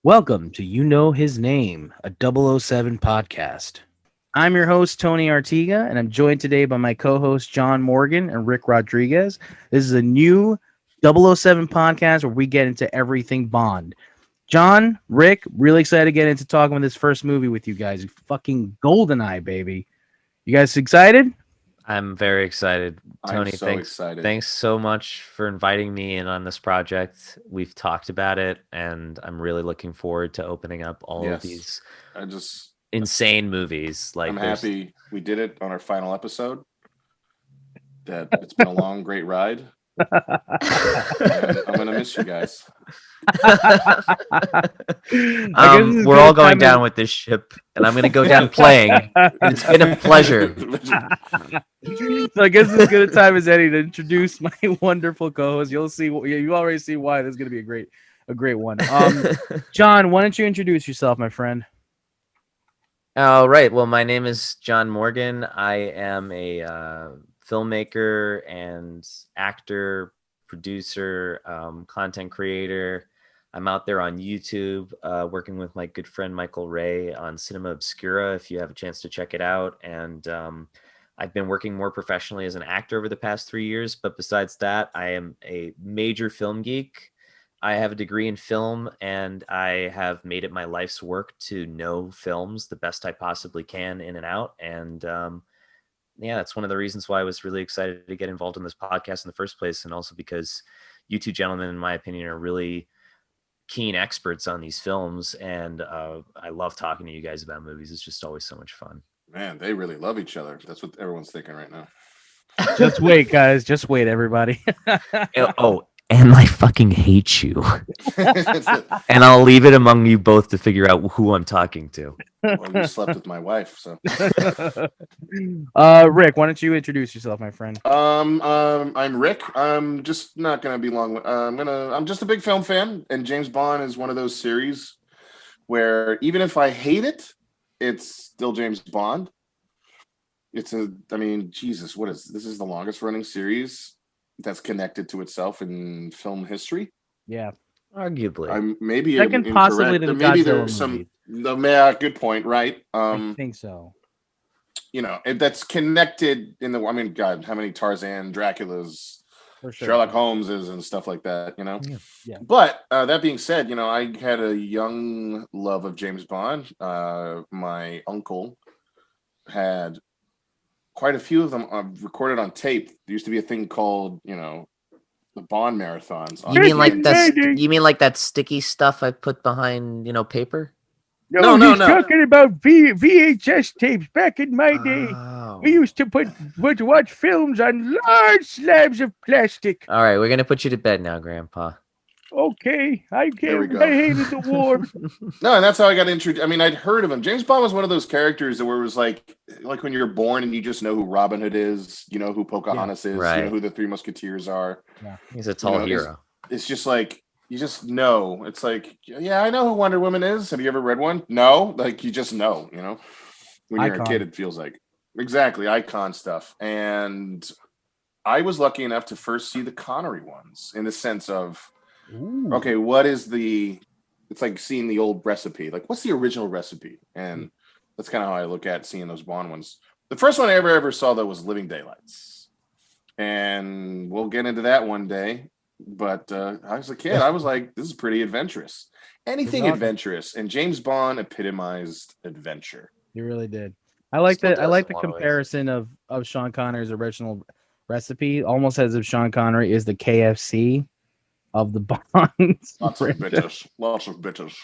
Welcome to You Know His Name, a 007 podcast. I'm your host, Tony Artiga, and I'm joined today by my co-hosts, John Morgan and Rick Rodriguez. This is a new 007 podcast where we get into everything Bond. John, Rick, really excited to get into talking about this first movie with you guys. Fucking GoldenEye, baby. You guys excited? I'm very excited. Tony, I'm so excited. Thanks so much for inviting me in on this project. We've talked about it, and I'm really looking forward to opening up all of these insane movies. I'm happy we did it on our final episode. That it's been a long, great ride. I'm gonna miss you guys. We're all going down with this ship, and I'm gonna go down playing. It's been a pleasure. So I guess as good a time as any to introduce my wonderful co-host. You'll see. You already see why this is gonna be a great one. John, why don't you introduce yourself, my friend? All right. Well, my name is John Morgan. I am a filmmaker and actor, producer, content creator. I'm out there on YouTube working with my good friend Michael Ray on Cinema Obscura, if you have a chance to check it out. And I've been working more professionally as an actor over the past 3 years. But besides that, I am a major film geek. I have a degree in film, and I have made it my life's work to know films the best I possibly can in and out. And yeah, that's one of the reasons why I was really excited to get involved in this podcast in the first place. And also because you two gentlemen, in my opinion, are really keen experts on these films. And I love talking to you guys about movies. It's just always so much fun. Man, they really love each other. That's what everyone's thinking right now. Just wait, guys. Just wait, everybody. And I fucking hate you. And I'll leave it among you both to figure out who I'm talking to. Well, you slept with my wife, so. Rick, why don't you introduce yourself, my friend? I'm Rick. I'm just not gonna be long. I'm just a big film fan, and James Bond is one of those series where even if I hate it, it's still James Bond. Jesus, this is the longest running series that's connected to itself in film history. Yeah, arguably. Maybe second possibly to the maybe there's some. Yeah, good point. Right. I think so. That's connected in the. I mean, God, how many Tarzan, Draculas, sure. Sherlock Holmeses, and stuff like that. Yeah. But that being said, I had a young love of James Bond. My uncle had quite a few of them recorded on tape. There used to be a thing called, the Bond marathons. You mean like that sticky stuff I put behind, paper? No. He's talking about VHS tapes back in my day. We used to watch films on large slabs of plastic. All right, we're gonna put you to bed now, Grandpa. Okay, I hated the war. No, and that's how I got introduced. I mean, I'd heard of him. James Bond was one of those characters where it was like when you're born and you just know who Robin Hood is, you know who Pocahontas is, right. You know who the Three Musketeers are. Yeah. He's a tall hero. It's just like, you just know. It's like, yeah, I know who Wonder Woman is. Have you ever read one? No? Like, you just know, When you're a kid, it feels like. Exactly, icon stuff. And I was lucky enough to first see the Connery ones in the sense of, ooh. Okay, it's like seeing the old recipe. Like, what's the original recipe? And that's kind of how I look at seeing those Bond ones. The first one I ever saw, though, was Living Daylights. And we'll get into that one day. But I was a kid. I was like, this is pretty adventurous. Anything adventurous. And James Bond epitomized adventure. He really did. I like the comparison of Sean Connery's original recipe, almost as if Sean Connery is the KFC of the Bonds. Lots of bitches.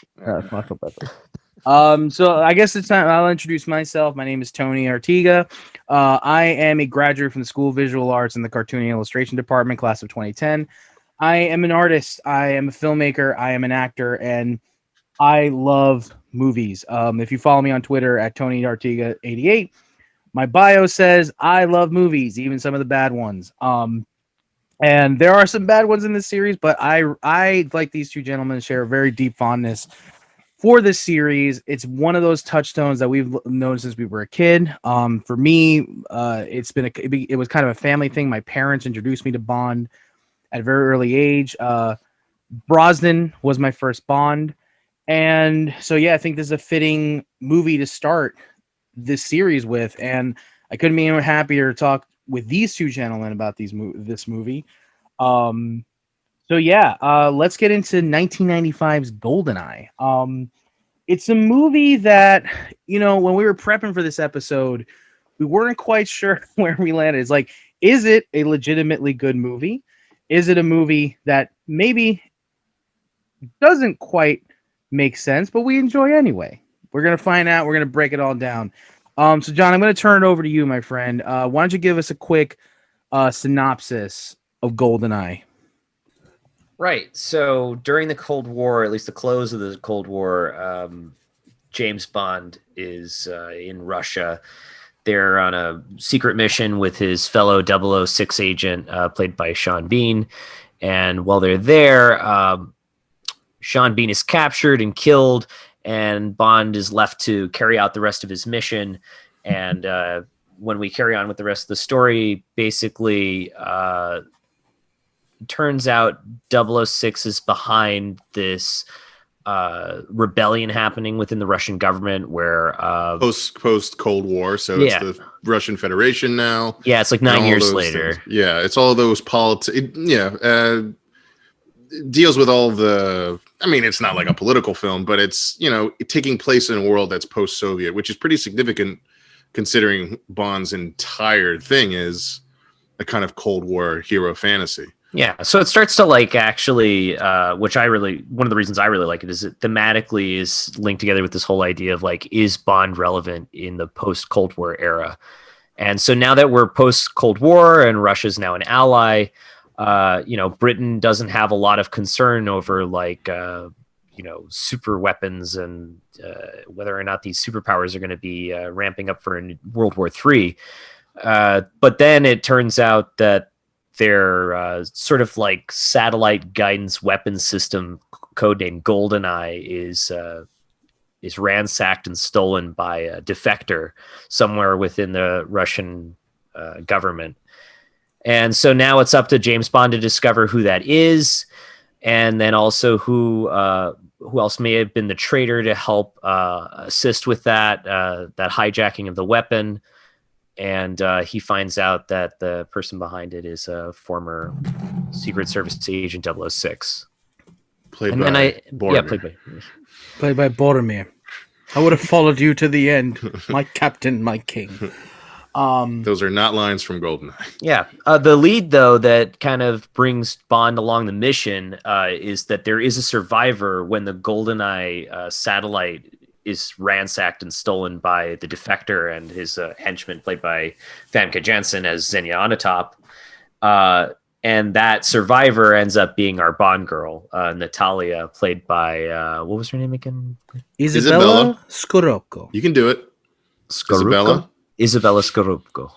So I guess it's time. I'll introduce myself. My name is Tony Artiga. I am a graduate from the School of Visual Arts in the Cartooning and Illustration Department, class of 2010. I am an artist. I am a filmmaker. I am an actor, and I love movies. If you follow me on Twitter at Tony Artiga 88, my bio says I love movies, even some of the bad ones. And there are some bad ones in this series, but I like these two gentlemen share a very deep fondness for this series. It's one of those touchstones that we've known since we were a kid. For me, it was kind of a family thing. My parents introduced me to Bond at a very early age. Brosnan was my first Bond, And so, yeah, I think this is a fitting movie to start this series with. And I couldn't be any happier to talk with these two gentlemen about this movie. So, yeah, let's get into 1995's GoldenEye. It's a movie that, when we were prepping for this episode, we weren't quite sure where we landed. It's like, is it a legitimately good movie? Is it a movie that maybe doesn't quite make sense, but we enjoy anyway? We're going to find out. We're going to break it all down. So, John, I'm going to turn it over to you, my friend. Why don't you give us a quick synopsis of GoldenEye? Right. So during the Cold War, at least the close of the Cold War, James Bond is in Russia. They're on a secret mission with his fellow 006 agent, played by Sean Bean. And while they're there, Sean Bean is captured and killed, and Bond is left to carry out the rest of his mission. And when we carry on with the rest of the story, basically, turns out 006 is behind this rebellion happening within the Russian government, where post Cold War, so it's the Russian Federation now. Yeah, it's like 9 years later. Things. Yeah, it's all those politics. Deals with all the. I mean, it's not like a political film, but it's taking place in a world that's post-Soviet, which is pretty significant considering Bond's entire thing is a kind of Cold War hero fantasy. Yeah, so it starts to actually, which one of the reasons I really like it is it thematically is linked together with this whole idea of is Bond relevant in the post-Cold War era? And so now that we're post-Cold War and Russia's now an ally, Britain doesn't have a lot of concern over super weapons and whether or not these superpowers are going to be ramping up for World War III. But then it turns out that their sort of satellite guidance weapon system, codenamed GoldenEye, is ransacked and stolen by a defector somewhere within the Russian government. And so now it's up to James Bond to discover who that is, and then also who else may have been the traitor to help assist with that hijacking of the weapon. And he finds out that the person behind it is a former Secret Service agent 006. Played by Boromir. I would have followed you to the end, my captain, my king. Those are not lines from GoldenEye. Yeah. The lead, though, that kind of brings Bond along the mission is that there is a survivor when the GoldenEye satellite is ransacked and stolen by the defector and his henchman, played by Famke Janssen as Xenia Onatopp. And that survivor ends up being our Bond girl, Natalia, played by, what was her name again? Isabella Scorupco. You can do it. Isabella Scorupco.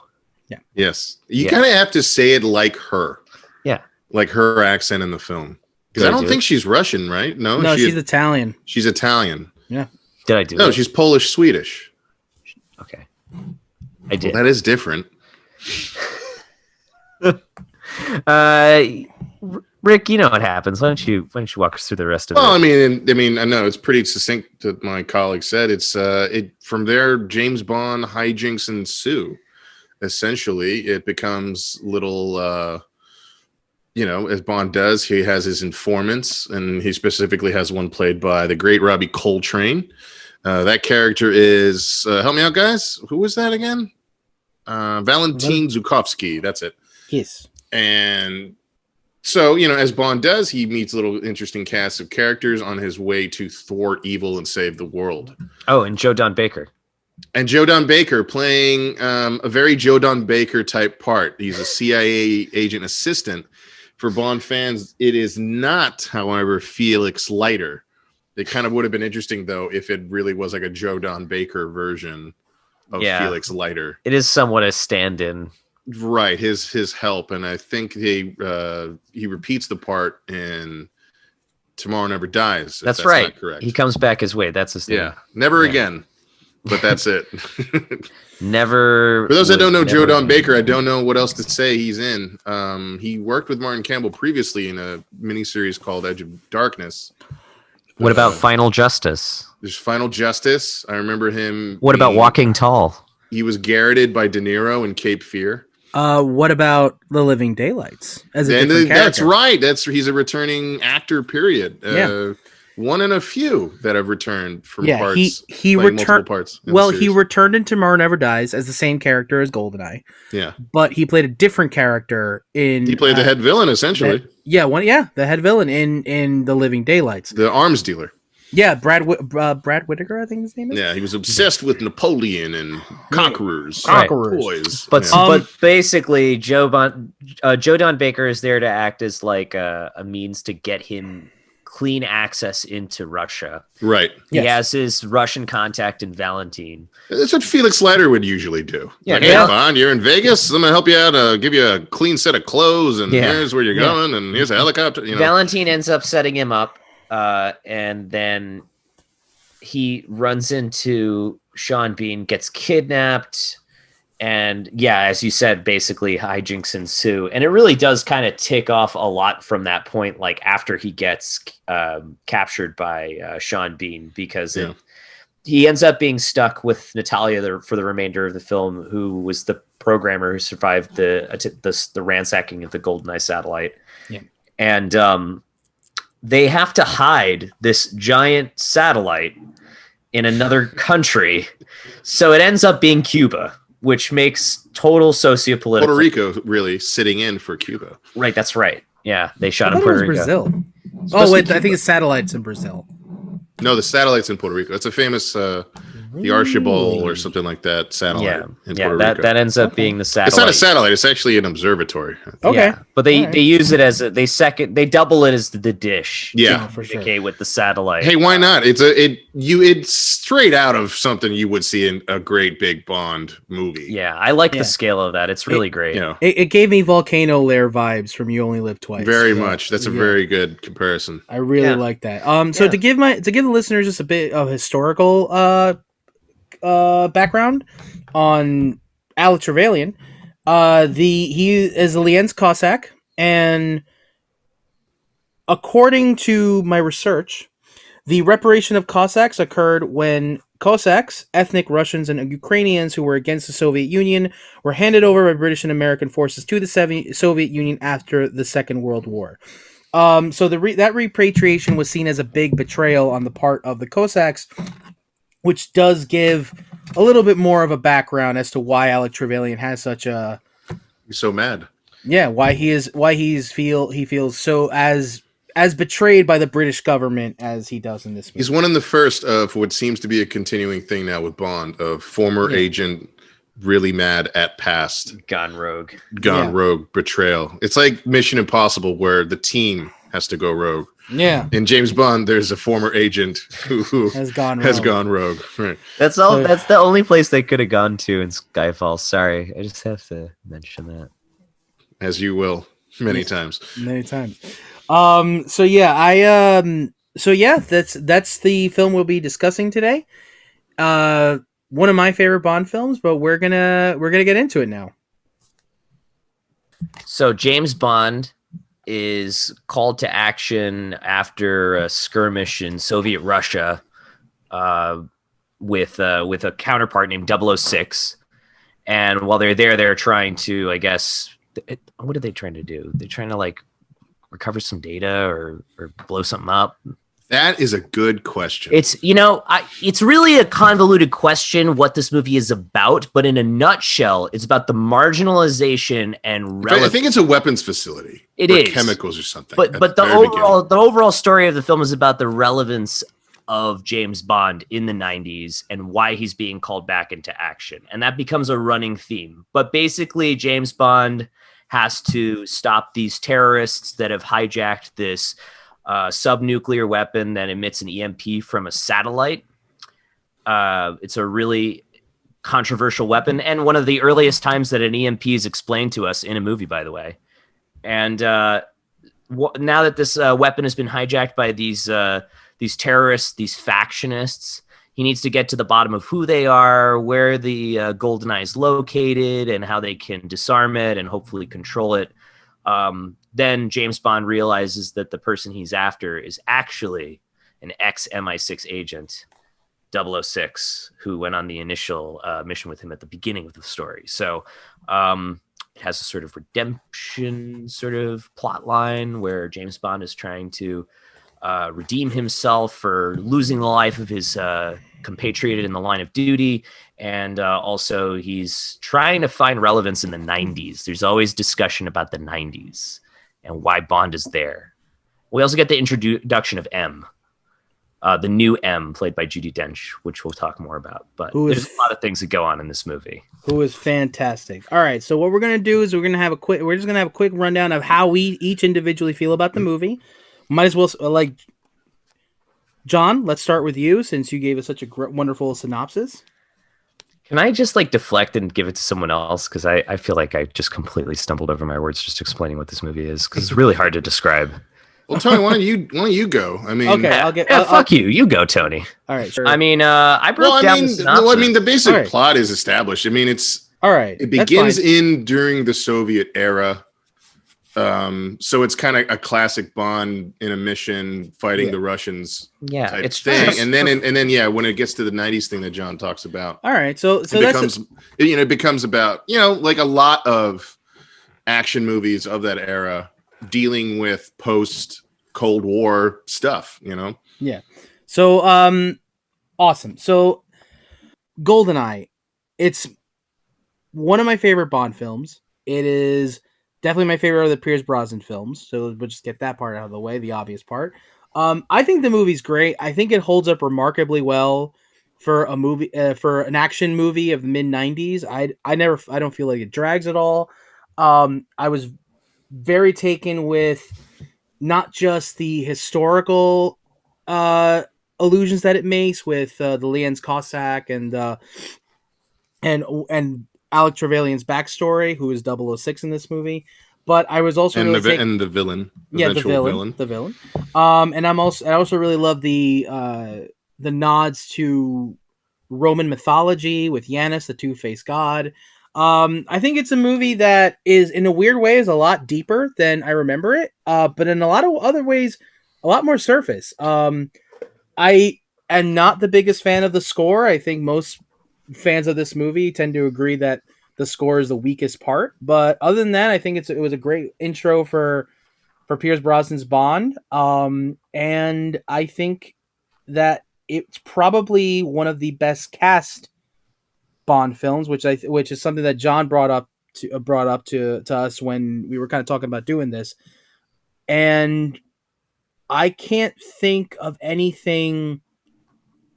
Yeah. Yes. You kind of have to say it like her. Yeah. Like her accent in the film. Because I don't think she's Russian, right? No, she's Italian. She's Italian. Yeah. Did I do No, it? she's Polish-Swedish. Okay. I did. Well, that is different. Rick, you know what happens. Why don't you walk us through the rest of it? Well, I mean, I know it's pretty succinct that my colleague said. It's from there, James Bond hijinks ensue. Essentially, it becomes little as Bond does, he has his informants, and he specifically has one played by the great Robbie Coltrane. That character is, help me out, guys. Who was that again? Valentin Sakovsky. That's it. Yes. And so, as Bond does, he meets little interesting casts of characters on his way to thwart evil and save the world. Oh, and Joe Don Baker. And Joe Don Baker playing a very Joe Don Baker type part. He's a CIA agent assistant. For Bond fans, it is not, however, Felix Leiter. It kind of would have been interesting, though, if it really was like a Joe Don Baker version of Felix Leiter. It is somewhat a stand-in. Right, his help. And I think he repeats the part in Tomorrow Never Dies. That's right. Not correct. He comes back his way. That's his name. Yeah, never again. But that's it. Never. For those that don't know Joe Don Baker, I don't know what else to say he's in. He worked with Martin Campbell previously in a miniseries called Edge of Darkness. What about Final Justice? There's Final Justice. I remember him. What about Walking Tall? He was garroted by De Niro in Cape Fear. What about The Living Daylights as a different character? That's right. He's a returning actor. Period. One in a few that have returned from parts. He returned parts. He returned in Tomorrow Never Dies as the same character as GoldenEye. Yeah, but he played a different character in. He played the head villain essentially. The head villain in The Living Daylights, the arms dealer. Yeah, Brad Whitaker, I think his name is. Yeah, he was obsessed with Napoleon and conquerors, boys. But basically, Joe Don Baker is there to act as like a means to get him clean access into Russia. Right. He has his Russian contact in Valentin. That's what Felix Leiter would usually do. Yeah, hey, Bond, you're in Vegas. I'm gonna help you out. Give you a clean set of clothes, and here's where you're going, and here's a helicopter. Valentin ends up setting him up. And then he runs into Sean Bean, gets kidnapped, and as you said, basically hijinks ensue. And it really does kind of tick off a lot from that point, like after he gets captured by Sean Bean, because he ends up being stuck with Natalia for the remainder of the film, who was the programmer who survived the ransacking of the GoldenEye satellite. Yeah. And they have to hide this giant satellite in another country. So it ends up being Cuba, which makes total sociopolitical. Puerto Rico really sitting in for Cuba. Right, that's right. Yeah, they shot in Puerto Rico. Brazil. Oh, wait, I think it's satellites in Brazil. No, the satellite's in Puerto Rico. It's a famous, the Archibald or something like that satellite. In Puerto Rico. That ends up being the satellite. It's not a satellite. It's actually an observatory. Okay, but they use it as they double it as the dish. Yeah, for sure. Okay, with the satellite. Hey, why not? It's straight out of something you would see in a great big Bond movie. Yeah, I like the scale of that. It's really great. It gave me Volcano Lair vibes from You Only Live Twice. Very much. That's a very good comparison. I really like that. So to give the listeners just a bit of historical background on Alex Trevalion, he is a Lienz Cossack, and according to my research, the reparation of Cossacks occurred when Cossacks, ethnic Russians and Ukrainians who were against the Soviet Union, were handed over by British and American forces to the Soviet Union after the Second World War. So that repatriation was seen as a big betrayal on the part of the Cossacks, which does give a little bit more of a background as to why Alec Trevelyan has such a... He's so mad. Yeah, why he feels so as betrayed by the British government as he does in this movie. He's one of the first of what seems to be a continuing thing now with Bond, of former agent really mad at past. Gone rogue, betrayal. It's like Mission Impossible where the team has to go rogue. Yeah. In James Bond, there's a former agent who has gone rogue. Right. That's all. That's the only place they could have gone to in Skyfall. Sorry, I just have to mention that. As you will many times. Many times. That's the film we'll be discussing today. One of my favorite Bond films, but we're gonna get into it now. So James Bond is called to action after a skirmish in Soviet Russia with a counterpart named 006. And while they're there, they're trying to, I guess, what are they trying to do? They're trying to like recover some data or blow something up. That is a good question. It's, it's really a convoluted question what this movie is about, but in a nutshell, it's about the marginalization and I think it's a weapons facility. It is chemicals or something. But the overall story of the film is about the relevance of James Bond in the 90s and why he's being called back into action. And that becomes a running theme. But basically, James Bond has to stop these terrorists that have hijacked this subnuclear weapon that emits an EMP from a satellite. It's a really controversial weapon, and one of the earliest times that an EMP is explained to us in a movie, by the way. And now that this weapon has been hijacked by these terrorists, these factionists, he needs to get to the bottom of who they are, where the GoldenEye is located, and how they can disarm it and hopefully control it. Then James Bond realizes that the person he's after is actually an ex-MI6 agent, 006, who went on the initial mission with him at the beginning of the story. So it has a sort of redemption sort of plot line where James Bond is trying to redeem himself for losing the life of his compatriot in the line of duty. And also he's trying to find relevance in the 90s. There's always discussion about the 90s and why Bond is there. We also get the introduction of M. The new M, played by Judi Dench, which we'll talk more about. But there's a lot of things that go on in this movie. Who is fantastic. All right, so what we're gonna do is we're just gonna have a quick rundown of how we each individually feel about the movie. Might as well John. Let's start with you since you gave us such a wonderful synopsis. Can I just deflect and give it to someone else? Because I feel like I just completely stumbled over my words just explaining what this movie is. Because it's really hard to describe. Well, Tony, why don't you go? I mean, okay, fuck you. You go, Tony. All right, sure. I mean, I broke down the synopsis. Well, I mean, the basic plot is established. I mean, it's all right. It begins during the Soviet era, so it's kind of a classic Bond in a mission fighting the Russians. Yeah, type it's thing, just, and then when it gets to the '90s thing that John talks about. All right, so it becomes about like a lot of action movies of that era dealing with post Cold War stuff, Yeah. So awesome. So GoldenEye, it's one of my favorite Bond films. It is definitely my favorite of the Pierce Brosnan films. So we'll just get that part out of the way, the obvious part. I think the movie's great. I think it holds up remarkably well for a movie, for an action movie of the mid '90s. I don't feel like it drags at all. I was very taken with not just the historical allusions that it makes with the Lienz Cossack and Alec Trevelyan's backstory, who is 006 in this movie. But I was also the villain, the villain. And I also really love the nods to Roman mythology with Janus, the two-faced god. I think it's a movie that is, in a weird way, is a lot deeper than I remember it. But in a lot of other ways, a lot more surface. I am not the biggest fan of the score. I think most fans of this movie tend to agree that the score is the weakest part. But other than that, I think it was a great intro for Pierce Brosnan's Bond. And I think that it's probably one of the best cast Bond films, which is something that John brought up to us when we were kind of talking about doing this. And I can't think of anything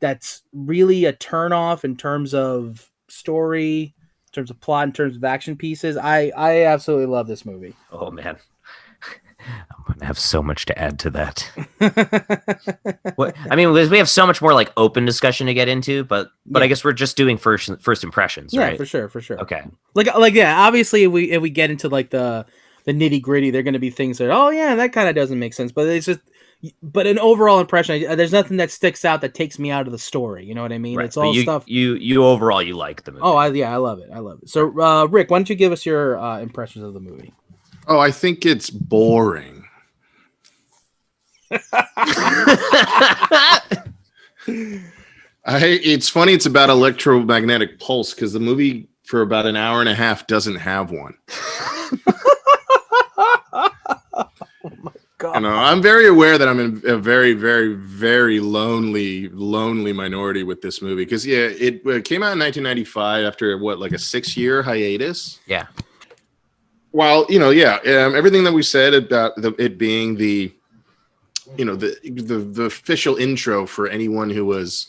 that's really a turnoff in terms of story, in terms of plot, in terms of action pieces. I absolutely love this movie. Oh man, I'm gonna have so much to add to that. I mean, we have so much more open discussion to get into, but I guess we're just doing first impressions, right? Yeah, for sure. Okay. Obviously, if we get into the nitty gritty, they're going to be things that, oh yeah, that kind of doesn't make sense. But it's just, but an overall impression, there's nothing that sticks out that takes me out of the story. You know what I mean? Right. It's all stuff. You overall, you like the movie. Oh, I love it. So, Rick, why don't you give us your impressions of the movie? Oh, I think it's boring. It's funny. It's about electromagnetic pulse because the movie for about an hour and a half doesn't have one. Oh my God. I'm very aware that I'm in a very, very, very lonely minority with this movie because it came out in 1995 after a 6-year hiatus. Yeah. Well, everything that we said about it being the official intro for anyone who was,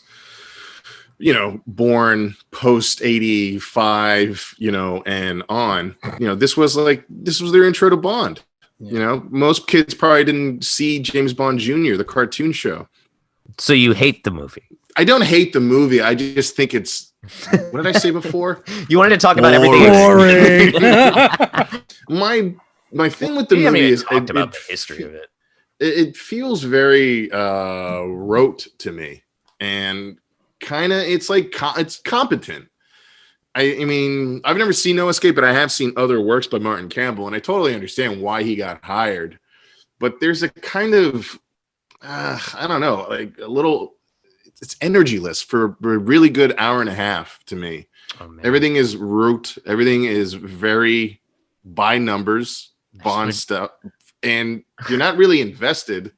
born post 85, and on, this was their intro to Bond. Yeah. Most kids probably didn't see James Bond Jr., the cartoon show. So you hate the movie? I don't hate the movie. I just think it's, what did I say before? You wanted to talk about everything. My thing with the movie is about the history of it. It feels very rote to me, and kind of it's competent. I mean, I've never seen No Escape, but I have seen other works by Martin Campbell, and I totally understand why he got hired. But there's a kind of I don't know, like a little. It's energyless for a really good hour and a half to me. Oh, everything is root. Everything is very by numbers, Bond stuff, and you're not really invested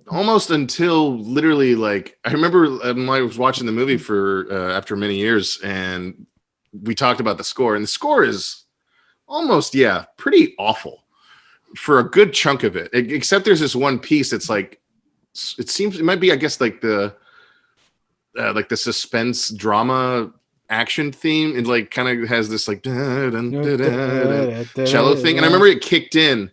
almost until literally, like, I remember I was watching the movie for after many years, and we talked about the score, and the score is almost pretty awful for a good chunk of it. Except there's this one piece that's like, it seems it might be, I guess, like the suspense drama action theme. It like kind of has this like cello thing, and I remember it kicked in.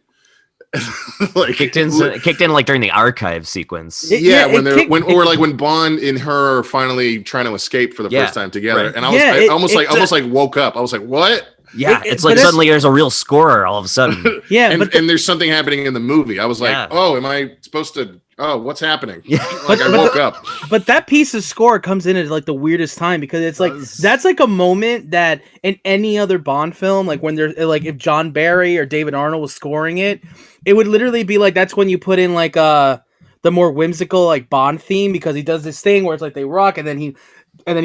Like kicked in like during the archive sequence. When Bond and her are finally trying to escape for the first time together, right. And I almost woke up. I was like, what? Yeah, it's like suddenly there's a real scorer all of a sudden. Yeah, and there's something happening in the movie. I was like, oh, am I supposed to? Oh, what's happening? Yeah. I woke up. But that piece of score comes in at like the weirdest time, because it's like that's like a moment that in any other Bond film, like when there's like if John Barry or David Arnold was scoring it, it would literally be like that's when you put in like the more whimsical like Bond theme, because he does this thing where it's like they rock and then he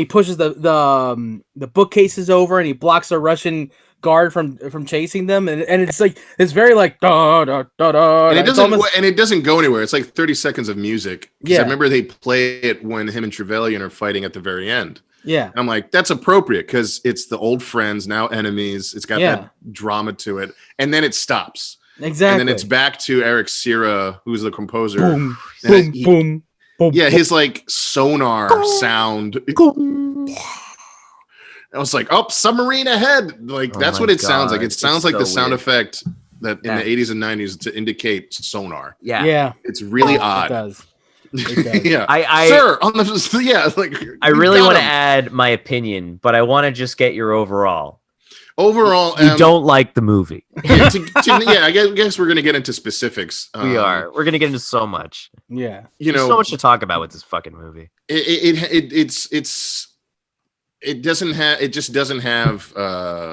pushes the bookcases over and he blocks a Russian guard from chasing them, and it's like it's very like da da da da, and it doesn't go anywhere. It's like 30 seconds of music. I remember they play it when him and Trevalion are fighting at the very end. Yeah, and I'm like, that's appropriate because it's the old friends now enemies. It's got that drama to it, and then it stops. Exactly, and then it's back to Eric Serra, who's the composer. Boom, boom, boom. Yeah, his like sonar sound. I was like, oh, submarine ahead. Like, that's what it sounds like. It sounds like the sound effect that in the 80s and 90s to indicate sonar. Yeah. It's really odd. It does. Yeah. I really want to add my opinion, but I want to just get your overall. Overall, you don't like the movie. I guess we're going to get into specifics. We are. We're going to get into so much. Yeah. There's so much to talk about with this fucking movie. It just doesn't have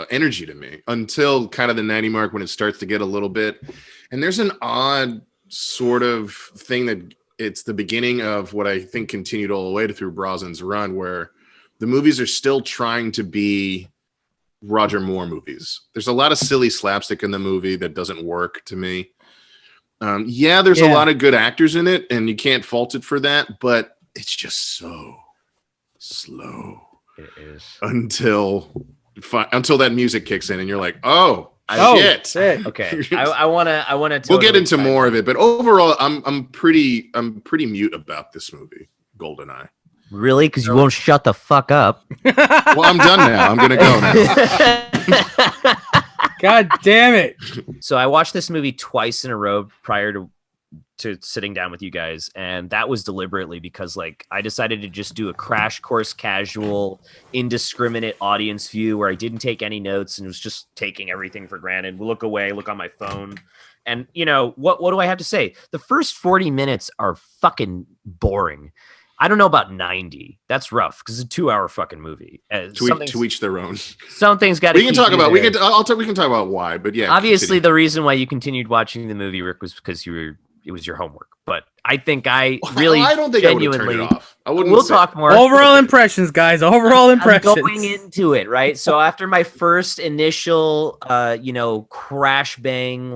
energy to me until kind of the 90 mark, when it starts to get a little bit. And there's an odd sort of thing that it's the beginning of what I think continued all the way through Brosnan's run, where the movies are still trying to be Roger Moore movies. There's a lot of silly slapstick in the movie that doesn't work to me. There's a lot of good actors in it, and you can't fault it for that, but it's just so slow. It is until that music kicks in, and you're like, "Oh, shit!" Okay, I want to. Totally we'll get into more of it, but overall, I'm pretty mute about this movie, GoldenEye. Really? Because you won't shut the fuck up. Well, I'm done now. I'm gonna go now. God damn it! So I watched this movie twice in a row prior to sitting down with you guys, and that was deliberately because like I decided to just do a crash course casual indiscriminate audience view where I didn't take any notes and was just taking everything for granted. Look away, look on my phone, and what do I have to say? The first 40 minutes are fucking boring. I don't know about 90. That's rough because it's a 2-hour fucking movie. To each their own. Some things got to. We can talk about. We can talk about why. But yeah, obviously the reason why you continued watching the movie, Rick, was because it was your homework. But I think I don't think genuinely. I would have turned it off. We'll talk more. Overall impressions, guys. Overall impressions. I'm going into it, right? So after my first initial, crash bang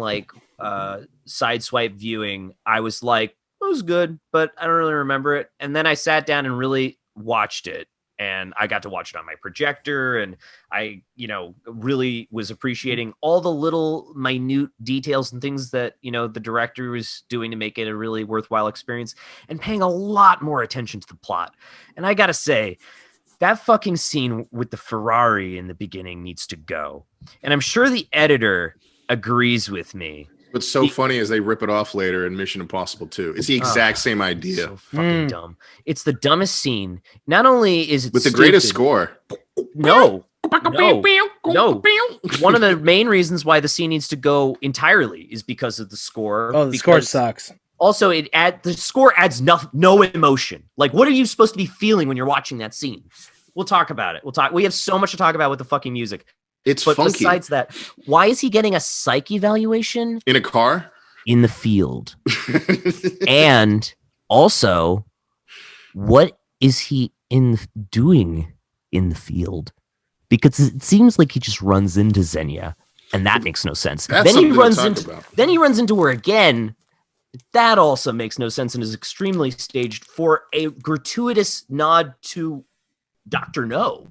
sideswipe viewing, I was like, it was good, but I don't really remember it. And then I sat down and really watched it, and I got to watch it on my projector, and I, really was appreciating all the little minute details and things that, the director was doing to make it a really worthwhile experience, and paying a lot more attention to the plot. And I got to say, that fucking scene with the Ferrari in the beginning needs to go. And I'm sure the editor agrees with me. What's so funny is they rip it off later in Mission Impossible 2. It's the exact same idea. So fucking dumb. It's the dumbest scene. Not only is it with the greatest score. No. One of the main reasons why the scene needs to go entirely is because of the score. Oh, the score sucks. Also, the score adds no emotion. Like, what are you supposed to be feeling when you're watching that scene? We'll talk about it. We have so much to talk about with the fucking music. But funky. Besides that, why is he getting a psych evaluation in a car? in the field? And also, what is he doing in the field? Because it seems like he just runs into Xenia, and that makes no sense. That's Then he runs into her again. That also makes no sense and is extremely staged for a gratuitous nod to Dr. No.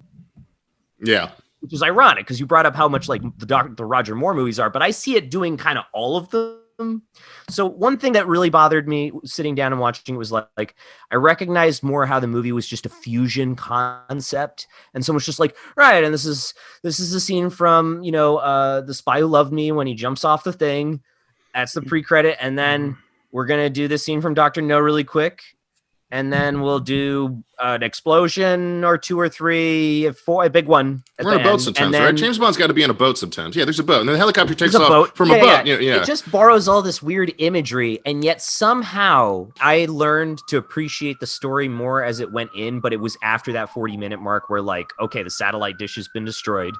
Yeah. Which is ironic because you brought up how much like the Roger Moore movies are, but I see it doing kind of all of them. So one thing that really bothered me sitting down and watching it was like I recognized more how the movie was just a fusion concept, and someone's just like, right, and this is a scene from The Spy Who Loved Me when he jumps off the thing. That's the pre-credit, and then we're gonna do this scene from Dr. No really quick. And then we'll do an explosion or two or three, a big one. We're in a boat sometimes, right? James Bond's got to be in a boat sometimes. Yeah, there's a boat. And then the helicopter takes off from a boat. Yeah. It just borrows all this weird imagery. And yet somehow I learned to appreciate the story more as it went in. But it was after that 40-minute mark where like, okay, the satellite dish has been destroyed.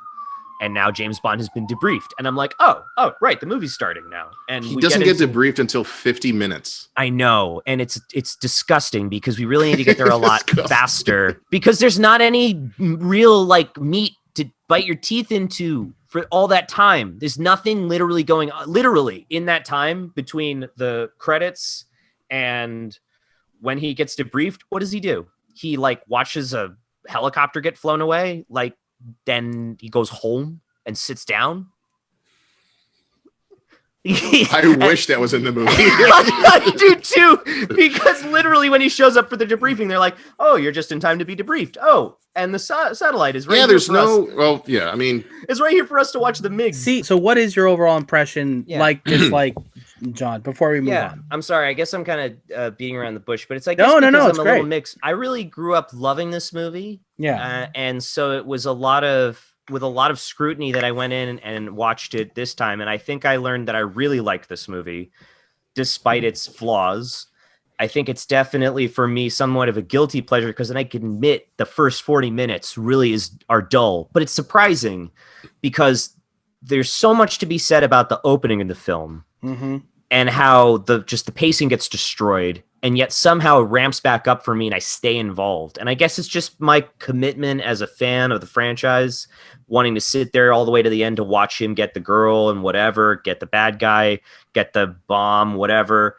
And now James Bond has been debriefed. And I'm like, oh, right, the movie's starting now. And he doesn't get debriefed until 50 minutes. I know. And it's disgusting because we really need to get there a lot faster. Because there's not any real like meat to bite your teeth into for all that time. There's nothing literally going on. Literally in that time between the credits and when he gets debriefed, what does he do? He like watches a helicopter get flown away. Like, then he goes home and sits down. I wish that was in the movie. I do too, because literally when he shows up for the debriefing, they're like, "Oh, you're just in time to be debriefed." Oh, and the satellite is right. Yeah, there's no. Well, yeah, I mean, it's right here for us to watch the MiG. See, so what is your overall impression? Yeah. Like, just like John, before we move on. I'm sorry. I guess I'm kind of beating around the bush, but it's like no, it's I'm a great. little mixed. I really grew up loving this movie. Yeah, and so it was with a lot of scrutiny that I went in and watched it this time. And I think I learned that I really liked this movie, despite its flaws. I think it's definitely, for me, somewhat of a guilty pleasure because then I can admit the first 40 minutes really are dull. But it's surprising because there's so much to be said about the opening of the film and how the pacing gets destroyed. And yet somehow it ramps back up for me and I stay involved. And I guess it's just my commitment as a fan of the franchise, wanting to sit there all the way to the end to watch him get the girl and whatever, get the bad guy, get the bomb, whatever.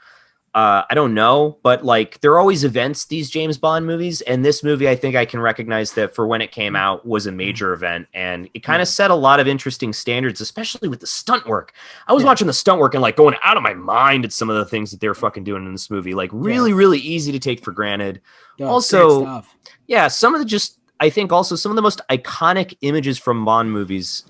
I don't know, but like there are always events, these James Bond movies. And this movie, I think I can recognize that for when it came out was a major event. And it kind of set a lot of interesting standards, especially with the stunt work. I was watching the stunt work and like going out of my mind at some of the things that they're fucking doing in this movie. Like really, really easy to take for granted. Also, some of the I think also some of the most iconic images from Bond movies,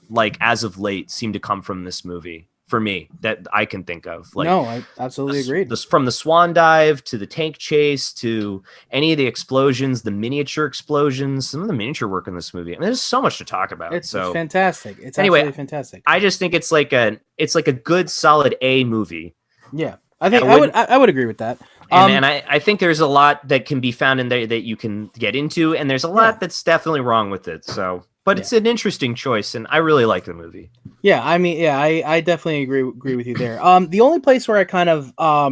like as of late, seem to come from this movie. For me, that I can think of. Like, no, I absolutely agree. From the swan dive to the tank chase to any of the explosions, the miniature explosions, some of the miniature work in this movie. I mean, there's so much to talk about. It's fantastic. It's absolutely fantastic. I just think it's like a good solid A movie. Yeah, I think I would agree with that. And I think there's a lot that can be found in there that you can get into, and there's a lot that's definitely wrong with it. So. But it's an interesting choice, and I really like the movie. Yeah, I mean, I definitely agree with you there. The only place where I kind of, I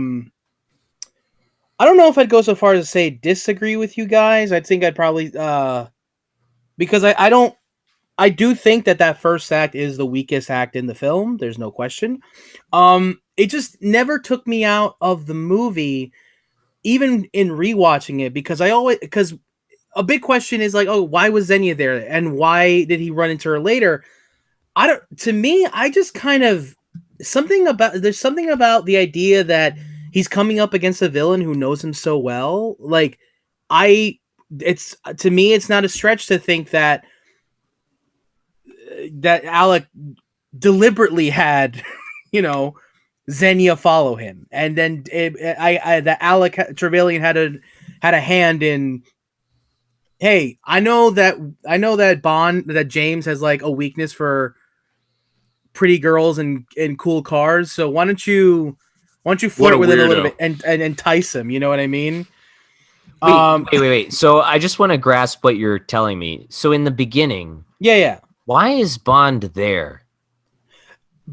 don't know if I'd go so far as to say disagree with you guys. I think I'd probably, because I do think that first act is the weakest act in the film. There's no question. It just never took me out of the movie, even in rewatching it, because a big question is like, oh, why was Xenia there? And why did he run into her later? To me, I just kind of there's something about the idea that he's coming up against a villain who knows him so well. Like to me, it's not a stretch to think that Alec deliberately had, Xenia follow him. And then that Alec Trevalion had a hand in, hey, I know that James has like a weakness for pretty girls and cool cars. So why don't you flirt with it a little bit and entice him? You know what I mean? Wait. So I just want to grasp what you're telling me. So in the beginning, why is Bond there?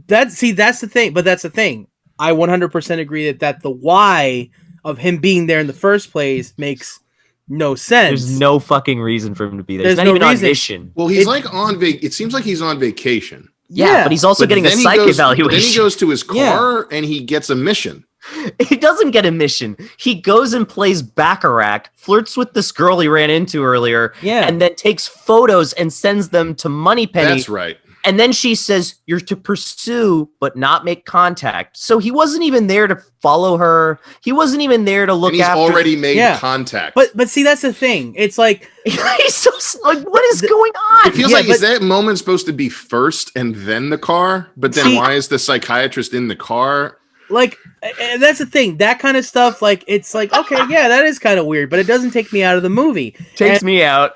That's the thing. But that's the thing. I 100% agree that the why of him being there in the first place makes no sense. There's no fucking reason for him to be there. There's He's not no even on reason. mission. Well, he's like on it seems like he's on vacation. Yeah, but he's also getting a then psych evaluation. Then he goes to his car and he gets a mission. He doesn't get a mission. He goes and plays Baccarat, flirts with this girl he ran into earlier, and then takes photos and sends them to Moneypenny. That's right. And then she says, you're to pursue, but not make contact. So he wasn't even there to follow her. He wasn't even there to look and he's after. already made contact. But see, that's the thing. It's like, he's so like, what is going on? It feels like, is that moment supposed to be first and then the car? But then why is the psychiatrist in the car? Like, and that's the thing. That kind of stuff, like, it's like, okay, yeah, that is kind of weird, but it doesn't take me out of the movie. Takes me out.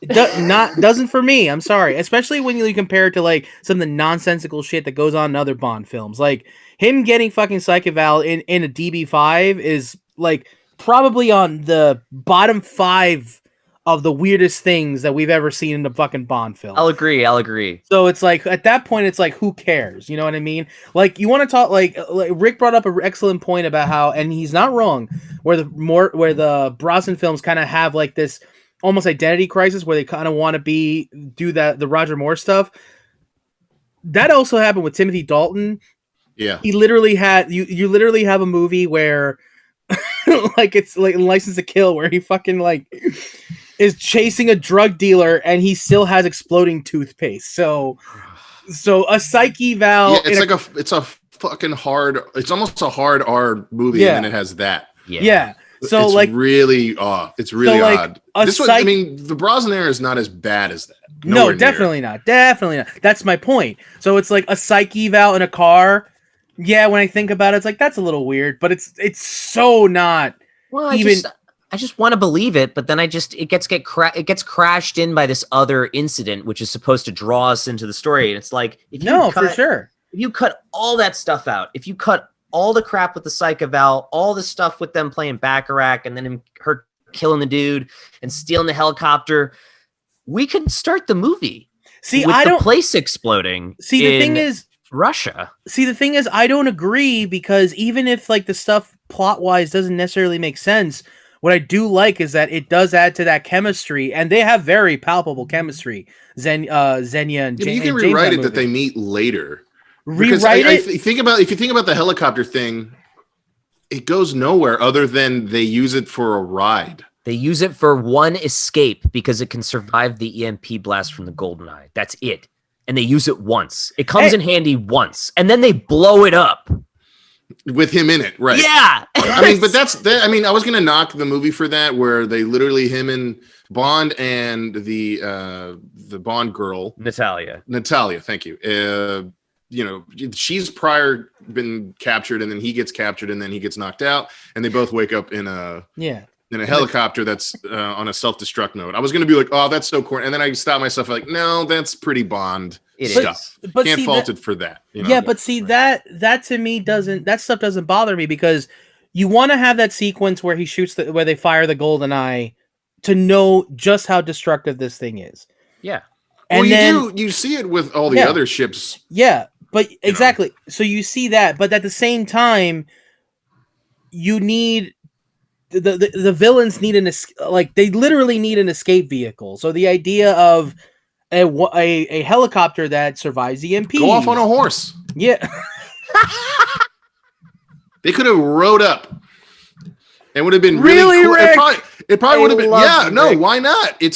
Doesn't for me. I'm sorry, especially when you compare it to like some of the nonsensical shit that goes on in other Bond films. Like him getting fucking psych eval in a DB5 is like probably on the bottom 5 of the weirdest things that we've ever seen in a fucking Bond film. I'll agree. So it's like at that point, it's like, who cares? You know what I mean? Like you want to talk like Rick brought up an excellent point about how, and he's not wrong, where the Brosnan films kind of have like this almost identity crisis where they kind of want to do the Roger Moore stuff. That also happened with Timothy Dalton. Yeah. He literally had, you literally have a movie where like it's like License to Kill where he fucking like is chasing a drug dealer and he still has exploding toothpaste. So a psych eval. Yeah, it's a fucking hard, it's almost a hard R movie and then it has that. Yeah. So it's like really it's really so like odd. I mean, the Brosnan era is not as bad as that. No, definitely not. Definitely not. That's my point. So it's like a psych eval in a car. Yeah, when I think about it, it's like that's a little weird, but it's so not. Well, I just want to believe it, but then it gets crashed in by this other incident, which is supposed to draw us into the story. And it's like for sure. If you cut all that stuff out, if you cut all the crap with the psych eval, all the stuff with them playing Baccarat, and then her killing the dude and stealing the helicopter, we could start the movie. See, with the place exploding. See, the thing is Russia. See, the thing is, I don't agree because even if like the stuff plot wise doesn't necessarily make sense, what I do like is that it does add to that chemistry, and they have very palpable chemistry. Xenia and James. You can rewrite it that they meet later. Rewrite it. If you think about the helicopter thing, it goes nowhere other than they use it for a ride. They use it for one escape because it can survive the EMP blast from the GoldenEye. That's it. And they use it once. It comes in handy once, and then they blow it up with him in it, right? Yeah. I mean, but I mean, I was gonna knock the movie for that, where they literally him and Bond and the Bond girl Natalia. Thank you. You know, she's prior been captured, and then he gets captured, and then he gets knocked out, and they both wake up in a helicopter that's on a self-destruct mode. I was going to be like, oh, that's so corny. And then I stopped myself like, no, that's pretty Bond stuff. But can't fault it for that. You know? Yeah, but see, that to me that stuff doesn't bother me because you want to have that sequence where he shoots where they fire the GoldenEye to know just how destructive this thing is. Yeah. And you see it with all the other ships. Yeah, but exactly. So you see that, but at the same time, you need the villains need they literally need an escape vehicle. So the idea of a helicopter that survives EMP. Go off on a horse. Yeah. They could have rode up. It would have been really cool. Rick? It probably would have been. Yeah, no, Rick. Why not? It's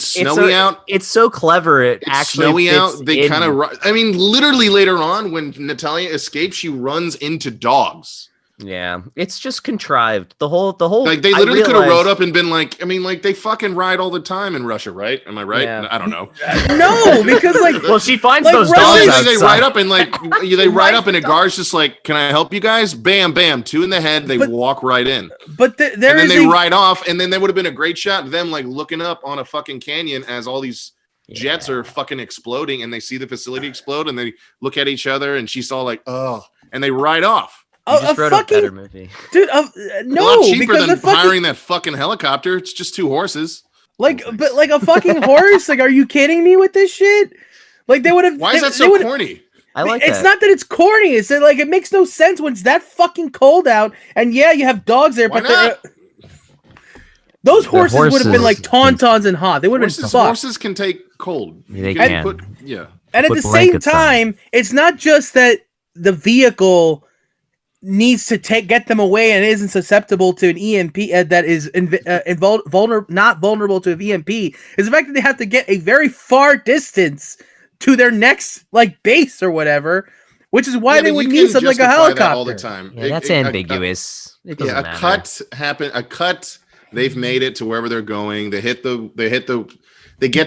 snowy out. It's so clever. It's actually snowy out. They kind of. I mean, literally later on, when Natalia escapes, she runs into dogs. Yeah, it's just contrived. The whole. Like they literally could have rode up and been like. I mean, like they fucking ride all the time in Russia, right? Am I right? Yeah. I don't know. No, because like, well, she finds like those Russia, dogs. They ride up and like they ride up and a guard's just like, "Can I help you guys?" Bam, bam, 2 in the head. They walk right in. But and then they ride off, and then there would have been a great shot of them like looking up on a fucking canyon as all these jets are fucking exploding, and they see the facility explode, and they look at each other, and she's all like, "Oh," and they ride off. You just wrote a better movie, dude. A No, lot cheaper because than hiring that fucking helicopter. It's just 2 horses. But like a fucking horse. Like, are you kidding me with this shit? Like they would have. Why is that so corny? I like it's that. not that it's corny. It's that, like, it makes no sense when it's that fucking cold out. And yeah, you have dogs there, Why but not? those horses would have been like horses tauntauns and hot. They would have been fucked. Horses can take cold. Yeah, they You can. And at Put the same blankets on. time, it's not just that the vehicle needs to get them away and isn't susceptible to an EMP that is not vulnerable to an EMP. Is the fact that they have to get a very far distance to their next like base or whatever, which is why they would need something like a helicopter that all the time. Yeah, that's ambiguous. It doesn't matter. A cut. They've made it to wherever they're going. They get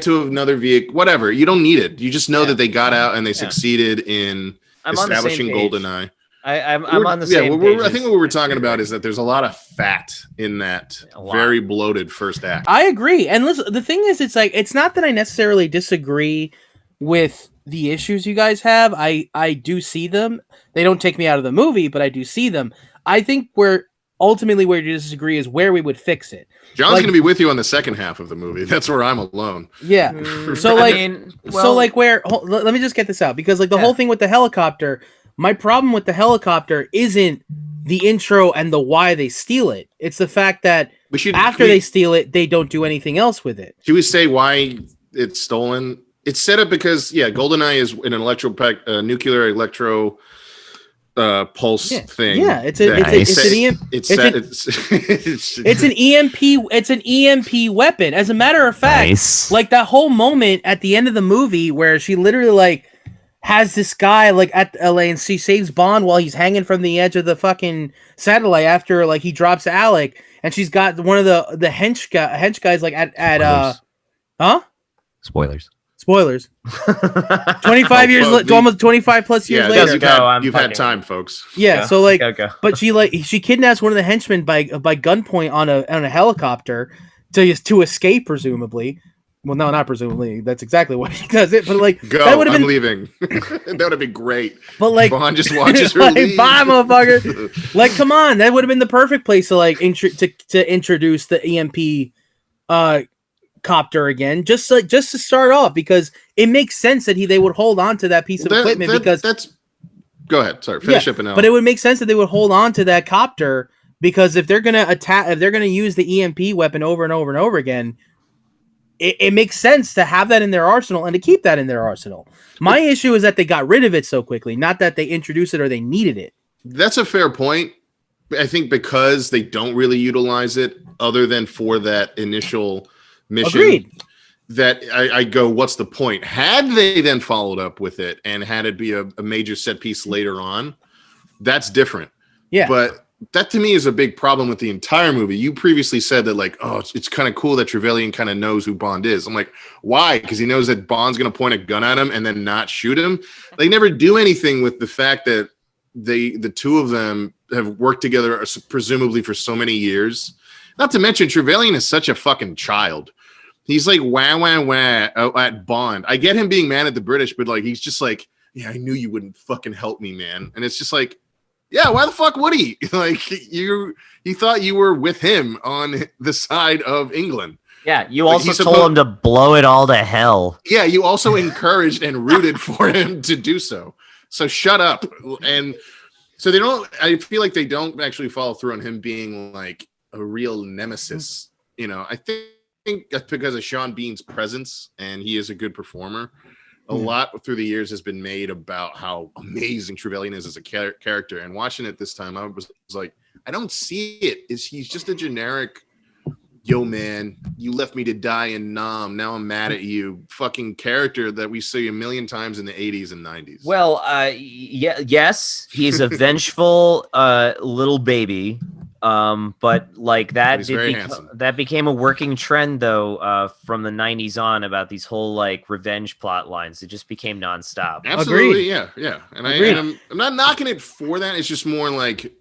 to another vehicle. Whatever. You don't need it. You just know that they got out and they succeeded in establishing GoldenEye. I'm on the same page. I think what we're talking about is that there's a lot of fat in that very bloated first act. I agree. And listen, the thing is, it's not that I necessarily disagree with the issues you guys have. I do see them. They don't take me out of the movie, but I do see them. I think ultimately where you disagree is where we would fix it. John's going to be with you on the second half of the movie. That's where I'm alone. Yeah. So let me just get this out, because like the whole thing with the helicopter, my problem with the helicopter isn't the intro and the why they steal it. It's the fact that they steal it, they don't do anything else with it. Should we say why it's stolen? It's set up because GoldenEye is an nuclear electro pulse thing. Yeah, it's an EMP weapon. As a matter of fact, like that whole moment at the end of the movie where she literally like has this guy like at LA and she saves Bond while he's hanging from the edge of the fucking satellite after like he drops Alec, and she's got one of the hench guys like at Spoilers. 25 years, almost 25 plus years later. You've had time, folks. Yeah, so like, but she kidnaps one of the henchmen by gunpoint on a helicopter to escape, presumably. Well, no, not presumably. That's exactly what she does. It, but like, I'm leaving. That would have been great. But like, Bond just watches her leave. Bye, motherfucker. Like, come on, that would have been the perfect place to like to introduce the EMP copter again, just to start off, because it makes sense that they would hold on to that piece of equipment because that's. Go ahead. Sorry, finish up and out. But it would make sense that they would hold on to that copter, because if they're gonna use the EMP weapon over and over and over again, it makes sense to have that in their arsenal and to keep that in their arsenal. My issue is that they got rid of it so quickly, not that they introduced it or they needed it. That's a fair point. I think because they don't really utilize it other than for that initial mission. Agreed. That I go, what's the point? Had they then followed up with it and had it be a major set piece later on, that's different. Yeah. But that to me is a big problem with the entire movie. You previously said that like, oh, it's kind of cool that Trevalion kind of knows who Bond is. I'm like, why? Because he knows that Bond's going to point a gun at him and then not shoot him. They never do anything with the fact that the two of them have worked together presumably for so many years. Not to mention Trevalion is such a fucking child. He's like wah at Bond. I get him being mad at the British, but like he's just like, yeah, I knew you wouldn't fucking help me, man. And it's just like, yeah, why the fuck would he? Like he thought you were with him on the side of England. Yeah, you also told him to blow it all to hell. Yeah, you also encouraged and rooted for him to do so. So shut up. And so I feel like they don't actually follow through on him being like a real nemesis. You know, I think that's because of Sean Bean's presence, and he is a good performer. A lot through the years has been made about how amazing Trevalion is as a character. And watching it this time, I was like, I don't see it. He's just a generic, yo, man, you left me to die in Nam. Now I'm mad at you. Fucking character that we see a million times in the 80s and 90s. Well, yes, he's a vengeful little baby. But like that became a working trend though from the 90s on, about these whole like revenge plot lines. It just became nonstop. Absolutely. Agreed. Yeah and I'm not knocking it for that. It's just more like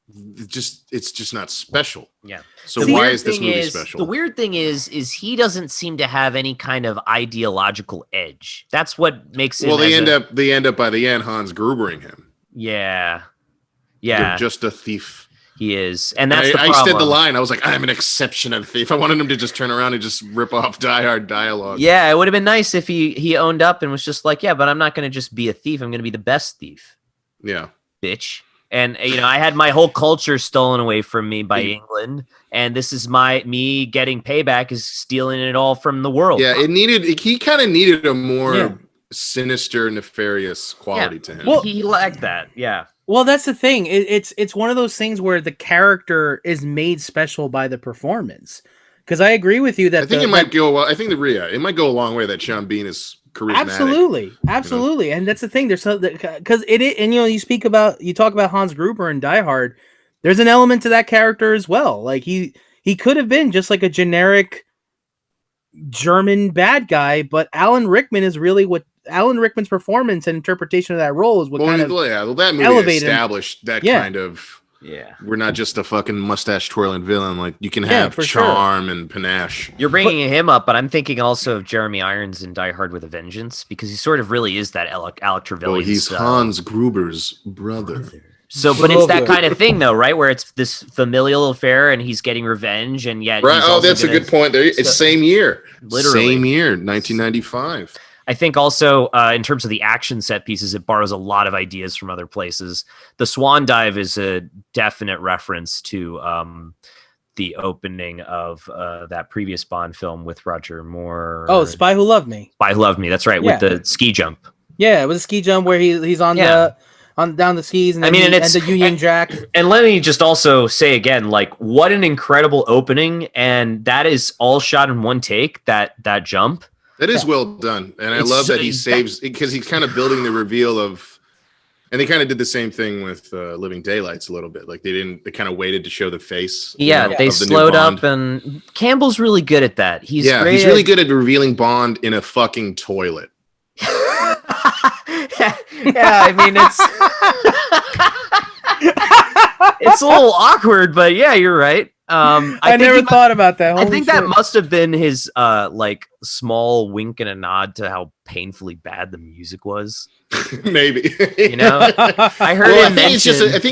it's just not special. Yeah. So why is this movie special? The weird thing is he doesn't seem to have any kind of ideological edge. That's what makes it. Well, they end up by the end Hans Grubering him. Yeah They're just a thief. He is, and that's the I problem. said the line. I was like, I'm an exceptional thief. I wanted him to just turn around and just rip off Die Hard dialogue. Yeah, it would have been nice if he owned up and was just like, yeah, but I'm not going to just be a thief. I'm going to be the best thief. Yeah. Bitch. And, I had my whole culture stolen away from me by England. And this is me getting payback is stealing it all from the world. Yeah, he kind of needed a more sinister, nefarious quality to him. Well, he lacked that. Yeah. Well, that's the thing. It's one of those things where the character is made special by the performance. Because I agree with you that I think it might go. I think it might go a long way that Sean Bean is charismatic. Absolutely, and that's the thing. There's because you talk about Hans Gruber in Die Hard. There's an element to that character as well. Like he could have been just like a generic German bad guy, but Alan Rickman is really what. Alan Rickman's performance and interpretation of that role is what that movie elevated established that kind of we're not just a fucking mustache twirling villain. Like you can have charm and panache. You're bringing him up, but I'm thinking also of Jeremy Irons in Die Hard with a Vengeance because he sort of really is that Alec Trevelyan. Oh, he's Hans Gruber's brother. So, but it's that kind of thing, though, right? Where it's this familial affair, and he's getting revenge, and yet, right? Oh, that's a good point. There, it's same year, literally same year, 1995. I think also in terms of the action set pieces, it borrows a lot of ideas from other places. The Swan Dive is a definite reference to the opening of that previous Bond film with Roger Moore. Oh, Spy Who Loved Me. Spy Who Loved Me. That's right, with the ski jump. Yeah, it was a ski jump where he's on down the skis and it's the Union Jack. And let me just also say again, like what an incredible opening, and that is all shot in one take. That jump. That is well done, and I love that he saves because he's kind of building the reveal of, and they kind of did the same thing with Living Daylights a little bit. Like they kind of waited to show the face. They slowed up, and Campbell's really good at that. He's really good at revealing Bond in a fucking toilet. I mean it's a little awkward, but yeah, you're right. I never thought about that. I think that must have been his like small wink and a nod to how painfully bad the music was. Maybe I heard. Well, I think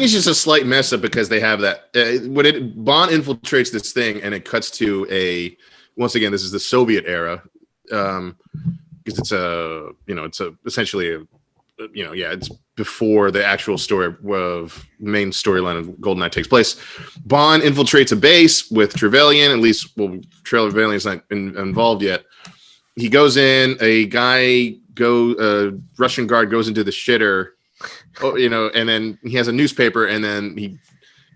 it's just a slight mess up because they have that Bond infiltrates this thing and it cuts to once again this is the Soviet era because it's it's before the actual story of main storyline of GoldenEye takes place. Bond infiltrates a base with Trevalion. At least, Trevelyan's not involved yet. He goes in. A Russian guard goes into the shitter. And then he has a newspaper, and then he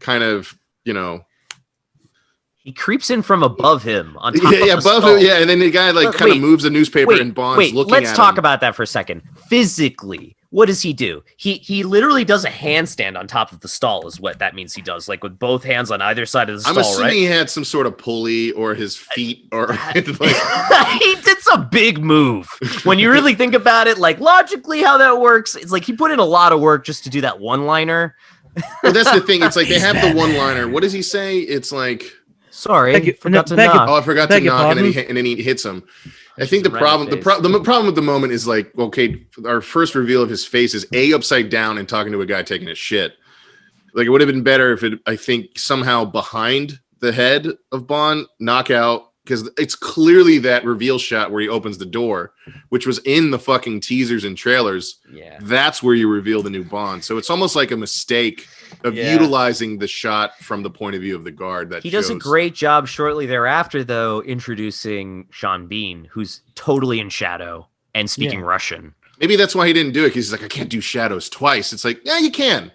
kind of, he creeps in from above him on top of above him, and then the guy kind of moves the newspaper and Bond's looking at him. Let's talk about that for a second. Physically, what does he do? He literally does a handstand on top of the stall is what that means he does, like with both hands on either side of the stall, I'm assuming right? He had some sort of pulley or his feet or he did some big move. When you really think about it, like logically how that works, it's like he put in a lot of work just to do that one-liner. Well, that's the thing. It's like they have the one-liner. What does he say? It's like... Sorry, forgot to knock. I forgot to knock, and then he hits him. I think the problem with the moment is like, okay, our first reveal of his face is upside down and talking to a guy taking a shit. Like it would have been better if I think somehow behind the head of Bond, knockout, because it's clearly that reveal shot where he opens the door, which was in the fucking teasers and trailers. Yeah, that's where you reveal the new Bond. So it's almost like a mistake of utilizing the shot from the point of view of the guard. That he does a great job shortly thereafter, though, introducing Sean Bean, who's totally in shadow and speaking Russian. Maybe that's why he didn't do it, because he's like, I can't do shadows twice. It's like, yeah, you can,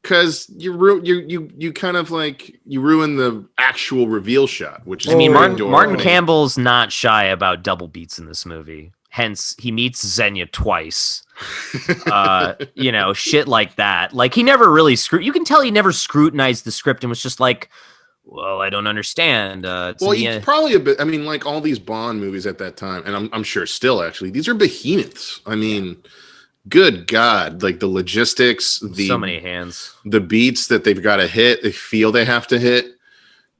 because you kind of like you ruin the actual reveal shot, which is Martin Campbell's not shy about double beats in this movie. Hence, he meets Xenia twice. Shit like that. Like he never really you can tell he never scrutinized the script and was just like, well, I don't understand. He's probably a bit. I mean, like all these Bond movies at that time, and I'm sure still actually, these are behemoths. I mean, good God, like the logistics, so many hands, the beats that they've got to hit, they feel they have to hit,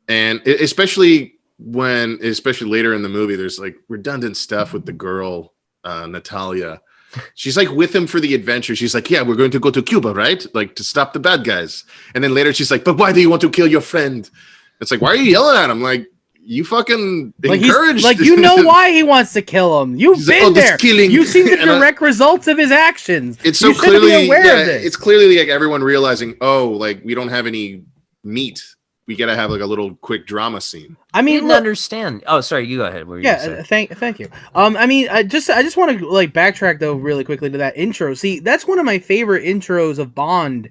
and especially later in the movie, there's like redundant stuff with the girl Natalia. She's like with him for the adventure. She's like, yeah, we're going to go to Cuba, right? Like to stop the bad guys. And then later she's like, but why do you want to kill your friend? It's like, why are you yelling at him? Like, you fucking encouraged. Like, you know why he wants to kill him. You've been there. You've seen the direct results of his actions. It's so clearly aware of this. It's clearly like everyone realizing, oh, like we don't have any meat. We gotta have like a little quick drama scene. I mean, didn't understand. Oh, sorry, you go ahead. Thank you. I mean, I just want to like backtrack though really quickly to that intro. See, that's one of my favorite intros of Bond.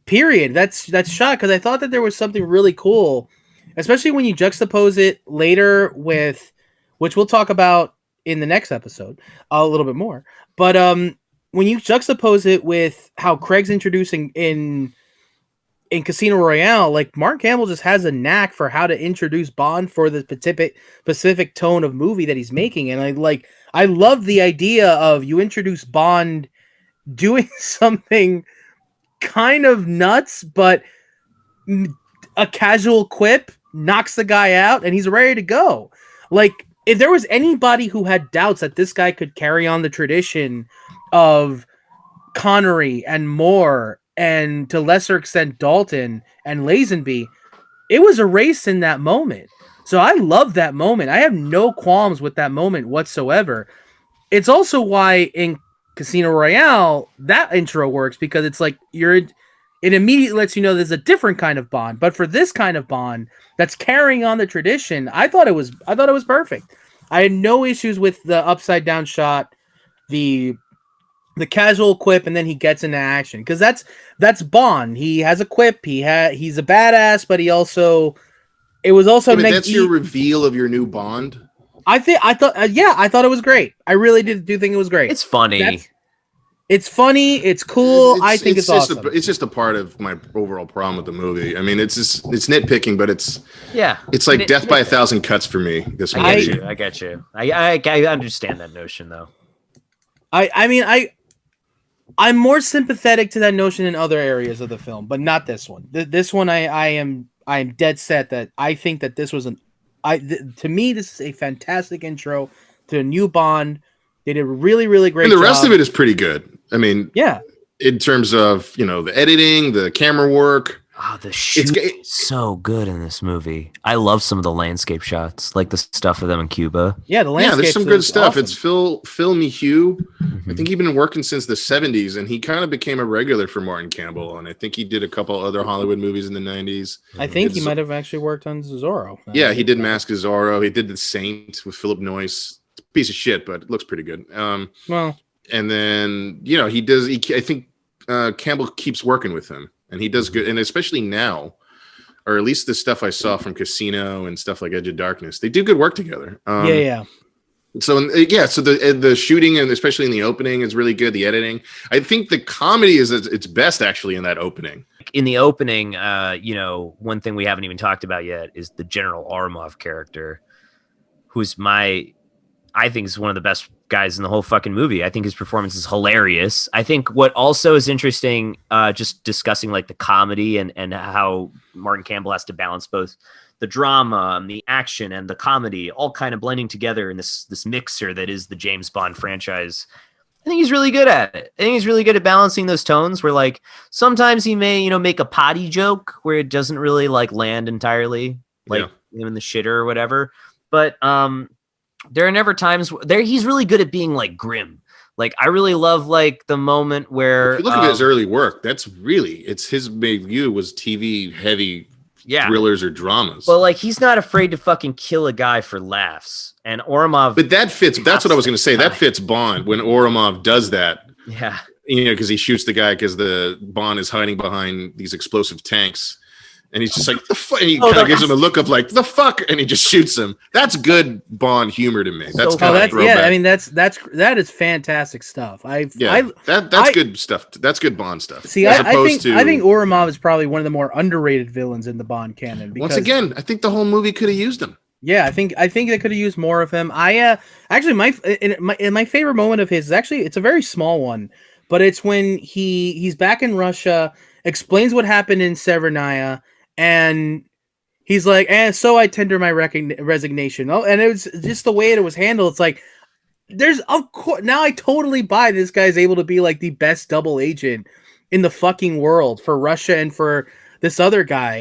Period. That's shot because I thought that there was something really cool, especially when you juxtapose it later with, which we'll talk about in the next episode a little bit more. But when you juxtapose it with how Craig's introducing in Casino Royale, like Mark Hamill just has a knack for how to introduce Bond for the specific tone of movie that he's making. And I love the idea of you introduce Bond doing something kind of nuts, but a casual quip knocks the guy out and he's ready to go. Like, if there was anybody who had doubts that this guy could carry on the tradition of Connery and Moore, and to lesser extent Dalton and Lazenby, it was erased in that moment. So I love that moment. I have no qualms with that moment whatsoever. It's also why in Casino Royale that intro works, because it's like it immediately lets you know there's a different kind of Bond. But for this kind of Bond that's carrying on the tradition, I thought it was perfect. I had no issues with the upside down shot, the casual quip, and then he gets into action, because that's Bond. He has a quip. He's a badass, but your reveal of your new Bond. I thought it was great. I really do think it was great. It's funny. It's funny. It's cool. I think it's awesome. It's just a part of my overall problem with the movie. I mean, it's nitpicking, but it's like death by a thousand cuts for me. This movie. I get you. I understand that notion though. I mean, I'm more sympathetic to that notion in other areas of the film, but not this one. This one, I'm dead set that I think that this was to me, this is a fantastic intro to a new Bond. They did a really, really great job. And the rest of it is pretty good. I mean, yeah, in terms of, the editing, the camera work. Oh, the shoot is so good in this movie. I love some of the landscape shots, like the stuff of them in Cuba. Yeah, the landscape. Yeah, there's some good stuff. Awesome. It's Phil Mihue. Mm-hmm. I think he's been working since the 70s, and he kind of became a regular for Martin Campbell. And I think he did a couple other Hollywood movies in the 90s. I think he might have actually worked on Zorro. Yeah, he did Mask of Zorro. He did The Saint with Philip Noyce. It's a piece of shit, but it looks pretty good. Well, and then he does. I think Campbell keeps working with him, and he does good. And especially now, or at least the stuff I saw from Casino and stuff like Edge of Darkness, they do good work together. Yeah. So the shooting, and especially in the opening, is really good. The editing, I think the comedy is its best actually in that opening. In the opening, one thing we haven't even talked about yet is the General Armov character, who's I think is one of the best guys in the whole fucking movie. I think his performance is hilarious. I think what also is interesting, just discussing like the comedy and how Martin Campbell has to balance both the drama and the action and the comedy all kind of blending together in this mixer that is the James Bond franchise. I think he's really good at it. I think he's really good at balancing those tones where like sometimes he may, make a potty joke where it doesn't really like land entirely, like him in the shitter or whatever. But there are never times where he's really good at being like grim. Like I really love like the moment where if you look at his early work, it's his debut was TV heavy thrillers or dramas. Well, like he's not afraid to fucking kill a guy for laughs. And Oromov, but that fits. That's what I was going to say. That fits Bond when Oromov does that. Yeah, because he shoots the guy because the Bond is hiding behind these explosive tanks. And he's just like, the fuck? And he kind of gives him a look of like, the fuck? And he just shoots him. That's good Bond humor to me. That's kind of throwback. Yeah, I mean, that is fantastic stuff. That's good stuff. That's good Bond stuff. See, I think Oromov is probably one of the more underrated villains in the Bond canon. Because, once again, I think the whole movie could have used him. Yeah, I think they could have used more of him. Actually my favorite moment of his is actually, it's a very small one, but it's when he's back in Russia, explains what happened in Severnaya. And he's like, so I tender my resignation. Oh, and it was just the way it was handled. It's like, there's of course now I totally buy this guy's able to be like the best double agent in the fucking world for Russia and for this other guy.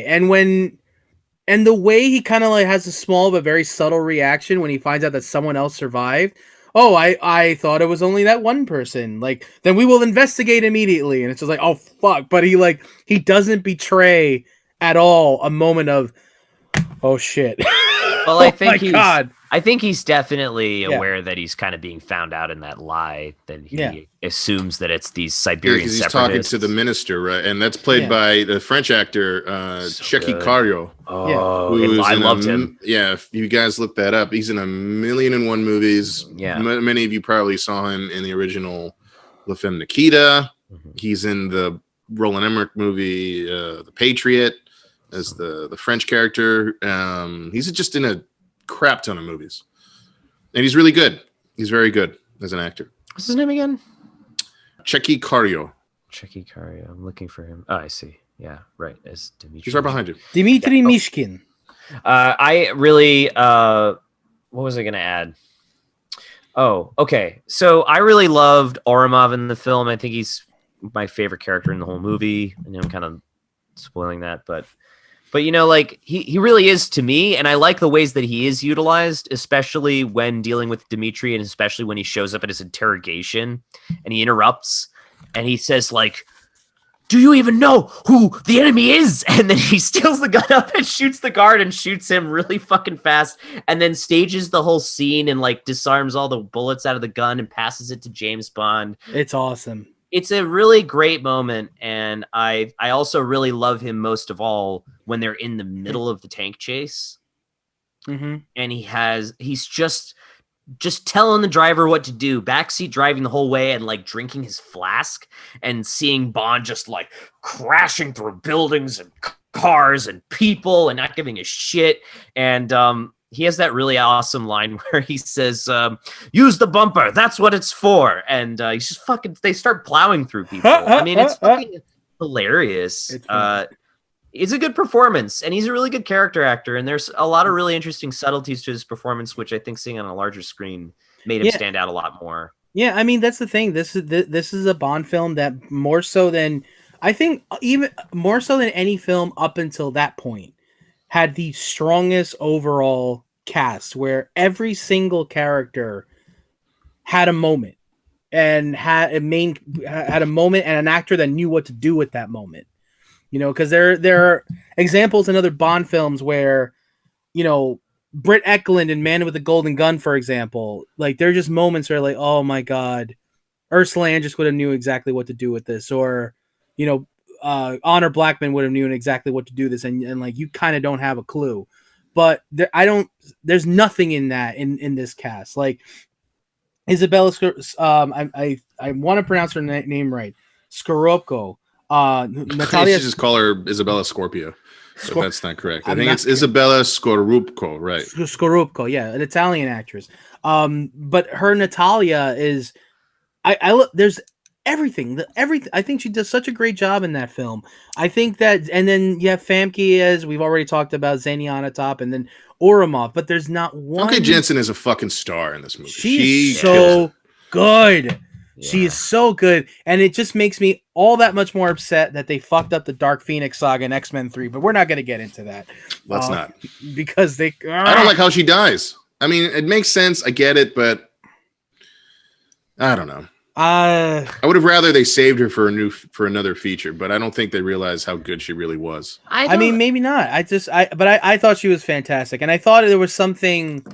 And the way he kind of like has a small but very subtle reaction when he finds out that someone else survived. Oh, I thought it was only that one person. Like, then we will investigate immediately. And it's just like, oh fuck. But he doesn't betray at all a moment of, oh shit. Well, I think God. I think he's definitely aware that he's kind of being found out in that lie. That he assumes that it's these Siberian he's separatists. talking to the minister, right? And that's played by the French actor Checky Cario. Oh, I loved him. Yeah, if you guys look that up, he's in 1,000,001 movies. Yeah, many of you probably saw him in the original La Femme Nikita. Mm-hmm. He's in the Roland Emmerich movie The Patriot as the French character. He's just in a crap ton of movies, and he's really good. He's very good as an actor. What's his name again? Checky Cario. Checky Cario. I'm looking for him. Oh, I see. Yeah, right. As Dimitri. He's right behind you. Dmitry Mishkin. I really. What was I going to add? Oh, okay. So I really loved Ourumov in the film. I think he's my favorite character in the whole movie. I know I'm kind of spoiling that, but you know, like he really is to me, and I like the ways that he is utilized, especially when dealing with Dimitri, and especially when he shows up at his interrogation and he interrupts and he says, like, "Do you even know who the enemy is?" And then he steals the gun up and shoots the guard and shoots him really fucking fast, and then stages the whole scene and like disarms all the bullets out of the gun and passes it to James Bond. It's awesome. It's a really great moment, and I also really love him most of all when they're in the middle of the tank chase, and he's just telling the driver what to do, backseat driving the whole way, and like drinking his flask, and seeing Bond just like crashing through buildings and cars and people and not giving a shit, and he has that really awesome line where he says, "Use the bumper. That's what it's for." And he's just fucking. They start plowing through people. I mean, it's fucking hilarious. It's a good performance, and he's a really good character actor. And there's a lot of really interesting subtleties to his performance, which I think seeing on a larger screen made him stand out a lot more. Yeah, I mean that's the thing. This is a Bond film that more so than I think, even more so than any film up until that point, had the strongest overall cast where every single character had a moment and had a moment and an actor that knew what to do with that moment. You know, because there are examples in other Bond films where, you know, Britt Eklund in Man with the Golden Gun, for example, like there are just moments where like, oh my God, Ursula Andress would have knew exactly what to do with this, or, you know, Honor Blackman would have known exactly what to do this, and like you kind of don't have a clue. But there's nothing in that in this cast. Like Isabella, I want to pronounce her name right, Skorupko. Natalia, just call her Isabella Scorpio. So that's not correct. I think it's Isabella Scorupco, right? Scorupco, yeah, an Italian actress. But her Natalia is, I there's everything. I think she does such a great job in that film. I think that, and then you have Famke, as we've already talked about, Zenianatop, and then Ourumov. But there's not one. Famke Janssen is a fucking star in this movie. She's so good. Yeah. She is so good, and it just makes me all that much more upset that they fucked up the Dark Phoenix saga in X-Men 3. But we're not going to get into that. Let's not, because they. I don't like how she dies. I mean, it makes sense. I get it, but I don't know. I would have rather they saved her for another feature, but I don't think they realized how good she really was. I mean, maybe not. I thought she was fantastic, and I thought there was something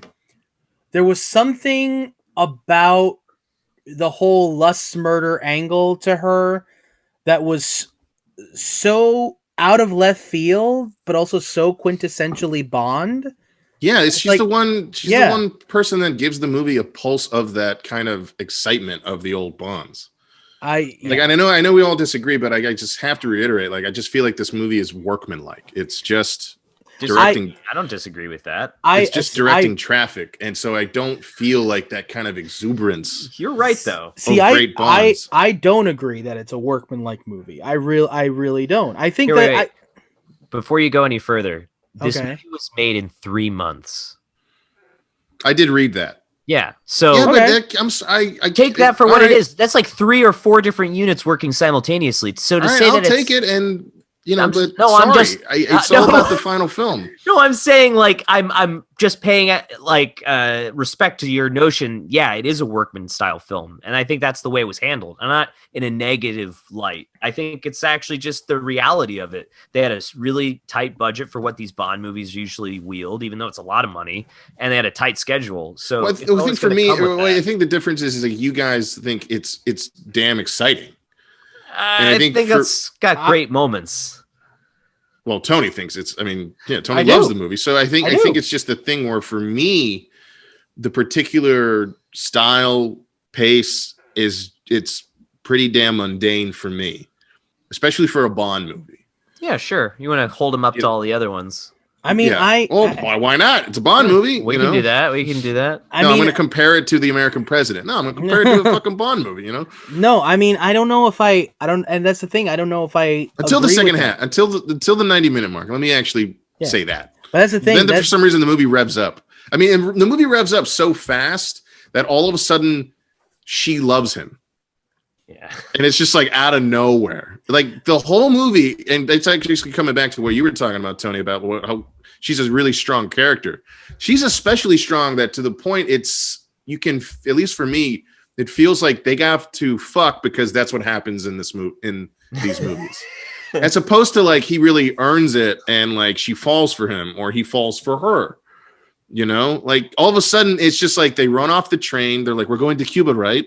about the whole lust murder angle to her that was so out of left field, but also so quintessentially Bond. Yeah, she's the one person that gives the movie a pulse of that kind of excitement of the old Bonds. I know we all disagree, but I just have to reiterate, like, I just feel like this movie is workmanlike. It's just directing. I don't disagree with that. It's just directing traffic, and so I don't feel like that kind of exuberance. You're right, though. See, I don't agree that it's a workmanlike movie. I really don't. I think before you go any further, this movie was made in 3 months. I did read that. Yeah. So yeah, Okay. but I take that for all what it right, is. That's like 3 or 4 different units working simultaneously. So to All right, say I'll that take it's it, and you know, I'm but just, no, I'm sorry, just it's no. all about the final film. No, I'm saying like I'm just paying like respect to your notion. Yeah, it is a workman style film, and I think that's the way it was handled. I'm not in a negative light. I think it's actually just the reality of it. They had a really tight budget for what these Bond movies usually wield, even though it's a lot of money, and they had a tight schedule. So Well, it's I think always for gonna me, come with I that. think the difference is like you guys think it's damn exciting, and I think think for it's got great moments. well, Tony thinks it's. I mean, yeah, Tony I loves do. the movie, so I think I do. it's just the thing where for me, the particular style pace is it's pretty damn mundane for me, especially for a Bond movie. Yeah, sure. You want to hold them up Yeah. to all the other ones. I mean, Yeah. Why not? It's a Bond movie. We you can know? do that. We can do that. I No, I'm mean, going to compare it to the American President. No, I'm going to compare it to a fucking Bond movie. You know, no, I mean, I don't know if I don't, and that's the thing. I don't know if I until the agree second with half, that. until the 90-minute mark. Let me actually Yeah. say that. But that's the thing. Then for some reason the movie revs up. I mean, and the movie revs up so fast that all of a sudden she loves him. Yeah. And it's just like out of nowhere. Like the whole movie, and it's actually coming back to what you were talking about, Tony, about how she's a really strong character. She's especially strong that to the point you can, at least for me, it feels like they got to fuck because that's what happens in these movies. As opposed to like he really earns it and like she falls for him or he falls for her. You know, like all of a sudden it's just like they run off the train. They're like, we're going to Cuba, right?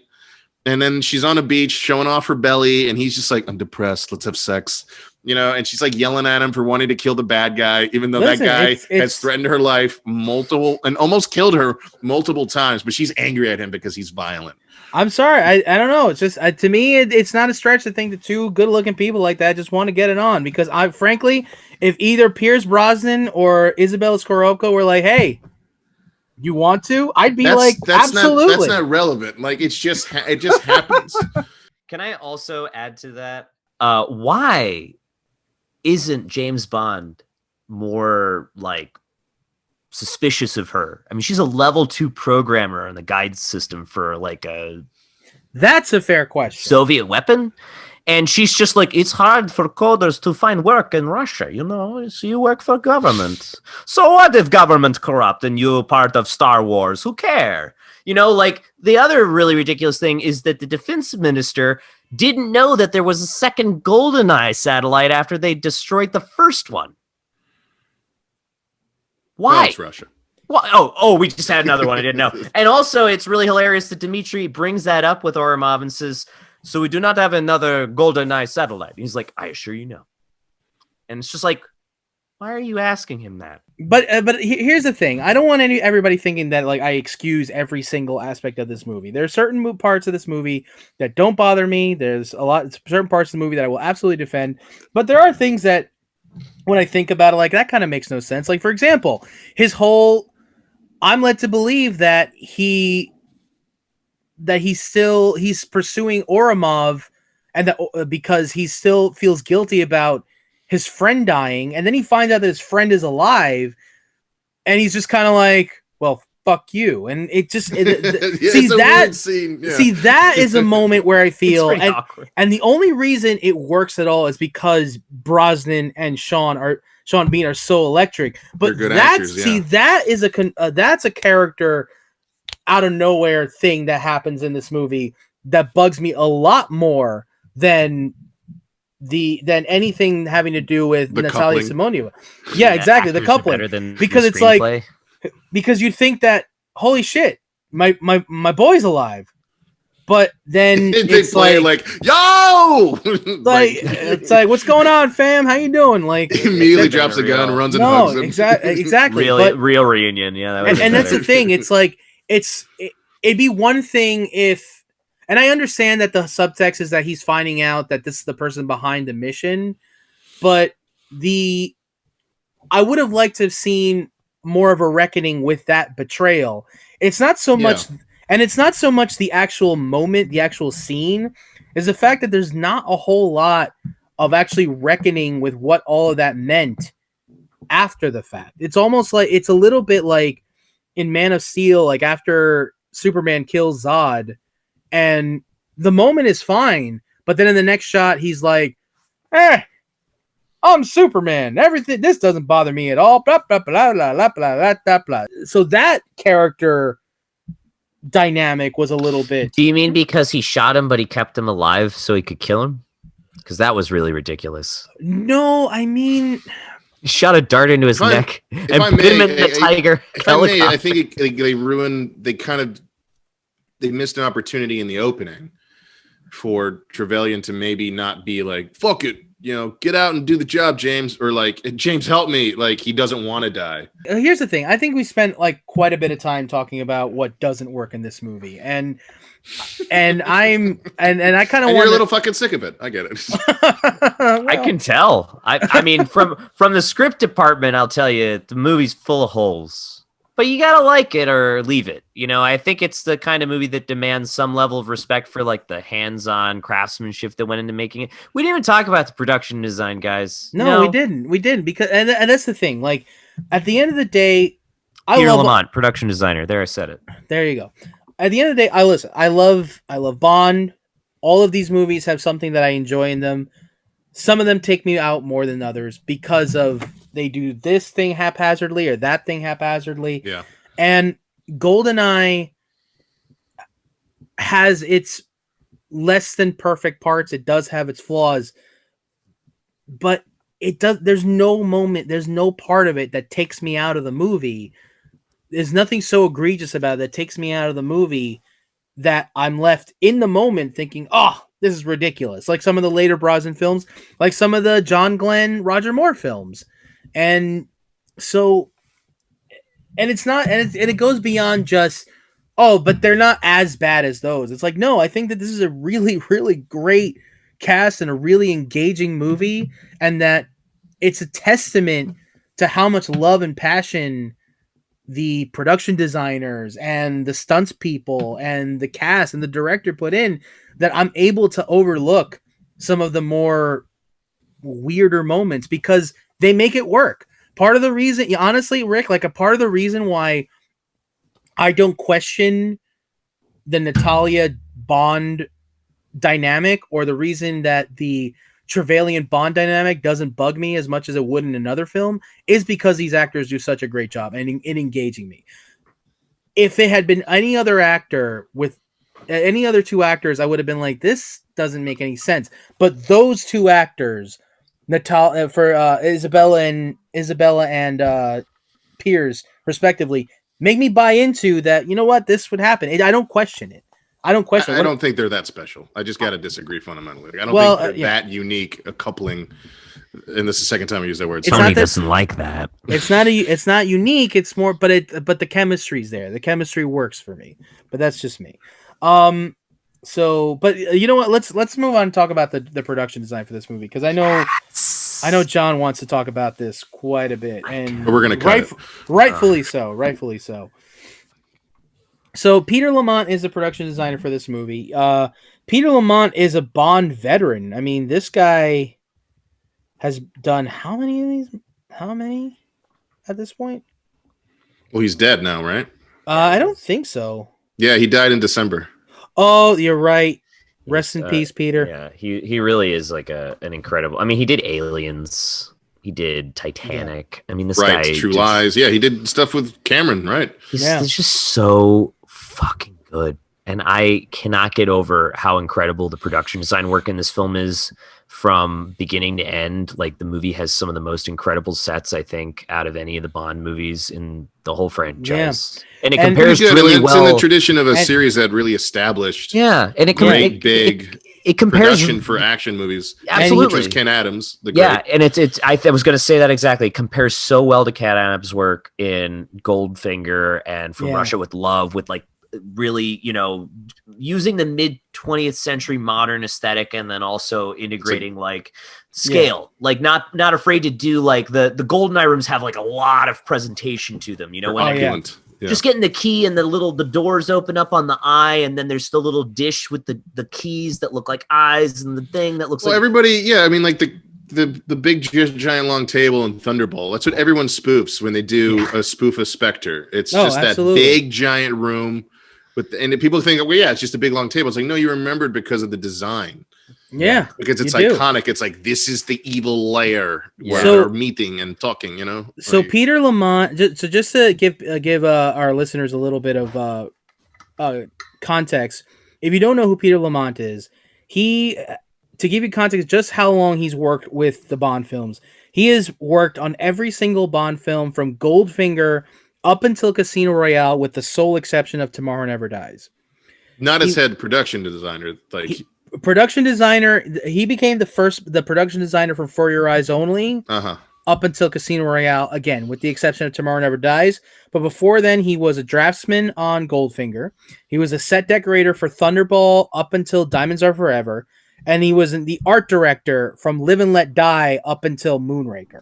And then she's on a beach showing off her belly and he's just like, I'm depressed. Let's have sex. You know, and she's like yelling at him for wanting to kill the bad guy, even though Listen, that guy it's- has threatened her life and almost killed her multiple times. But she's angry at him because he's violent. I'm sorry. I don't know. It's just to me, it's not a stretch to think that two good-looking people like that just want to get it on. Because frankly, if either Pierce Brosnan or Isabella Scorupco were like, "Hey, you want to?" I'd be like, "Absolutely." That's not relevant. Like it just happens. Can I also add to that? Why isn't James Bond more like suspicious of her? I mean, she's a level 2 programmer in the guide system for like a That's a fair question. Soviet weapon. And she's just like, it's hard for coders to find work in Russia, you know? So you work for government. So what if government corrupt and you're part of Star Wars? Who care? You know, like the other really ridiculous thing is that the defense minister didn't know that there was a second GoldenEye satellite after they destroyed the first one. Why? Well, it's Russia. Well, we just had another one. I didn't know. And also, it's really hilarious that Dmitry brings that up with Oramov and says, so we do not have another GoldenEye satellite. And he's like, I assure you no. And it's just like, why are you asking him that? But here's the thing. I don't want everybody thinking that like I excuse every single aspect of this movie. There are certain parts of this movie that don't bother me. There's certain parts of the movie that I will absolutely defend. But there are things that when I think about it, like that kind of makes no sense. Like, for example, his whole, I'm led to believe that he's pursuing Oramov and that because he still feels guilty about his friend dying, and then he finds out that his friend is alive, and he's just kind of like, well, fuck you. And it just see that scene. Yeah. See, that is a moment where I feel and the only reason it works at all is because Brosnan and Sean Bean are so electric. But that is that's a character out of nowhere thing that happens in this movie that bugs me a lot more than anything having to do with Natalia Simonova. Yeah, exactly. The coupling. Because it's like, because you think that, holy shit, my boy's alive. But then it's like yo, like it's like, what's going on, fam? How you doing? Like immediately drops the gun, runs and hugs him. Exactly. Real reunion. Yeah, and that's the thing. It's like it'd be one thing if. And I understand that the subtext is that he's finding out that this is the person behind the mission, but I would have liked to have seen more of a reckoning with that betrayal. It's not so much, and it's not so much the actual moment, the actual scene, is the fact that there's not a whole lot of actually reckoning with what all of that meant after the fact. It's almost like, it's a little bit like in Man of Steel, like after Superman kills Zod, and the moment is fine, but then in the next shot he's like, I'm Superman. Everything, this doesn't bother me at all. Blah, blah, blah, blah, blah, blah, blah, blah. So that character dynamic was a little bit. Do you mean because he shot him, but he kept him alive so he could kill him? Because that was really ridiculous. No, I mean, he shot a dart into his neck and put him in the tiger helicopter. I think they ruined. They missed an opportunity in the opening for Trevalion to maybe not be like, fuck it, get out and do the job, James, or like, James, help me. Like, he doesn't want to die. Here's the thing. I think we spent like quite a bit of time talking about what doesn't work in this movie. And I kind of want you're a little fucking sick of it. I get it. Well, I can tell. I mean, from the script department, I'll tell you, the movie's full of holes. But you gotta like it or leave it. I think it's the kind of movie that demands some level of respect for like the hands-on craftsmanship that went into making it. We didn't even talk about the production design, guys. No, we didn't because and that's the thing. Like at the end of the day, Peter Lamont, production designer. There, I said it. There you go. At the end of the day, I love Bond. All of these movies have something that I enjoy in them. Some of them take me out more than others because of they do this thing haphazardly or that thing haphazardly. Yeah. And GoldenEye has its less than perfect parts. It does have its flaws, but there's no moment, there's no part of it that takes me out of the movie. There's nothing so egregious about it that takes me out of the movie that I'm left in the moment thinking, oh, this is ridiculous. Like some of the later Brosnan films, like some of the John Glenn, Roger Moore films. And so, and it's not, and it goes beyond just, oh, but they're not as bad as those. It's like, no, I think that this is a really, really great cast and a really engaging movie. And that it's a testament to how much love and passion the production designers and the stunts people and the cast and the director put in, that I'm able to overlook some of the more weirder moments because they make it work. Part of the reason, honestly, Rick, like a part of the reason why I don't question the Natalia Bond dynamic, or the reason that the Trevalion Bond dynamic doesn't bug me as much as it would in another film, is because these actors do such a great job in engaging me. If it had been any other actor with any other two actors, I would have been like, this doesn't make any sense. But those two actors, Isabella and Pierce, respectively, make me buy into that. You know what? This would happen. I don't question it. I don't question. I don't think they're that special. I just got to disagree fundamentally. I don't think they're that unique a coupling. And this is the second time I use that word. Tony doesn't like that. It's not unique. It's more, but the chemistry's there. The chemistry works for me. But that's just me. So, but you know what? Let's move on and talk about the production design for this movie, because I know John wants to talk about this quite a bit, and we're gonna cut it. Rightfully so. So Peter Lamont is the production designer for this movie. Peter Lamont is a Bond veteran. I mean, this guy has done how many of these? How many at this point? Well, he's dead now, right? I don't think so. Yeah, he died in December. Oh, you're right. Rest in peace, Peter. Yeah, he really is like an incredible. I mean, he did Aliens. He did Titanic. Yeah. I mean, this guy. True Lies. Yeah, he did stuff with Cameron, right? He's just so fucking good. And I cannot get over how incredible the production design work in this film is from beginning to end. Like, the movie has some of the most incredible sets, I think, out of any of the Bond movies in the whole franchise. Yeah. And it compares really well. It's in the tradition of a series that really established. Yeah, and it compares production for action movies. Absolutely, which was Ken Adams. And it's. I was going to say that exactly. It compares so well to Ken Adams' work in Goldfinger and From Russia with Love, with like really, using the mid 20th century modern aesthetic, and then also integrating like scale, like not afraid to do like the GoldenEye rooms have like a lot of presentation to them, when just getting the key and the doors open up on the eye, and then there's the little dish with the keys that look like eyes, and the thing that looks like everybody. I mean, like the big giant long table in Thunderball. That's what everyone spoofs when they do a spoof of Spectre. It's just that big giant room And people think, well, yeah, it's just a big long table. It's like, no, you remembered because of the design. Yeah, because it's iconic. It's like, this is the evil lair where they're meeting and talking. So like, Peter Lamont. Just to give our listeners a little bit of context, if you don't know who Peter Lamont is, to give you context, just how long he's worked with the Bond films. He has worked on every single Bond film from Goldfinger up until Casino Royale, with the sole exception of Tomorrow Never Dies. Not as head production designer, production designer. He became the production designer from For Your Eyes Only, up until Casino Royale, again with the exception of Tomorrow Never Dies. But before then, he was a draftsman on Goldfinger. He was a set decorator for Thunderball up until Diamonds Are Forever, and he was the art director from Live and Let Die up until Moonraker.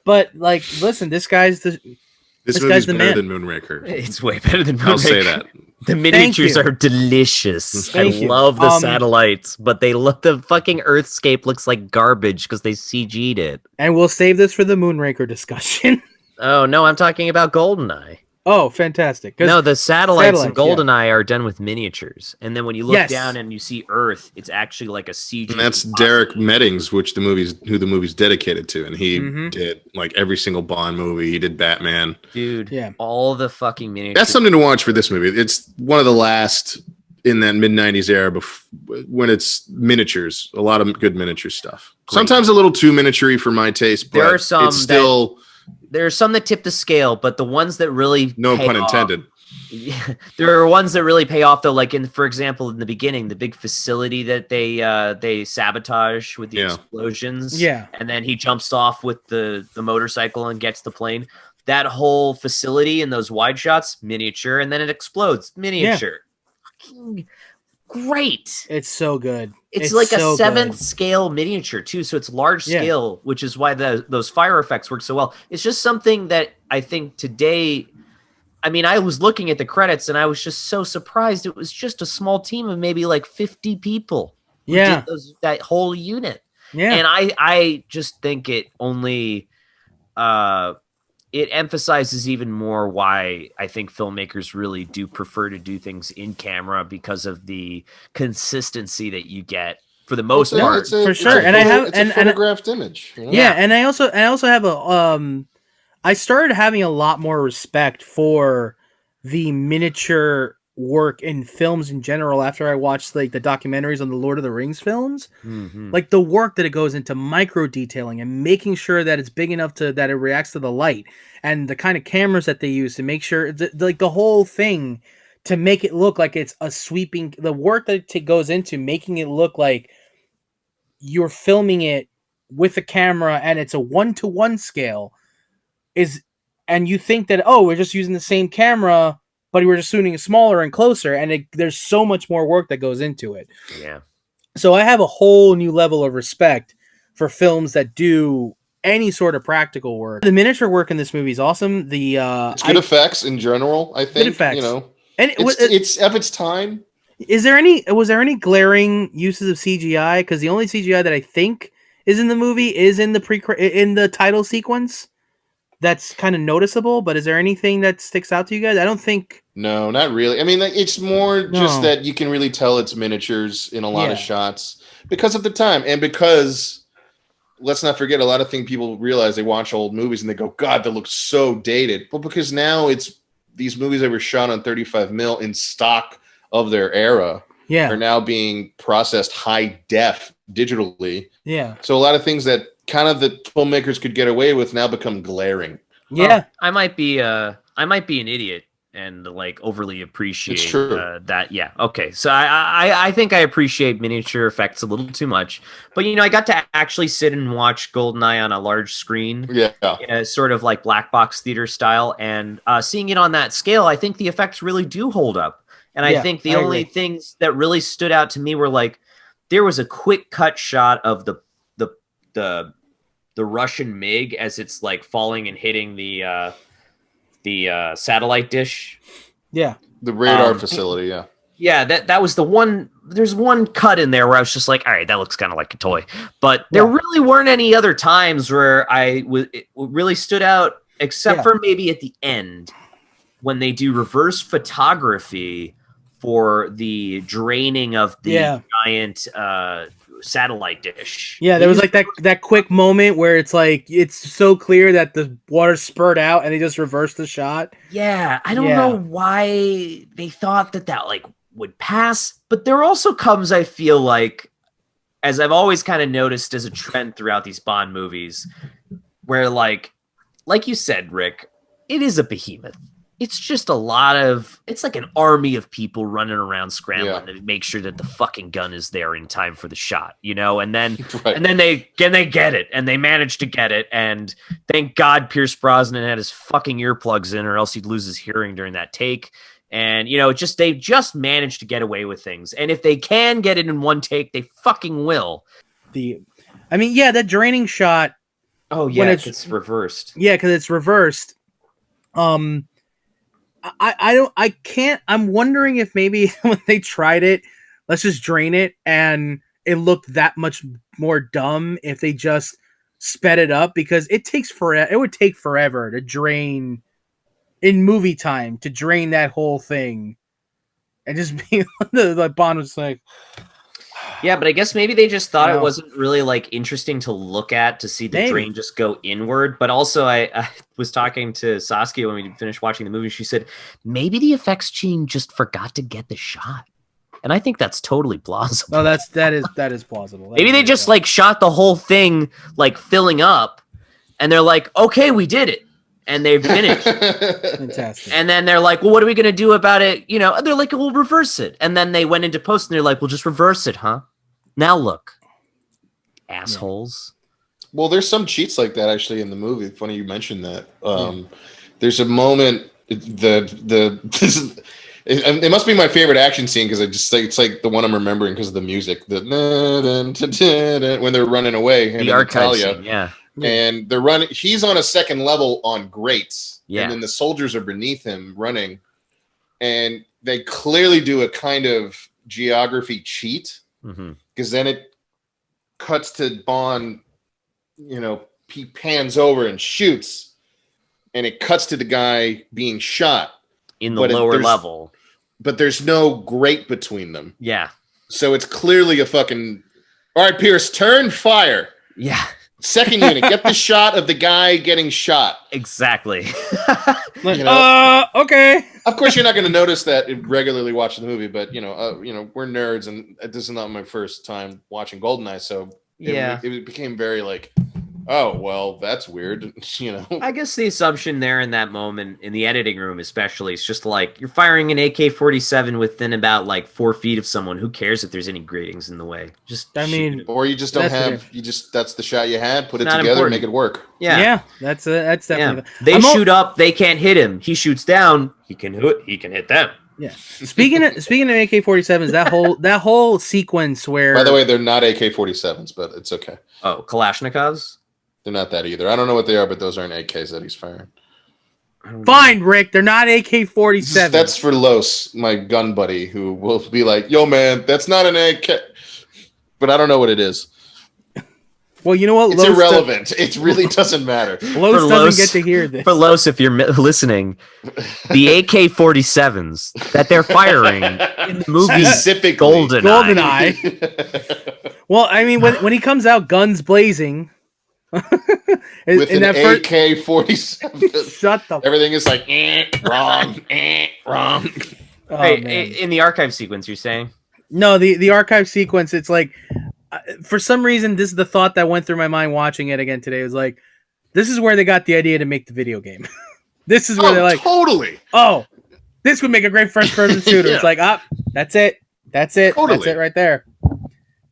But like, listen, this guy's movie's better than Moonraker. It's way better than Moonraker. I'll say that. The miniatures are delicious. I love the satellites, but the fucking Earthscape looks like garbage because they CG'd it. And we'll save this for the Moonraker discussion. Oh no, I'm talking about GoldenEye. Oh, fantastic. No, the satellites in GoldenEye are done with miniatures. And then when you look down and you see Earth, it's actually like a CG. And that's Derek Meddings, who the movie's dedicated to. And he did like every single Bond movie. He did Batman. Dude, all the fucking miniatures. That's something to watch for this movie. It's one of the last in that mid-90s era when it's miniatures. A lot of good miniature stuff. Great. Sometimes a little too miniature-y for my taste, but there are some it's still... There are some that tip the scale, but the ones that really no pun intended. There are ones that really pay off, though. Like for example, in the beginning, the big facility that they sabotage with the explosions. Yeah, and then he jumps off with the motorcycle and gets the plane. That whole facility and those wide shots, miniature, and then it explodes, miniature. Yeah. Great. It's so good. It's like so a 7th scale miniature too, so it's large scale, which is why those fire effects work so well. It's just something that I think today, I mean, I was looking at the credits and I was just so surprised. It was just a small team of maybe like 50 people. Yeah, that whole unit. Yeah, and I just think it only it emphasizes even more why I think filmmakers really do prefer to do things in camera, because of the consistency that you get for the most part. For sure. And I have a photographed image. You know? Yeah, and I also have I started having a lot more respect for the miniature work in films in general after I watched like the documentaries on the Lord of the Rings films. Like the work that it goes into micro detailing and making sure that it's big enough that it reacts to the light, and the kind of cameras that they use to make sure like the whole thing to make it look like it's a sweeping, the work that it goes into making it look like you're filming it with a camera and it's a 1-to-1 scale and you think that, oh, we're just using the same camera, but we're just shooting smaller and closer, and there's so much more work that goes into it. Yeah. So I have a whole new level of respect for films that do any sort of practical work. The miniature work in this movie is awesome. It's good effects in general, I think. Good effects. And it's of its time. Was there any glaring uses of CGI? Because the only CGI that I think is in the movie is in the title sequence. That's kind of noticeable, but is there anything that sticks out to you guys? I don't think. No, not really. I mean, it's more just that you can really tell it's miniatures in a lot of shots because of the time, and because let's not forget, a lot of things people realize, they watch old movies and they go, "God, that looks so dated." But because now these movies that were shot on 35 mil in stock of their era are now being processed high def digitally. Yeah. So a lot of things that kind of the filmmakers could get away with now become glaring. Yeah. I might be an idiot and like overly appreciate that. Yeah. Okay. So I think I appreciate miniature effects a little too much, but I got to actually sit and watch GoldenEye on a large screen. Yeah. In a sort of like black box theater style, and seeing it on that scale, I think the effects really do hold up. And I think the only things that really stood out to me were like, there was a quick cut shot of the Russian MiG as it's like falling and hitting the satellite dish. Yeah. The radar facility. Yeah. Yeah. That was the one. There's one cut in there where I was just like, all right, that looks kind of like a toy, but there really weren't any other times where it really stood out except for maybe at the end. when they do reverse photography for the draining of the giant satellite dish. Yeah, there was like that quick moment where it's like it's so clear that the water spurred out and they just reversed the shot. Yeah, I don't know why they thought that like would pass, but there also comes, I feel like, as I've always kind of noticed as a trend throughout these Bond movies, where like you said, Rick, it is a behemoth. It's just it's like an army of people running around scrambling to make sure that the fucking gun is there in time for the shot, you know? And then and then they get it, and they manage to get it, and thank God Pierce Brosnan had his fucking earplugs in, or else he'd lose his hearing during that take. And you know, they just managed to get away with things. And if they can get it in one take, they fucking will. That draining shot. Oh yeah, it's reversed. Yeah, because it's reversed. I'm wondering if maybe when they tried it, let's just drain it, and it looked that much more dumb if they just sped it up, because it would take forever to drain in movie time, to drain that whole thing. And just being the Bond was like, yeah, but I guess maybe they just thought it wasn't really like interesting to look at, to see the drain just go inward. But also, I was talking to Saskia when we finished watching the movie. She said maybe the effects team just forgot to get the shot, and I think that's totally plausible. Oh, that is plausible. Maybe they just like shot the whole thing like filling up, and they're like, okay, we did it. And they've finished. Fantastic. And then they're like, well, what are we going to do about it? You know, they're like, we'll reverse it. And then they went into post and they're like, we'll just reverse it, huh? Now look. Assholes. Well, there's some cheats like that actually in the movie. Funny you mentioned that. There's a moment, it must be my favorite action scene, because it's like the one I'm remembering because of the music. When they're running away. The archive scene, yeah. And they're running. He's on a second level on grates, yeah. And then the soldiers are beneath him running, and they clearly do a kind of geography cheat, because then it cuts to Bond. You know, he pans over and shoots, and it cuts to the guy being shot in the lower level, but there's no grate between them. Yeah, so it's clearly a fucking. All right, Pierce, turn fire. Yeah. Second unit, get the shot of the guy getting shot. Exactly. Okay. Of course, you're not going to notice that regularly watching the movie, but we're nerds, and this is not my first time watching GoldenEye, so it became very like, oh well, that's weird. I guess the assumption there in that moment in the editing room, especially, is just like you're firing an AK-47 within about like 4 feet of someone. Who cares if there's any gratings in the way? Or you just don't have. That's the shot you had. Put it together, make it work. Yeah. That's definitely. They shoot up. They can't hit him. He shoots down. He can hit them. Yeah. Speaking of AK-47s, that whole sequence where. By the way, they're not AK-47s, but it's okay. Oh, Kalashnikovs. They're not that either. I don't know what they are, but those aren't AKs that he's firing. Fine, Rick. They're not AK-47. That's for Los, my gun buddy, who will be like, yo, man, that's not an AK. But I don't know what it is. Well, you know what? It's irrelevant. It really doesn't matter. Los doesn't get to hear this. For Los, if you're listening, the AK-47s that they're firing in the movie GoldenEye. Well, I mean, when he comes out guns blazing... with an AK-47. Shut the. Everything is like wrong. Oh, hey, in the archive sequence, you're saying? No, the archive sequence. It's like, for some reason, this is the thought that went through my mind watching it again today. It was like, this is where they got the idea to make the video game. This is where they're like, totally. Oh, this would make a great first-person shooter. It's like, that's it. Totally. That's it right there.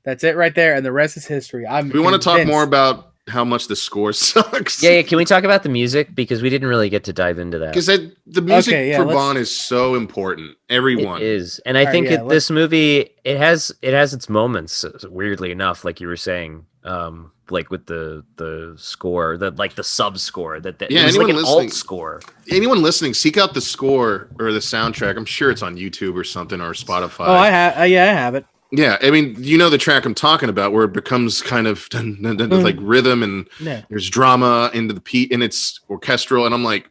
That's it right there, and the rest is history. We want to talk more about how much the score sucks. Yeah. Can we talk about the music, because we didn't really get to dive into that? Because the music for Bond is so important. Everyone is, and I think this movie it has its moments. Weirdly enough, like you were saying, like with the score, the sub score that it was like an alt score. Anyone listening, seek out the score or the soundtrack. I'm sure it's on YouTube or something, or Spotify. Oh, I have it. Yeah, I mean, the track I'm talking about, where it becomes kind of like rhythm, and there's drama into the beat, and it's orchestral, and I'm like,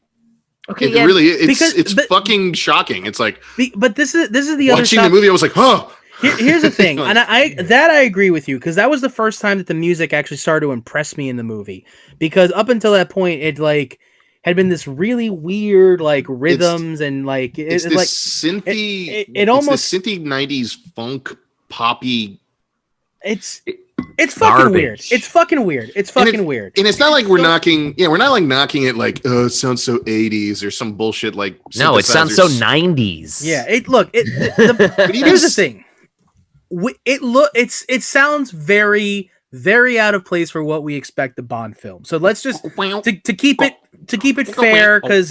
Okay, It really it's fucking shocking. It's like, but this is the other watching the movie. I was like, oh. Here's the thing, and I agree with you, because that was the first time that the music actually started to impress me in the movie. Because up until that point, it like had been this really weird like rhythms and like it's this like synthy. It almost this synthy '90s funk poppy. It's fucking weird. It's fucking weird. It's fucking weird. And it's not like we're knocking. Yeah, we're not like knocking it like, oh, it sounds so '80s or some bullshit like. No, it sounds so '90s. Yeah. Here's the thing. It sounds very, very out of place for what we expect the Bond film. So let's just to keep it fair, because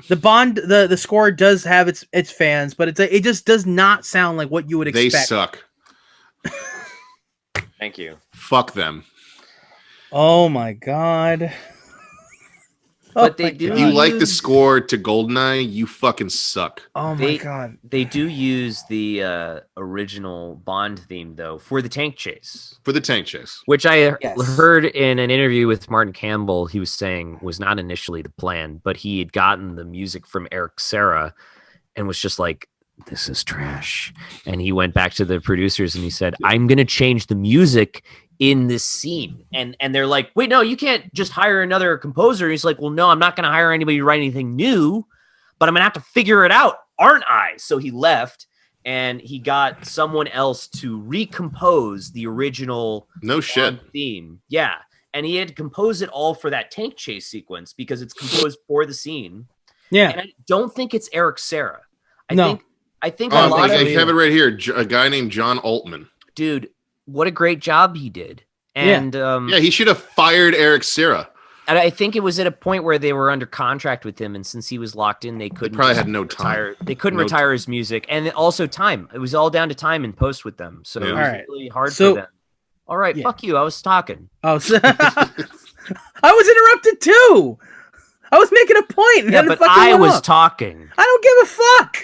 the score does have its fans, but it just does not sound like what you would expect. They suck. Thank you. Fuck them. Oh my god. But they do. If you like the score to GoldenEye, you fucking suck. Oh my god. They do use the original Bond theme though for the tank chase. Which I heard in an interview with Martin Campbell, he was saying was not initially the plan, but he had gotten the music from Eric Serra and was just like, this is trash. And he went back to the producers and he said, I'm going to change the music in this scene. And they're like, wait, no, you can't just hire another composer. And he's like, well, no, I'm not going to hire anybody to write anything new, but I'm going to have to figure it out, aren't I? So he left and he got someone else to recompose the original theme. Yeah. And he had composed it all for that tank chase sequence because it's composed for the scene. Yeah. And I don't think it's Eric Serra. I think I have it right here. A guy named John Altman. Dude, what a great job he did. And he should have fired Eric Serra. And I think it was at a point where they were under contract with him, and since he was locked in, they probably had no time. They couldn't retire his music, and also time. It was all down to time and post with them, so it was really hard for them. All right, fuck you. I was talking. Oh, I was interrupted too. I was making a point. Yeah, but I was talking. I don't give a fuck.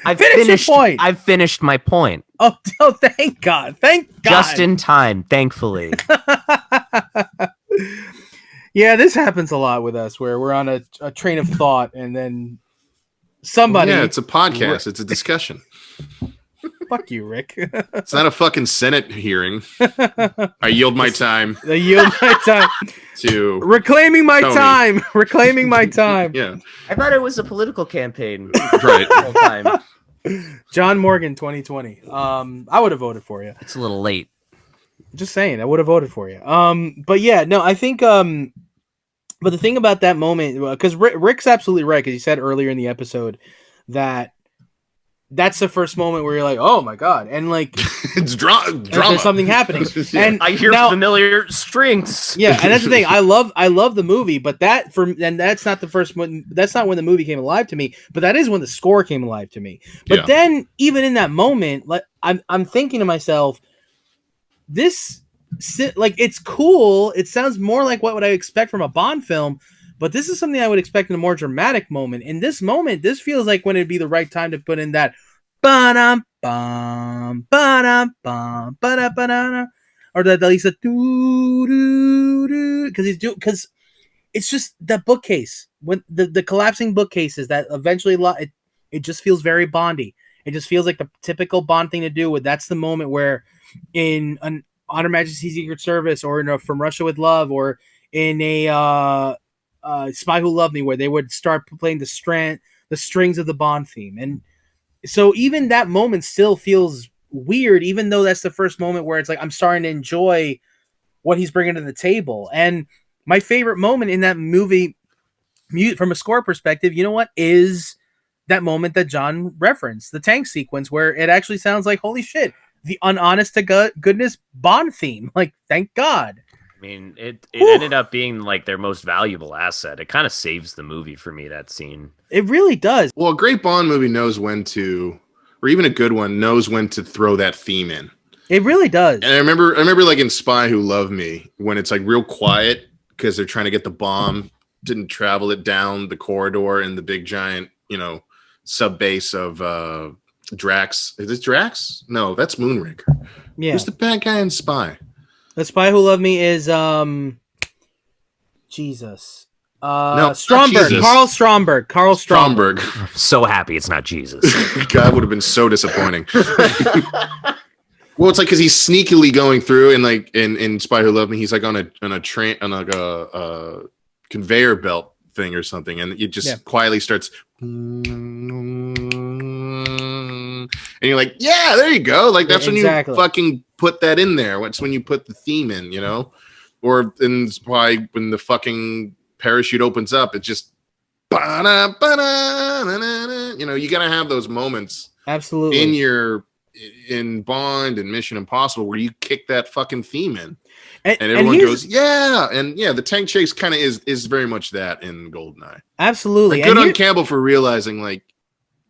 I've finished my point. Oh, thank God. Thank God. Just in time, thankfully. Yeah, this happens a lot with us where we're on a train of thought and then somebody... Yeah, it's a podcast. It's a discussion. Fuck you, Rick. It's not a fucking Senate hearing. I yield my time. I yield my time. To reclaiming my Tony. Time. Reclaiming my time. Yeah. I thought it was a political campaign. Right. The whole time. John Morgan 2020. I would have voted for you. It's a little late. Just saying, I would have voted for you. But yeah, no, I think but the thing about that moment, because Rick's absolutely right, because he said earlier in the episode that that's the first moment where you're like, oh my god, and like it's drama. There's something happening, and I hear familiar strings. Yeah, and that's the thing. I love the movie, but that's not the first one. That's not when the movie came alive to me. But that is when the score came alive to me. But then, even in that moment, like I'm thinking to myself, it's cool. It sounds more like what would I expect from a Bond film. But this is something I would expect in a more dramatic moment. In this moment, this feels like when it'd be the right time to put in that ba-dum, bum, ba-dum, bum, ba-da-ba-da-da, or that Lisa because it's just that bookcase when the collapsing bookcases that eventually it just feels very Bondy. It just feels like the typical Bond thing to do. That's the moment where in an On Her Majesty's Secret Service or in a From Russia with Love or in a Spy Who Loved Me, where they would start playing the strings of the Bond theme. And so even that moment still feels weird, even though that's the first moment where it's like I'm starting to enjoy what he's bringing to the table. And my favorite moment in that movie, from a score perspective, you know what, is that moment that John referenced, the tank sequence, where it actually sounds like, holy shit, the honest to goodness Bond theme. Like, thank God. I mean, it ended up being like their most valuable asset. It kind of saves the movie for me, that scene. It really does. Well, a great Bond movie knows when to, or even a good one knows when to throw that theme in. It really does. And I remember like in Spy Who Loved Me, when it's like real quiet because they're trying to get the bomb, didn't travel it down the corridor in the big giant, sub base of Drax. Is it Drax? No, that's Moonraker. Yeah. Who's the bad guy in Spy? The Spy Who Loved Me is Jesus. Stromberg. Jesus. Carl Stromberg. Stromberg. I'm so happy it's not Jesus. God, would have been so disappointing. Well, it's like because he's sneakily going through and like in Spy Who Loved Me, he's like on a train on like a conveyor belt thing or something, and it just quietly starts, and you're like, yeah, there you go. Like that's when you fucking put that in there. That's when you put the theme in, you know, or in Spy when the fucking parachute opens up, it's just, you know, you gotta have those moments absolutely in Bond and Mission Impossible where you kick that fucking theme in, and everyone goes, yeah, and yeah, the tank chase kind of is very much that in GoldenEye. Absolutely, like, good on Campbell for realizing, like,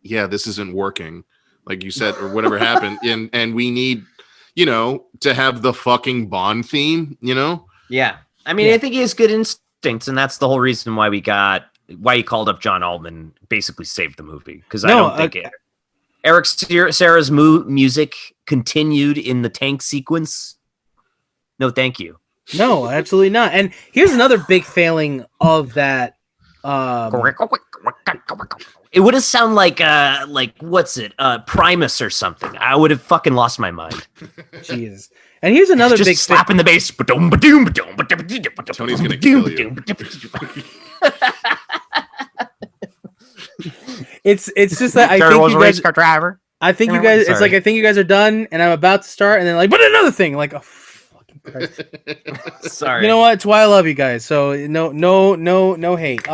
yeah, this isn't working, like you said, or whatever happened, and we need, you know, to have the fucking Bond theme, you know. Yeah, I mean, I think he has good instincts, and that's the whole reason why he called up John Altman, basically saved the movie, because I don't think Eric Serra's music continued in the tank sequence. No, thank you. No, absolutely not. And here's another big failing of that. It would have sounded like what's it, Primus or something. I would have fucking lost my mind. Jesus. And here's another just big slapping the bass. Tony's gonna kill you. It's just that I think was you a guys, race car driver. I think you guys. It's like I think you guys are done, and I'm about to start, and then like, but another thing, like, oh, fucking Christ. Sorry. You know what? It's why I love you guys. So no hate.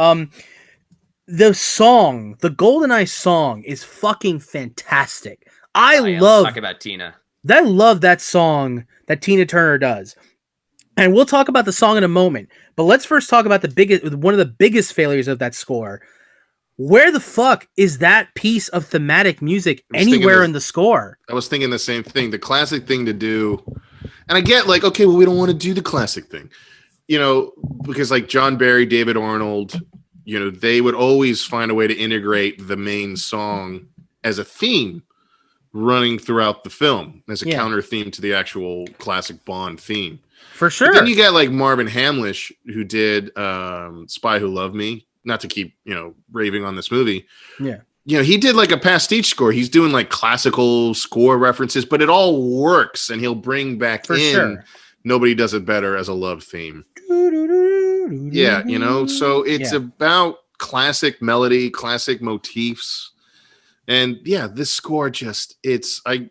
The song, the GoldenEye song, is fucking fantastic. Let's talk about Tina. I love that song that Tina Turner does. And we'll talk about the song in a moment. But let's first talk about one of the biggest failures of that score. Where the fuck is that piece of thematic music anywhere in the score? I was thinking the same thing. The classic thing to do, and I get like, okay, well, we don't want to do the classic thing, you know, because like John Barry, David Arnold, you know, they would always find a way to integrate the main song as a theme running throughout the film as a counter theme to the actual classic Bond theme. For sure. But then you got like Marvin Hamlish, who did Spy Who Loved Me. Not to keep, you know, raving on this movie. Yeah. You know, he did like a pastiche score. He's doing like classical score references, but it all works, and he'll bring back Nobody Does It Better as a love theme. Yeah, you know, so it's about classic melody, classic motifs. And yeah, this score just, I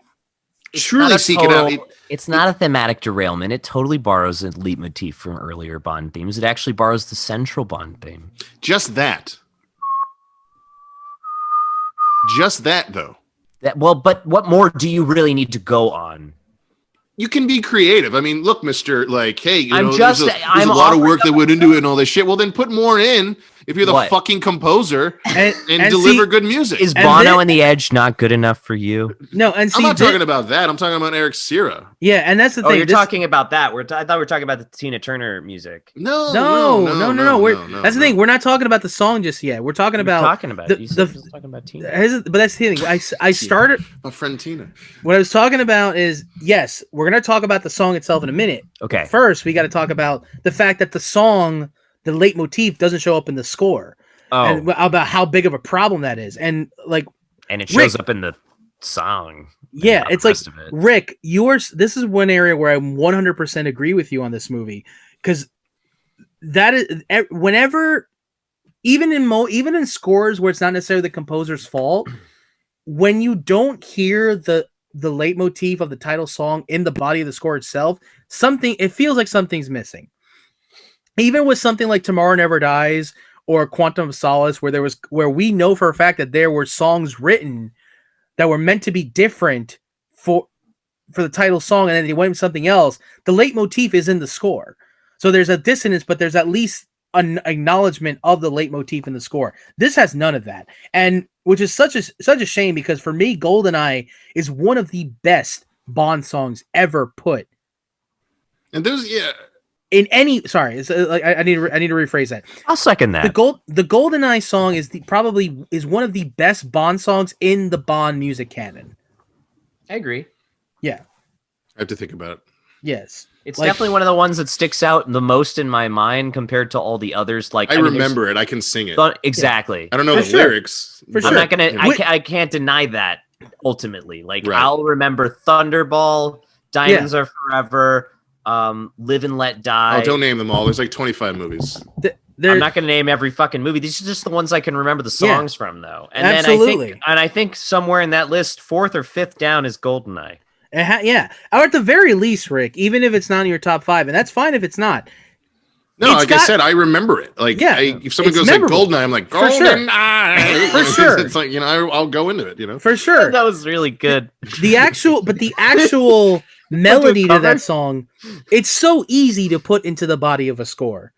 truly seek it out. It's not a thematic derailment. It totally borrows a leitmotif from earlier Bond themes. It actually borrows the central Bond theme. Just that, though. But what more do you really need to go on? You can be creative. I mean, look, Mr. Like, hey, you know, there's a lot of work that went into it and all this shit. Well, then put more in if you're the fucking composer and deliver good music. Is Bono and the Edge not good enough for you? No, and I'm not talking about that. I'm talking about Eric Serra. Yeah, and that's the thing. You're talking about that. I thought we were talking about the Tina Turner music. No. That's the thing. We're not talking about the song just yet. We're talking about talking about Tina. But that's the thing. I started my friend Tina. What I was talking about is, yes, we're gonna talk about the song itself in a minute. Okay. First, we got to talk about the fact that the song, the leitmotif, doesn't show up in the score. And about how big of a problem that is, and it shows up in the song. Yeah, it's like Rick, this is one area where I 100% agree with you on this movie, because that is whenever, even in scores where it's not necessarily the composer's fault, when you don't hear the leitmotif of the title song in the body of the score itself, it feels like something's missing. Even with something like Tomorrow Never Dies or Quantum of Solace, where we know for a fact that there were songs written that were meant to be different for the title song, and then they went with something else, the leitmotif is in the score. So there's a dissonance, but there's at least an acknowledgement of the leitmotif in the score. This has none of that, and which is such a shame, because for me, GoldenEye is one of the best Bond songs ever put. And those, in any, sorry, it's like I need to rephrase that. I'll second that. The GoldenEye song is probably one of the best Bond songs in the Bond music canon. I agree. Yeah, I have to think about it. Yes. It's Like- definitely one of the ones that sticks out the most in my mind compared to all the others. Like I mean, remember it. I can sing it. Exactly. I don't know For the sure. lyrics. For I'm sure. not gonna. you know. I can't deny that. Ultimately, like Right. I'll remember Thunderball, Diamonds Are Forever, Live and Let Die. Oh, don't name them all. There's like 25 movies. I'm not going to name every fucking movie. These are just the ones I can remember the songs from, though. And Absolutely. then I think somewhere in that list, 4th or 5th down is GoldenEye. Yeah, or at the very least, Rick, even if it's not in your top 5, and that's fine if it's not. No, like I said, I remember it. Like, if someone goes memorable. like GoldenEye, I'm like, For sure. GoldenEye. For sure. It's like, I'll go into it, For sure. That was really good. The actual melody to that song, it's so easy to put into the body of a score.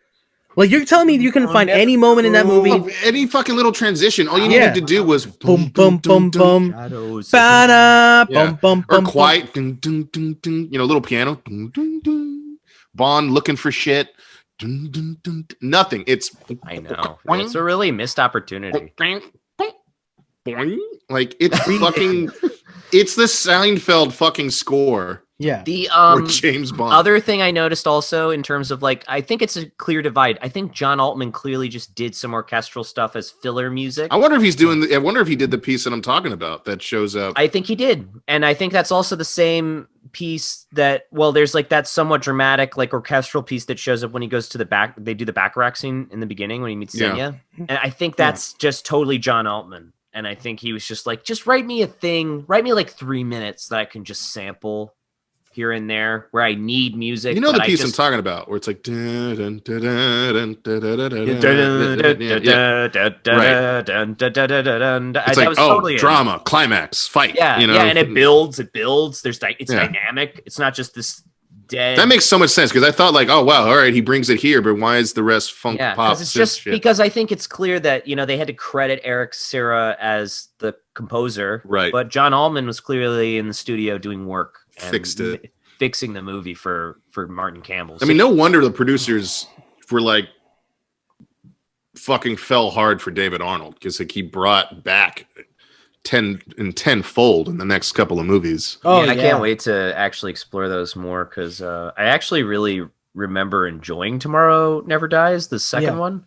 Like, you're telling me you can find any moment in that movie, any fucking little transition. All you needed to do was boom, boom, boom, boom, Shadows. ba-da, boom, boom, or boom, quiet, dun, dun, dun, dun, little piano. Dun, dun, dun. Bond looking for shit. Dun, dun, dun, dun. Nothing. It's I know. It's a really missed opportunity. like it's fucking. It's the Seinfeld fucking score. Yeah. The Or James Bond. other thing I noticed also in terms of like, I think it's a clear divide. I think John Altman clearly just did some orchestral stuff as filler music. I wonder if he's doing. I wonder if he did the piece that I'm talking about that shows up. I think he did. And I think that's also the same piece that, well, there's like that somewhat dramatic, like orchestral piece that shows up when he goes to the back. They do the back rack scene in the beginning when he meets Senya. And I think that's just totally John Altman. And I think he was just like, just write me like 3 minutes that I can just sample here and there where I need music. You know the piece I'm talking about, where it's like, it's like, totally drama, climax, fight. Yeah, you know? yeah, and it builds. It's dynamic. It's not just this dead. That makes so much sense because I thought like, oh wow, all right, he brings it here, but why is the rest funk pop? It's just shit? Because I think it's clear that they had to credit Eric Serra as the composer, right? But John Allman was clearly in the studio doing work, and fixing the movie for Martin Campbell. I mean, no wonder the producers were like fucking fell hard for David Arnold because like he brought back 10-fold in the next couple of movies. I can't wait to actually explore those more because I actually really remember enjoying Tomorrow Never Dies, the second one.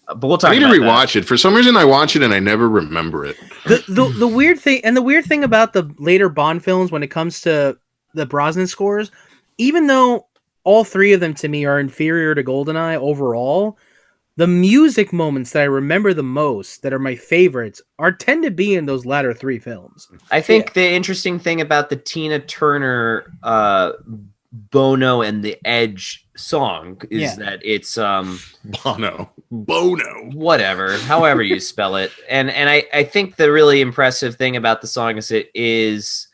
But we'll talk. I need to rewatch it. For some reason, I watch it and I never remember it. The weird thing about the later Bond films when it comes to the Brosnan scores, even though all three of them to me are inferior to GoldenEye overall, the music moments that I remember the most, that are my favorites, tend to be in those latter three films. I think the interesting thing about the Tina Turner, Bono and the Edge song is that it's Bono, whatever, however you spell it, and I think the really impressive thing about the song is it is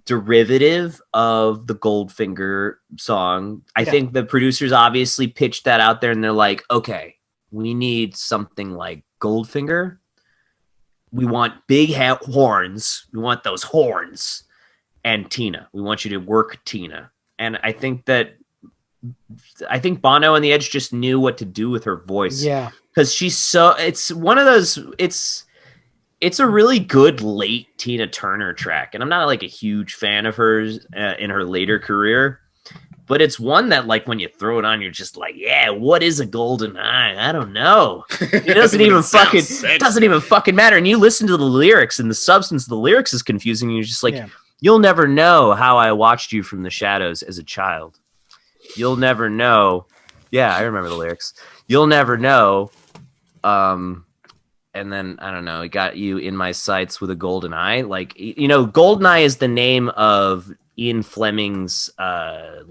derivative of the Goldfinger song. I think the producers obviously pitched that out there and they're like, okay, we need something like Goldfinger. We want big horns. We want those horns. And Tina. We want you to work Tina. And I think Bono and the Edge just knew what to do with her voice. Yeah. Because it's one of those, it's a really good late Tina Turner track. And I'm not like a huge fan of hers in her later career. But it's one that, like, when you throw it on, you're just like, yeah, what is a golden eye? I don't know. It doesn't even fucking matter. And you listen to the lyrics, and the substance of the lyrics is confusing. And you're just like, you'll never know how I watched you from the shadows as a child. You'll never know. Yeah, I remember the lyrics. You'll never know. And then, I don't know, it got you in my sights with a golden eye. Like, golden eye is the name of Ian Fleming's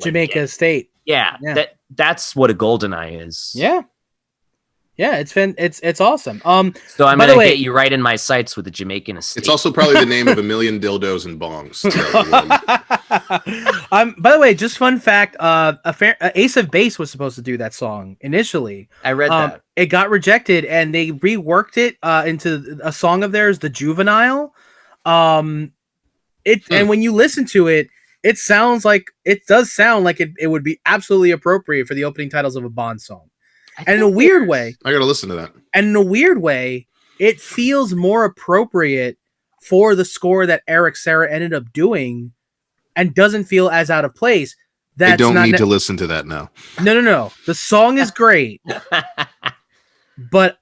Jamaica Estate. Yeah. That's what a golden eye is. Yeah, it's awesome. So I'm gonna get you right in my sights with the Jamaican Estate. It's also probably the name of a million dildos and bongs. By the way, just fun fact: Ace of Base was supposed to do that song initially. I read that. It got rejected, and they reworked it into a song of theirs, "The Juvenile." And when you listen to it, it does sound like it would be absolutely appropriate for the opening titles of a Bond song. And in a weird way, I gotta listen to that. And in a weird way, it feels more appropriate for the score that Eric Serra ended up doing, and doesn't feel as out of place That's I don't not need to listen to that now. No. The song is great, but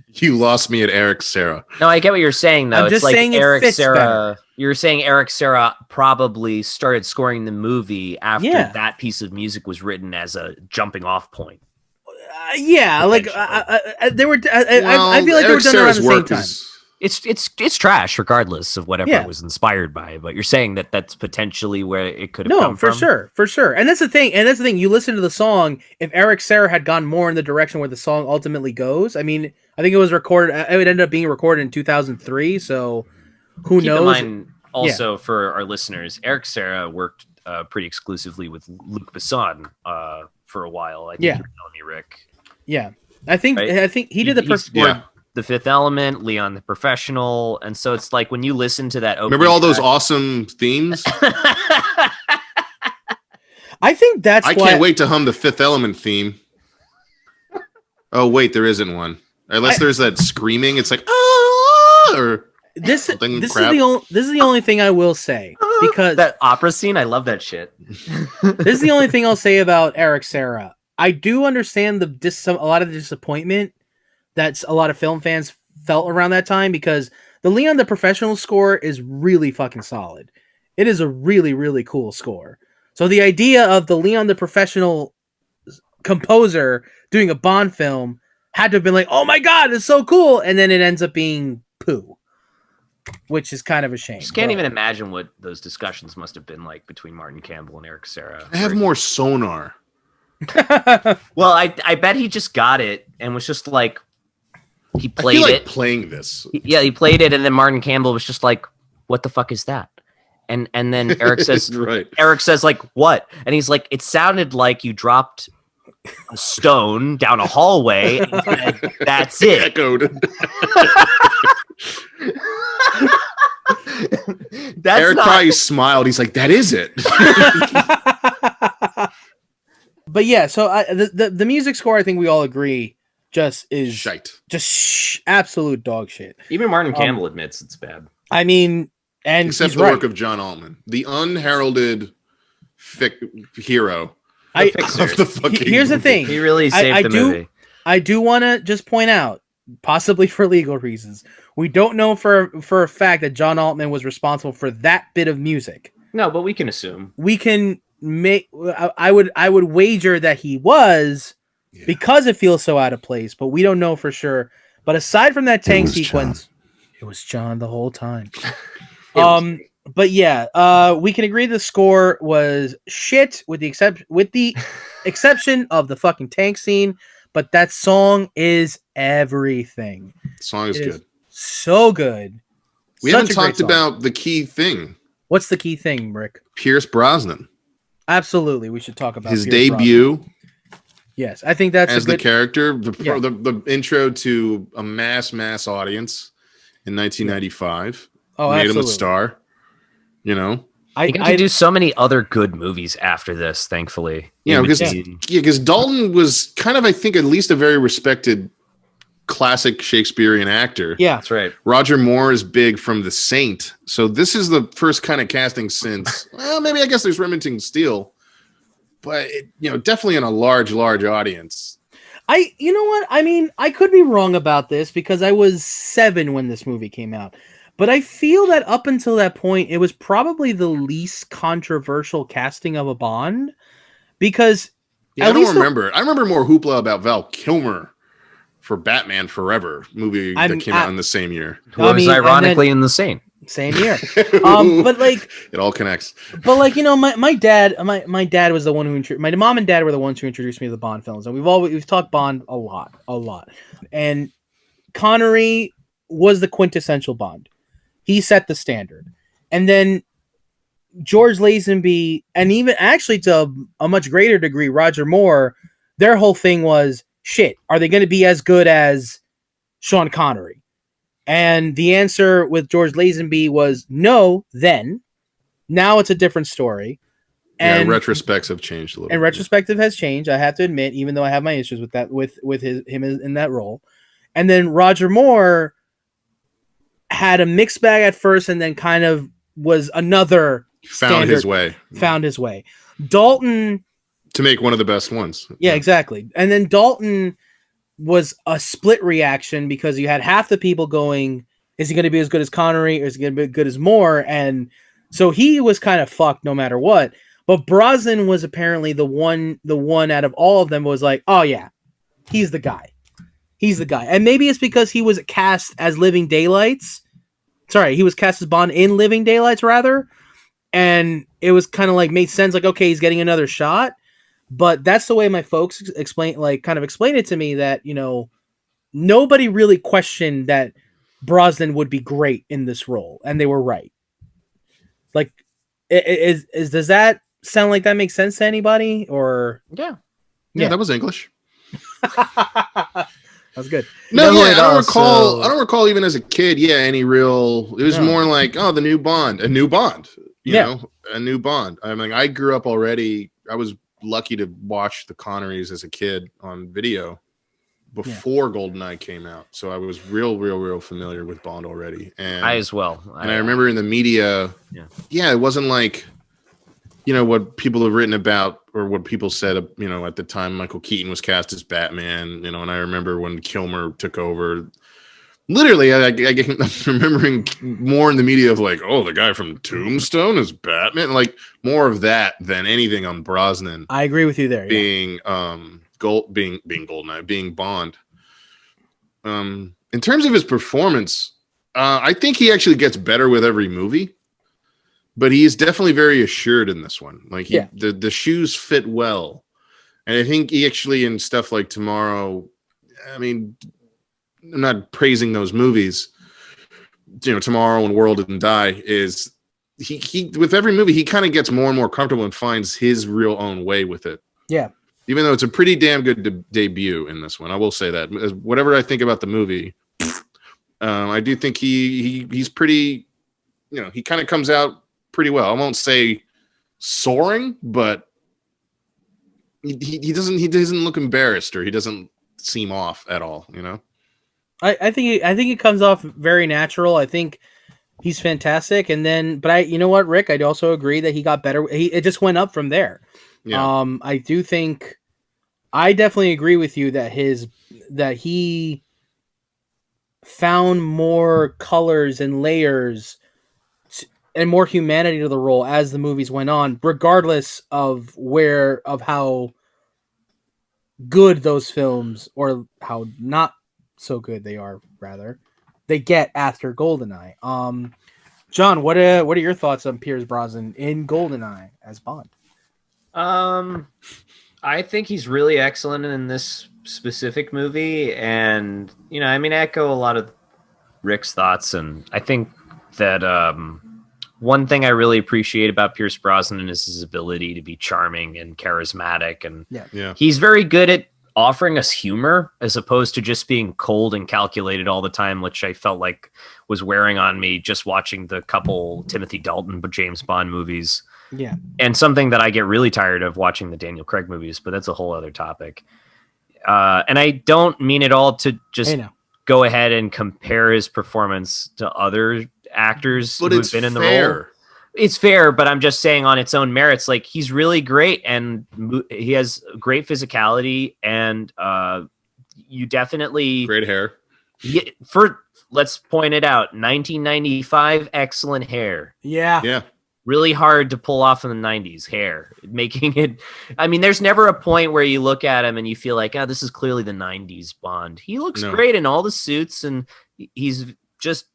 You lost me at Eric Serra. No, I get what you're saying though. I'm It's just like saying it Eric fits Serra. better. You're saying Eric Serra probably started scoring the movie after Yeah. that piece of music was written as a jumping off point. like they were. I feel like they were done around the same time. It's trash regardless of whatever Yeah. it was inspired by. But you're saying that that's potentially where it could have come for from. for sure. And that's the thing. You listen to the song. If Eric Serra had gone more in the direction where the song ultimately goes, I mean, I think it was recorded. It would end up being recorded in 2003. So who Keep knows? in mind also for our listeners, Eric Serra worked pretty exclusively with Luc Besson for a while. I think you were telling me, Rick. Yeah, I think he did the first. The Fifth Element, Leon the Professional, and so it's like when you listen to that. Remember all those awesome themes? I think that's. I can't wait to hum the Fifth Element theme. Oh wait, there isn't one. Unless there's that screaming, it's like or this is the only thing I will say, because that opera scene, I love that shit. This is the only thing I'll say about Eric Serra. I do understand a lot of the disappointment that a lot of film fans felt around that time, because the Leon the Professional score is really fucking solid. It is a really, really cool score. So the idea of the Leon the Professional composer doing a Bond film had to have been like, oh my god, it's so cool, and then it ends up being poo, which is kind of a shame. Just can't even imagine what those discussions must have been like between Martin Campbell and Eric Serra. I have more sonar. Well, I bet he just got it and was just like, he played it. Playing this. He played it, and then Martin Campbell was just like, what the fuck is that? And then Eric says, right. Eric says, like, what? And he's like, it sounded like you dropped a stone down a hallway, and said, that's it. Echoed. Eric probably smiled. He's like, that is it. But yeah, so the music score, I think we all agree, just is shite. Absolute dog shit. Even Martin Campbell admits it's bad. I mean, and except the work of John Altman, the unheralded hero of the fucking Here's the movie. thing. He really saved the movie. I do want to just point out, possibly for legal reasons, we don't know for a fact that John Altman was responsible for that bit of music. No, but we can assume. We can make. I would wager that he was, because it feels so out of place, but we don't know for sure. But aside from that tank sequence, it was John the whole time. But yeah, we can agree the score was shit with the exception of the fucking tank scene. But that song is everything. The song is good. So good. We haven't talked about the key thing. What's the key thing, Rick? Pierce Brosnan. Absolutely, we should talk about his debut. Brosnan. Yes, I think that's the character, the intro to a mass audience in 1995. Made him a star. You know, he got to do so many other good movies after this, thankfully. Yeah, because Dalton was kind of, I think, at least a very respected classic Shakespearean actor. Yeah, that's right. Roger Moore is big from The Saint, so this is the first kind of casting since. Well, maybe I guess there's Remington Steele, but definitely in a large audience. You know what? I mean, I could be wrong about this because I was 7 when this movie came out. But I feel that up until that point, it was probably the least controversial casting of a Bond, because I don't remember. I remember more hoopla about Val Kilmer for Batman Forever movie that came out in the same year. Who was ironically in the same year. But like it all connects. But like my dad was the one who my mom and dad were the ones who introduced me to the Bond films, and we've talked Bond a lot. And Connery was the quintessential Bond. He set the standard. And then George Lazenby, and even actually to a much greater degree, Roger Moore, their whole thing was, shit, are they going to be as good as Sean Connery? And the answer with George Lazenby was no, then. Now it's a different story. And retrospects have changed a little bit. And retrospective has changed, I have to admit, even though I have my issues with that, with him in that role. And then Roger Moore had a mixed bag at first, and then kind of was another found his way. Dalton to make one of the best ones. Yeah, exactly. And then Dalton was a split reaction because you had half the people going, is he going to be as good as Connery or is he going to be as good as Moore? And so he was kind of fucked no matter what. But Brosnan was apparently the one out of all of them was like, oh yeah, he's the guy. He's the guy. And maybe it's because he was cast as Living Daylights. Sorry, he was cast as Bond in Living Daylights rather. And it was kind of like made sense, like, okay, he's getting another shot. But that's the way my folks explained it to me that, you know, nobody really questioned that Brosnan would be great in this role, and they were right. Like, does that sound like that makes sense to anybody? Or yeah, that was English. That was good. No, I don't recall even as a kid. Yeah, any real. It was more like, oh, the new Bond, a new Bond. You know, a new Bond. I mean, I grew up already. I was lucky to watch the Connerys as a kid on video before GoldenEye came out, so I was real familiar with Bond already. And I as well. I remember in the media, it wasn't like, you know, what people have written about or what people said, you know, at the time Michael Keaton was cast as Batman, you know, and I remember when Kilmer took over. Literally, I'm remembering more in the media of like, oh, the guy from Tombstone is Batman, like more of that than anything on Brosnan. I agree with you there. Being being GoldenEye, being Bond. In terms of his performance, I think he actually gets better with every movie, but he is definitely very assured in this one. Like the shoes fit well, and I think he actually in stuff like Tomorrow. I mean, I'm not praising those movies, you know, Tomorrow and World Didn't Die is he with every movie, he kind of gets more and more comfortable and finds his real own way with it. Yeah. Even though it's a pretty damn good debut in this one. I will say that whatever I think about the movie, I do think he's pretty, you know, he kind of comes out pretty well. I won't say soaring, but he doesn't look embarrassed or he doesn't seem off at all, you know? I think it comes off very natural. I think he's fantastic. And then, but you know what, Rick, I'd also agree that he got better. It just went up from there. Yeah. I do think I definitely agree with you that he found more colors and layers and more humanity to the role as the movies went on, regardless of how good those films or how not so good they are, rather, they get after GoldenEye. John, what are your thoughts on Pierce Brosnan in GoldenEye as Bond? I think he's really excellent in this specific movie, and you know, I mean, I echo a lot of Rick's thoughts, and I think that one thing I really appreciate about Pierce Brosnan is his ability to be charming and charismatic, and he's very good at offering us humor as opposed to just being cold and calculated all the time, which I felt like was wearing on me just watching the couple Timothy Dalton but James Bond movies. Yeah. And something that I get really tired of watching the Daniel Craig movies, but that's a whole other topic. And I don't mean it all to just go ahead and compare his performance to other actors who've been in the role. It's fair, but I'm just saying on its own merits, like he's really great and he has great physicality and you definitely great hair. Let's point it out, 1995, excellent hair. Yeah. Really hard to pull off in the 90s hair, making it. I mean, there's never a point where you look at him and you feel like, this is clearly the 90s Bond. He looks great in all the suits and he's just.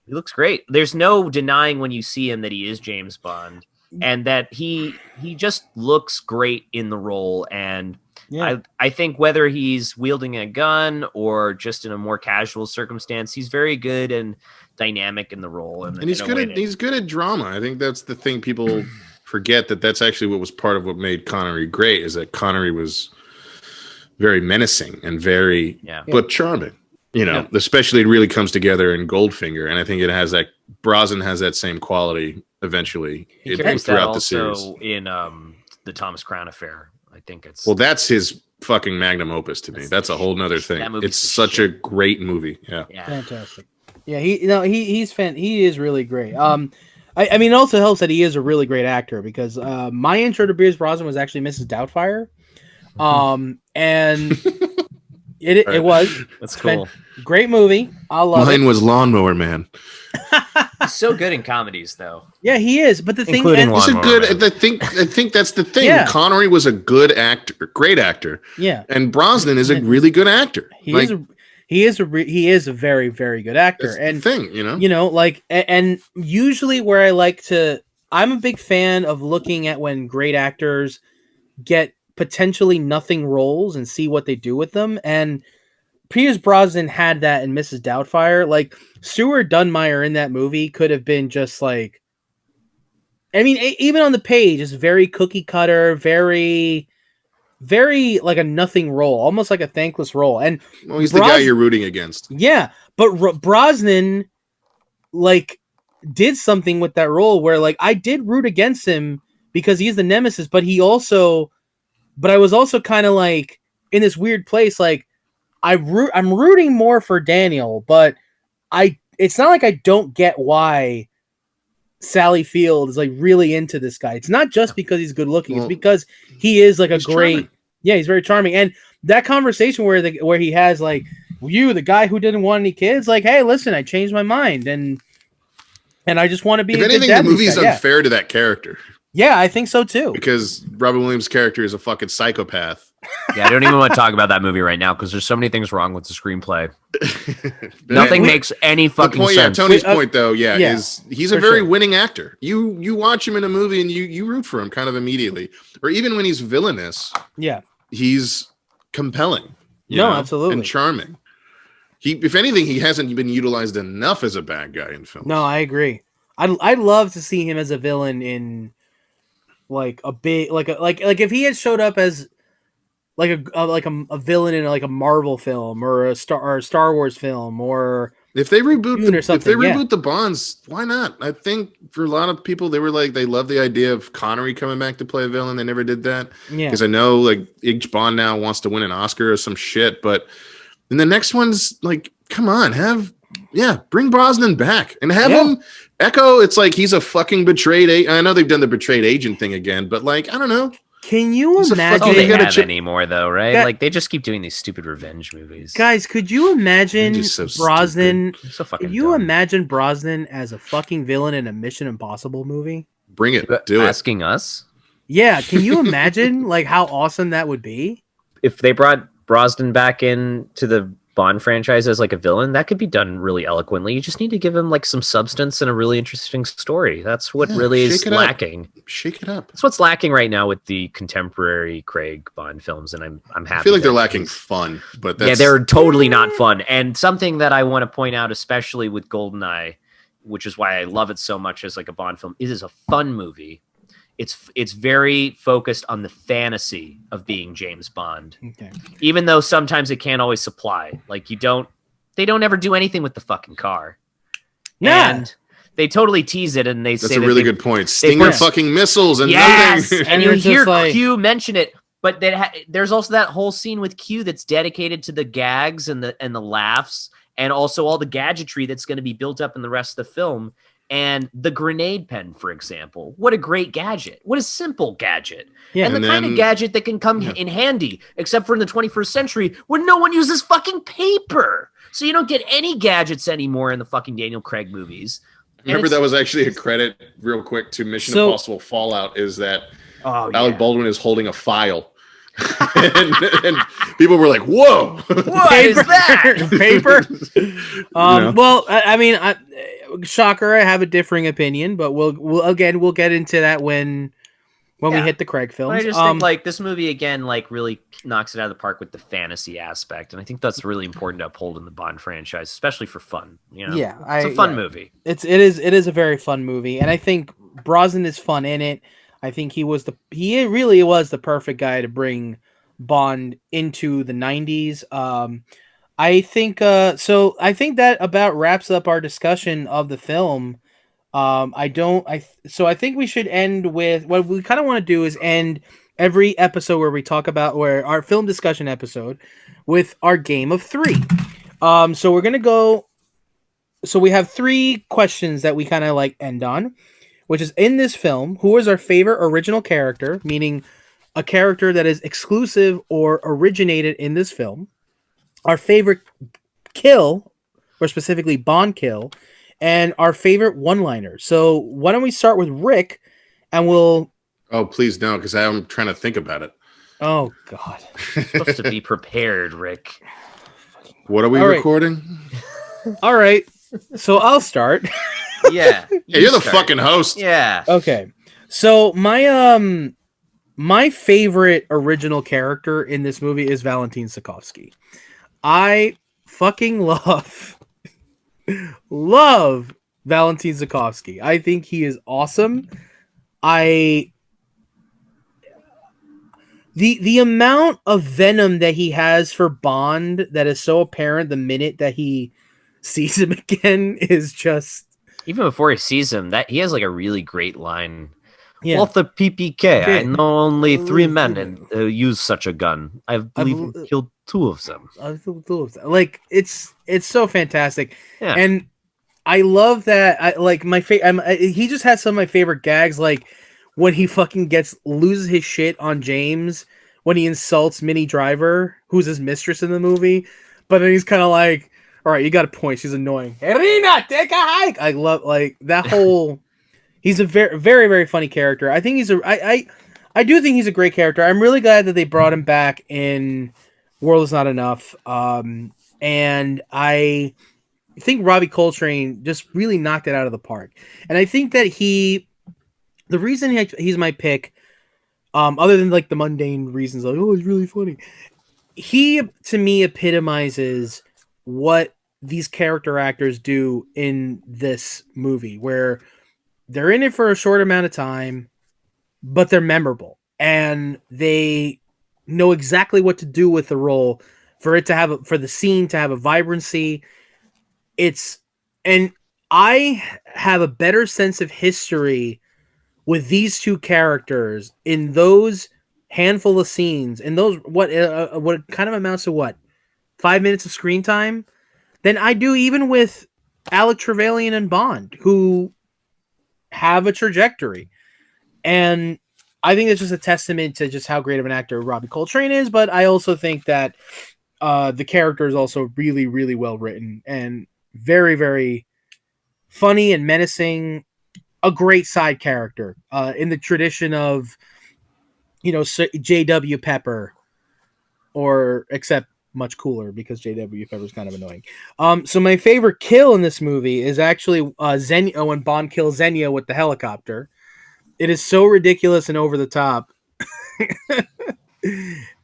He looks great. There's no denying when you see him that he is James Bond and that he just looks great in the role. And I think whether he's wielding a gun or just in a more casual circumstance, he's very good and dynamic in the role. And he's good at drama. I think that's the thing people forget, that's actually what was part of what made Connery great, is that Connery was very menacing and very, but charming. You know, especially it really comes together in Goldfinger, and I think it has that. Brosnan has that same quality eventually throughout the series. In the Thomas Crown Affair, I think it's that's his fucking magnum opus to me. That's a whole nother thing. It's such a great movie. Yeah, fantastic. Yeah, he is really great. I mean, it also helps that he is a really great actor because my intro to Pierce Brosnan was actually Mrs. Doubtfire. And it was. That's cool. Great movie. I love it. Mine was Lawnmower Man. He's so good in comedies, though. Yeah, he is. But the thing Including is, He's a good. I think that's the thing. Yeah. Connery was a good actor, great actor. yeah, And Brosnan is a really good actor. he is a very, very good actor. That's And the thing, you know. you know, like, and usually where I like to, I'm a big fan of looking at when great actors get potentially nothing roles and see what they do with them. And Pierce Brosnan had that in Mrs. Doubtfire. Like, Stuart Dunmire in that movie could have been just like, I mean, even on the page, it's very cookie cutter, very, very like a nothing role, almost like a thankless role. And Well, he's the guy you're rooting against. yeah, but Brosnan like did something with that role where like I did root against him because he's the nemesis, but I was also kind of like in this weird place. Like I'm rooting more for Daniel, but it's not like I don't get why Sally Field is like really into this guy. It's not just because he's good looking. It's because he is like a great, charming. Yeah, he's very charming. And that conversation where he has like, you, the guy who didn't want any kids, like, hey, listen, I changed my mind and I just want to be. If a good anything, dad the movie is guy. unfair to that character Yeah, I think so too. because Robin Williams' character is a fucking psychopath. Yeah, I don't even want to talk about that movie right now because there's so many things wrong with the screenplay. But Nothing we- makes any The fucking point, sense. Tony's point though, yeah, is he's a for very sure. winning actor. You watch him in a movie and you root for him kind of immediately, or even when he's villainous, Yeah. he's compelling. you No, know, absolutely. and charming. If anything, he hasn't been utilized enough as a bad guy in films. No, I agree. I'd love to see him as a villain in like a big like if he had showed up as like a villain in like a Marvel film or a Star Wars film or If they reboot Dune or something, yeah. the Bonds, why not? I think for a lot of people, they were like they love the idea of Connery coming back to play a villain. They never did that yeah. because I know like each Bond now wants to win an Oscar or some shit. But in the next one's like, come on, bring Brosnan back and have him echo. It's like he's a fucking betrayed. I know they've done the betrayed agent thing again, but like I don't know. Can you He's a That's all imagine, they You gotta have chip- anymore, though, right? That- Like they just keep doing these stupid revenge movies. guys? Could you imagine They're just so Brosnan? They're so fucking Could you dumb. imagine Brosnan as a fucking villain in a Mission Impossible movie? Bring it, do it. Asking us Yeah, can you imagine like how awesome that would be? if they brought Brosnan back in to the Bond franchise as like a villain, that could be done really eloquently. You just need to give him like some substance and a really interesting story. That's what Yeah, really is shake it up. lacking. Shake it up. That's what's lacking right now with the contemporary Craig Bond films, and I'm happy. I feel like they're that lacking he's- fun, but Yeah, that's, they're totally not fun. And something that I want to point out, especially with GoldenEye, which is why I love it so much as like a Bond film, is a fun movie. It's very focused on the fantasy of being James Bond, Okay. even though sometimes it can't always supply. Like they don't ever do anything with the fucking car. Yeah. And they totally tease it, and they that's say a that really they- good point. Stinger put- fucking missiles and Yes, nothing. and you it's just hear like- Q mention it, but there's also that whole scene with Q that's dedicated to the gags and the laughs, and also all the gadgetry that's going to be built up in the rest of the film. And the grenade pen, for example, what a great gadget! What a simple gadget, Yeah. and the And kind of then- gadget that can come in handy, except for in the 21st century when no one uses fucking paper. So you don't get any gadgets anymore in the fucking Daniel Craig movies. And Remember, it's- that was actually a credit, real quick, to Mission So- Impossible Fallout. Is that Oh, Alec yeah. Baldwin is holding a file, and people were like, "Whoa!" What is that? Paper. know? Well, I mean, shocker. I have a differing opinion, but we'll get into that when we Yeah. hit the Craig films. But I just think like this movie again, like really knocks it out of the park with the fantasy aspect, and I think that's really important to uphold in the Bond franchise, especially for fun. You know, yeah, it's a fun movie. it is a very fun movie, and I think Brosnan is fun in it. I think he really was the perfect guy to bring Bond into the 90s. I think so I think that about wraps up our discussion of the film. So I think we should end with what we kind of want to do is end every episode where we talk about our film discussion episode with our game of 3. So we're going to go. So we have 3 questions that we kind of like end on. which is in this film, who is our favorite original character, meaning a character that is exclusive or originated in this film, our favorite kill, or specifically Bond kill, and our favorite one-liner. So why don't we start with Rick, and we'll... Oh, please no, because I'm trying to think about it. Oh, God. You're supposed to be prepared, Rick. What are we recording? All right. So I'll start. Yeah. You're the fucking host. Yeah. Okay. So my favorite original character in this movie is Valentin Sakovsky. I fucking love Valentin Sakovsky. I think he is awesome. The amount of venom that he has for Bond that is so apparent the minute that he sees him again is just... Even before he sees him, that he has like a really great line. Yeah. What the PPK? I know only 3 men who use such a gun. I believe he killed 2 of them. Like it's so fantastic, Yeah. and I love that. I like my he just has some of my favorite gags, like when he fucking loses his shit on James when he insults Minnie Driver, who's his mistress in the movie, but then he's kind of like, all right, you got a point. She's annoying. Irina, take a hike. I love like that whole. He's a very, very, very funny character. I think I do think he's a great character. I'm really glad that they brought him back in World Is Not Enough. And I think Robbie Coltrane just really knocked it out of the park. And I think that the reason he's my pick, other than like the mundane reasons, like, oh, he's really funny. He, to me, epitomizes what these character actors do in this movie, where they're in it for a short amount of time, but they're memorable and they know exactly what to do with the role for the scene to have a vibrancy. And I have a better sense of history with these two characters in those handful of scenes, in those what kind of amounts to 5 minutes of screen time, than I do even with Alec Trevelyan and Bond, who have a trajectory. And I think it's just a testament to just how great of an actor Robbie Coltrane is, but I also think that the character is also really, really well written and very, very funny and menacing. A great side character in the tradition of, J.W. Pepper, or except much cooler because J.W. Pepper is kind of annoying. So my favorite kill in this movie is actually when Bond kills Xenia with the helicopter. It is so ridiculous and over the top,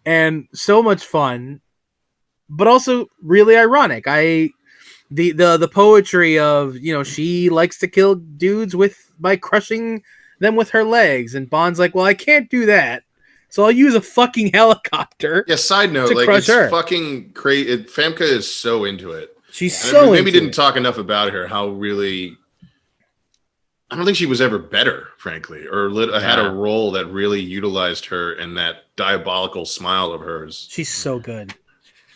and so much fun, but also really ironic. The poetry of, she likes to kill dudes by crushing them with her legs, and Bond's like, well, I can't do that, so I'll use a fucking helicopter. Yeah, side note, like, it's fucking crazy. Famke is so into it. She's so maybe didn't talk enough about her, how really... I don't think she was ever better, frankly, or had a role that really utilized her and that diabolical smile of hers. She's so good.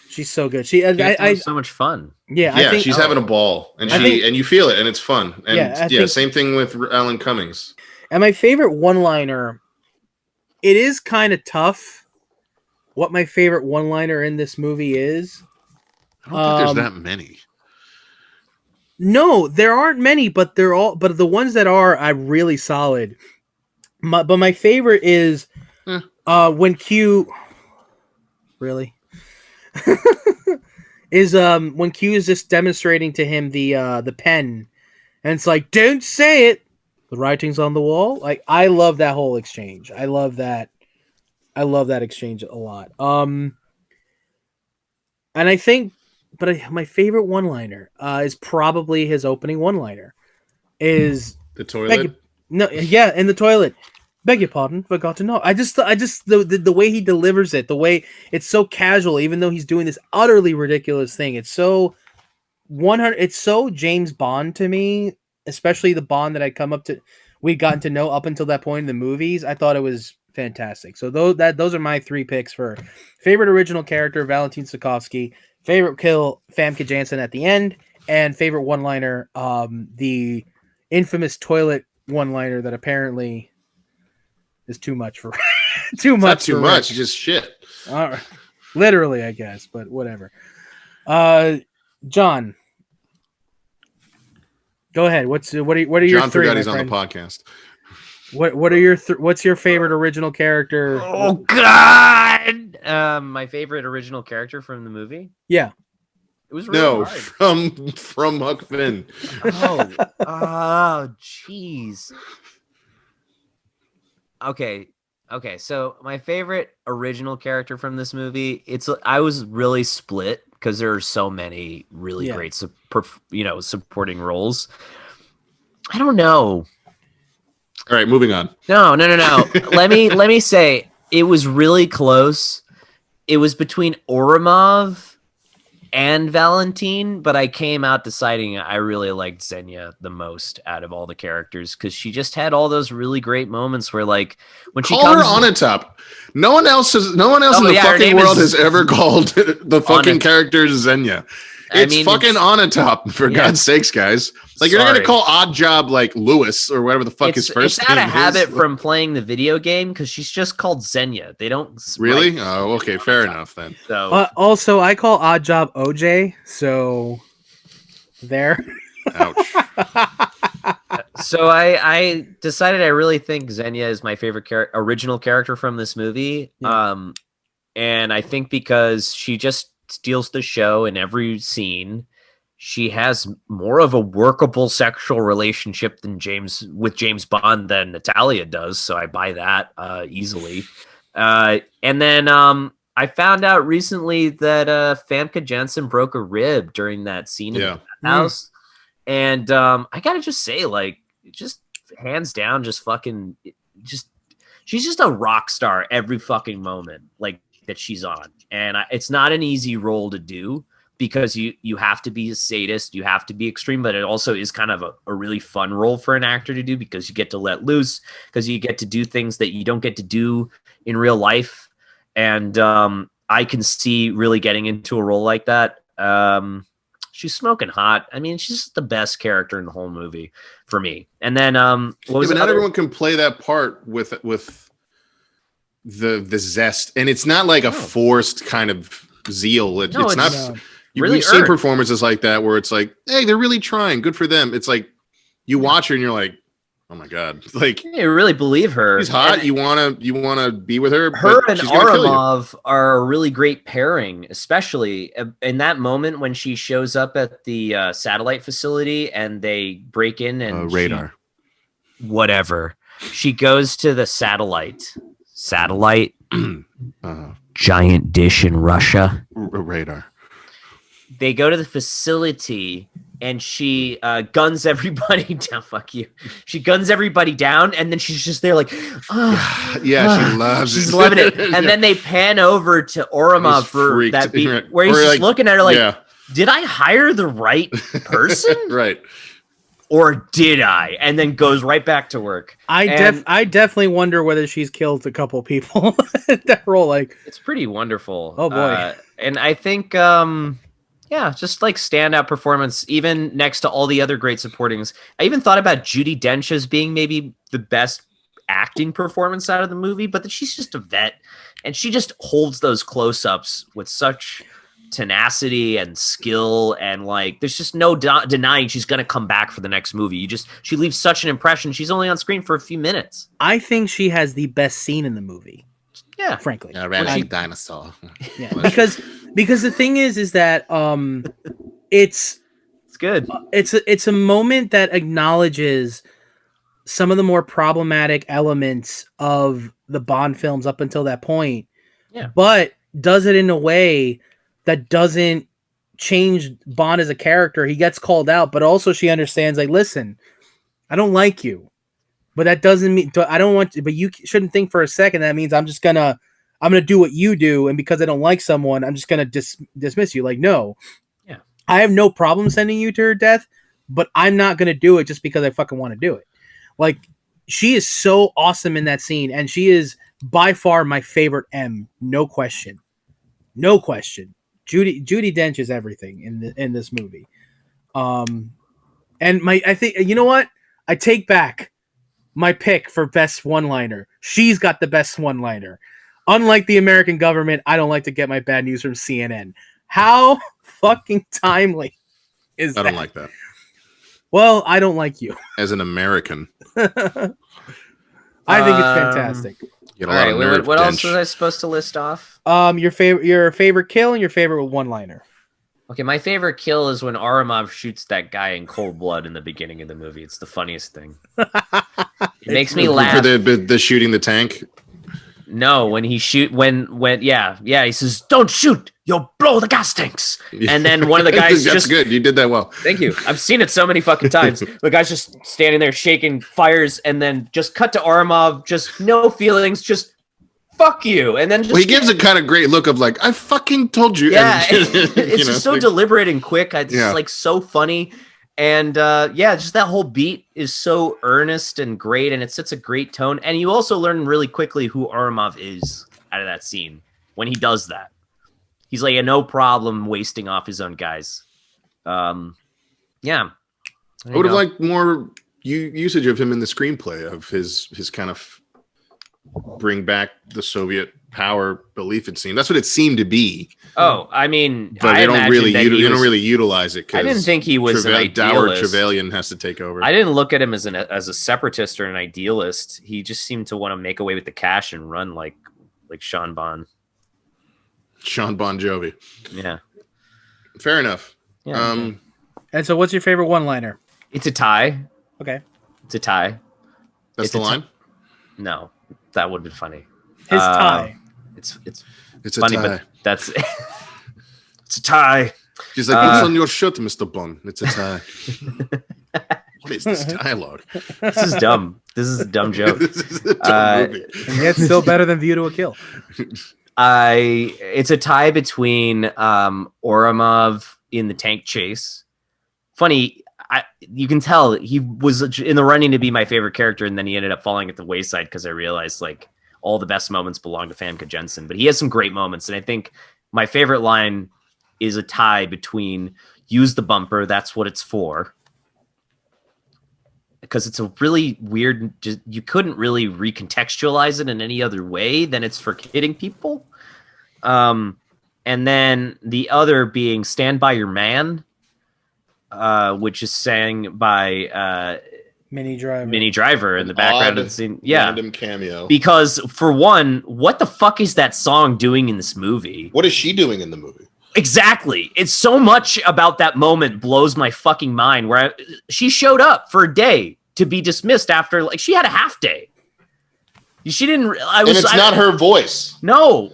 She so much fun. Yeah, I think, she's having a ball, and and you feel it, and it's fun. And same thing with Alan Cummings. And my favorite one-liner, it is kind of tough. What my favorite one-liner in this movie is? I don't think there's that many. No, there aren't many, but but the ones that are really solid. But my favorite is when Q really is when Q is just demonstrating to him the pen, and it's like, don't say it. The writing's on the wall. Like, I love that whole exchange. I love that exchange a lot. And I think. But my favorite one-liner is probably his opening one-liner. Is the toilet? In the toilet. Beg your pardon, forgot to know. I just the way he delivers it, the way it's so casual, even though he's doing this utterly ridiculous thing. It's so 100. It's so James Bond to me, especially the Bond that we'd gotten to know up until that point in the movies. I thought it was fantastic. So those are my 3 picks for favorite original character, Valentin Sakovsky. Favorite kill, Famke Janssen at the end, and favorite one-liner, the infamous toilet one-liner that apparently is too much for Not too much, just shit. Literally, I guess, but whatever. John, go ahead. What are your John three? Forgot he's on the podcast. What are your what's your favorite original character? Oh God! My favorite original character from the movie. Yeah, it was really hard. from Huck Finn. Oh, jeez. Okay. So my favorite original character from this movie, I was really split because there are so many really great, supporting roles. I don't know. All right, moving on. No. let me say it was really close. It was between Ourumov and Valentin, but I came out deciding I really liked Xenia the most out of all the characters because she just had all those really great moments where, like, when she call her Onatop. No one else in the fucking world has ever called the fucking character Xenia. It's fucking Onatop, for God's sakes, guys. Like, you're not going to call Odd Job like Lewis or whatever the fuck his first name is. It's out of habit from playing the video game because she's just called Xenia. They don't really. Oh, okay, fair enough then. So also, I call Odd Job OJ. So there. Ouch. So I decided I really think Xenia is my favorite original character from this movie. Yeah. And I think because she just steals the show in every scene. She has more of a workable sexual relationship with James Bond than Natalia does, so I buy that easily. And then I found out recently that Famke Janssen broke a rib during that scene in the house. And I gotta just say, like, just hands down, she's just a rock star every fucking moment, like, that she's on. And it's not an easy role to do because you have to be a sadist, you have to be extreme, but it also is kind of a really fun role for an actor to do because you get to let loose, because you get to do things that you don't get to do in real life. And I can see really getting into a role like that. She's smoking hot. I mean, she's the best character in the whole movie for me. And then but not everyone can play that part with the zest, and it's not like a forced kind of zeal. It's not. Really we've seen performances like that where it's like, hey, they're really trying. Good for them. It's like you watch her and you're like, oh my god, like you really believe her. She's hot. And you wanna be with her. Her and Ourumov are a really great pairing, especially in that moment when she shows up at the satellite facility and they break in and radar. Whatever. She goes to the satellite, giant dish in Russia. Radar. They go to the facility and she guns everybody down. Fuck you. She guns everybody down, and then she's just there like, she loves it. She's loving it. And then they pan over to Ourumov for that beat, where he's just looking at her like, did I hire the right person? Right. Or did I? And then goes right back to work. I definitely wonder whether she's killed a couple people. That role, like, it's pretty wonderful. Oh boy. And I think just like standout performance, even next to all the other great supportings. I even thought about Judi Dench as being maybe the best acting performance out of the movie, but she's just a vet, and she just holds those close-ups with such tenacity and skill, and like there's just no denying she's gonna come back for the next movie. She leaves such an impression. She's only on screen for a few minutes. I think she has the best scene in the movie. Yeah, frankly. Yeah, Randy Dinosaur. Yeah, because the thing is that it's good. It's a moment that acknowledges some of the more problematic elements of the Bond films up until that point. Yeah, but does it in a way that doesn't change Bond as a character. He gets called out, but also she understands, like, listen, I don't like you. But that doesn't mean I don't want to, but you shouldn't think for a second that means I'm gonna do what you do, and because I don't like someone, I'm just gonna dismiss you. Like, no. Yeah. I have no problem sending you to her death, but I'm not gonna do it just because I fucking want to do it. Like, she is so awesome in that scene, and she is by far my favorite M. No question. No question. Judi Dench is everything in this movie. And I think, you know what? I take back my pick for best one-liner. She's got the best one-liner. Unlike the American government, I don't like to get my bad news from CNN. How fucking timely is that? I don't like that. Well, I don't like you. As an American. I think it's fantastic. All right, what else was I supposed to list off? Your favorite kill and your favorite one-liner. Okay, my favorite kill is when Aramov shoots that guy in cold blood in the beginning of the movie. It's the funniest thing. It makes me laugh. For the shooting the tank? No, when he he says, "Don't shoot, you'll blow the gas tanks." And then one of the guys That's good. You did that well. Thank you. I've seen it so many fucking times. The guy's just standing there shaking, fires, and then just cut to Aramov, just no feelings, just fuck you. And then just he gives a kind of great look of like, I fucking told you. Yeah, and, it's just so deliberate and quick. It's like so funny. And just that whole beat is so earnest and great, and it sets a great tone. And you also learn really quickly who Aramov is out of that scene when he does that. He's like a no problem wasting off his own guys. I would have liked more usage of him in the screenplay, of his kind of bring back the Soviet power belief it seemed. That's what it seemed to be. Oh, I mean, but they don't really utilize it. I didn't think he was an idealist. Trevalion has to take over. I didn't look at him as a separatist or an idealist. He just seemed to want to make away with the cash and run like Sean Bon Jovi. Yeah, fair enough. Yeah. And so, what's your favorite one-liner? It's a tie. Okay, it's a tie. That's the line. No, that would be funny. His tie. It's funny, a tie. But that's it's a tie. She's like, "What's on your shirt, Mr. Bond?" It's a tie. What is this dialogue? This is dumb. This is a dumb joke. This is a dumb movie. And yet still better than View to a Kill. It's a tie between Oramov in the tank chase. Funny, you can tell he was in the running to be my favorite character, and then he ended up falling at the wayside because I realized like all the best moments belong to Famke Jensen. But he has some great moments, and I think my favorite line is a tie between "Use the bumper, that's what it's for," because it's a really weird. You couldn't really recontextualize it in any other way than it's for hitting people. And then the other being "Stand by Your Man," which is sang by Minnie Driver in the background of the scene. Yeah, random cameo. Because for one, what the fuck is that song doing in this movie? What is she doing in the movie? Exactly. It's so much about that moment blows my fucking mind. She showed up for a day to be dismissed after, like, she had a half day. She didn't. It's not her voice. No.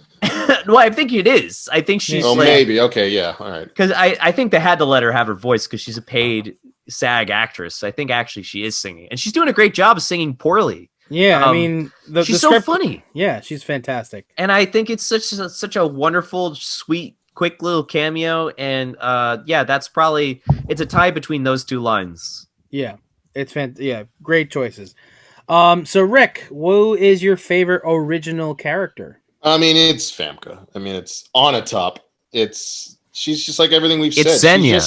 Well, I think it is. I think she's. Oh, maybe. Okay, yeah, all right. Because I think they had to let her have her voice because she's a paid SAG actress. I think actually she is singing, and she's doing a great job of singing poorly. Yeah, I mean, she's so funny. Yeah, she's fantastic, and I think it's such a wonderful, sweet, quick little cameo. And that's probably it's a tie between those two lines. Yeah, it's great choices. So Rick, who is your favorite original character? I mean, it's Famke. I mean, it's on a top. She's just like everything we've said. It's Xenia.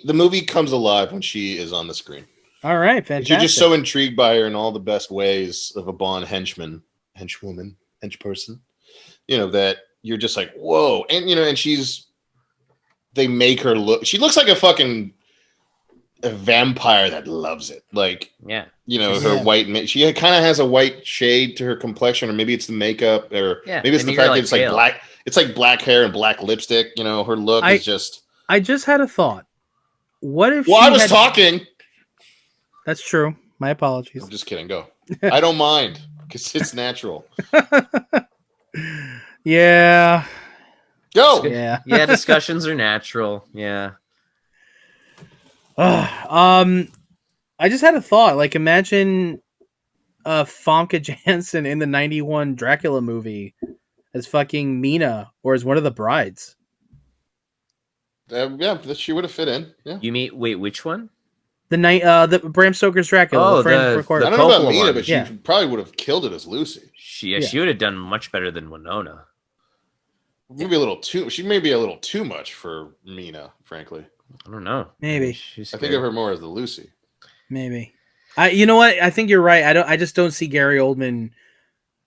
The movie comes alive when she is on the screen. All right, fantastic. You're just so intrigued by her in all the best ways of a Bond henchwoman, henchperson. You know, that you're just like, whoa. And and they make her look. She looks like a vampire that loves it. Like, yeah. Her white. She kind of has a white shade to her complexion, or maybe it's the makeup, or maybe it's the fact that it's like black. It's like black hair and black lipstick. Her look is just. I just had a thought. What if? Well, I was talking. That's true. My apologies. I'm just kidding. Go. I don't mind because it's natural. Yeah. Go. Yeah. Yeah. Discussions are natural. Yeah. I just had a thought. Like, imagine Famke Janssen in the '91 Dracula movie as fucking Mina or as one of the brides. She would have fit in. Yeah. You mean which one? The Bram Stoker's Dracula. Oh, the I don't know about Mina, but she probably would have killed it as Lucy. She would have done much better than Winona. Maybe a little too. She may be a little too much for Mina, frankly. I don't know. Maybe. I think of her more as the Lucy. Maybe. You know what? I think you're right. I just don't see Gary Oldman.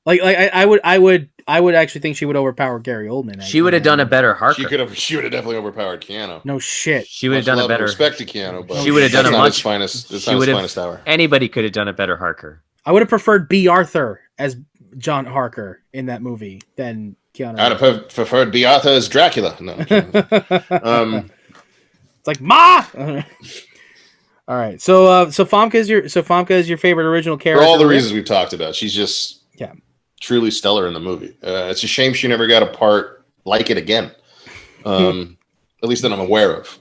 I would actually think she would overpower Gary Oldman. She would have done a better Harker. She would have definitely overpowered Keanu. No shit. She would have done a better. Respect to Keanu, but she would have done a much. His finest. It's not his finest hour. Anybody could have done a better Harker. I would have preferred B. Arthur as John Harker in that movie than Keanu. I'd have preferred B. Arthur as Dracula. No. It's like Ma. All right, so Famke is your favorite original character. For all the reasons we've talked about, she's just truly stellar in the movie. It's a shame she never got a part like it again. At least that I'm aware of.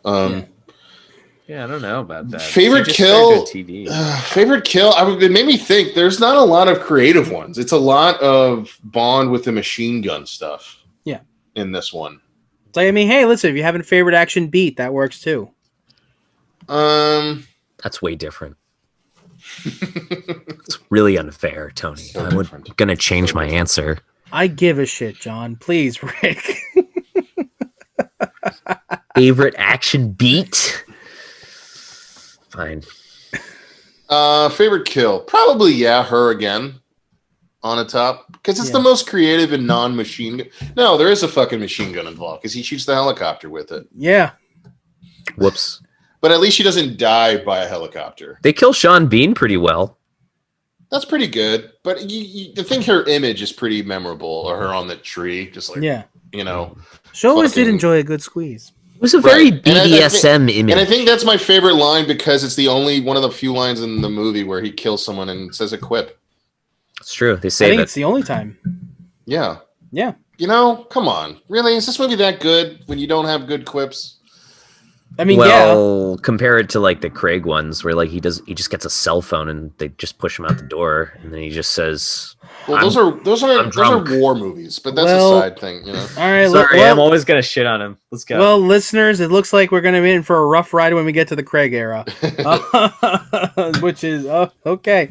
Yeah, I don't know about that. Favorite kill. Favorite kill. It made me think. There's not a lot of creative ones. It's a lot of Bond with the machine gun stuff. Yeah. In this one. It's like, I mean, hey, listen, if you have a favorite action beat, that works too. That's way different. It's really unfair, Tony. I'm gonna change my answer. I give a shit, John. Please, Rick. Favorite action beat? Fine. Favorite kill? Probably, her again. On the top. Because it's the most creative and non-machine gun. No, there is a fucking machine gun involved. Because he shoots the helicopter with it. Yeah. Whoops. But at least she doesn't die by a helicopter. They kill Sean Bean pretty well. That's pretty good. But I think her image is pretty memorable. Or her on the tree. Just like, you know. She always did enjoy a good squeeze. It was a very BDSM image. And I think that's my favorite line because it's the only one of the few lines in the movie where he kills someone and says a quip. It's true. They say I think it's the only time. Yeah. Yeah. You know, come on. Really? Is this movie that good when you don't have good quips? I mean, compare it to like the Craig ones where like he just gets a cell phone and they just push him out the door and then he just says, well, those are war movies, but that's a side thing, you know. All right, sorry, I'm always gonna shit on him. Let's go. Well, listeners, it looks like we're gonna be in for a rough ride when we get to the Craig era, which is okay.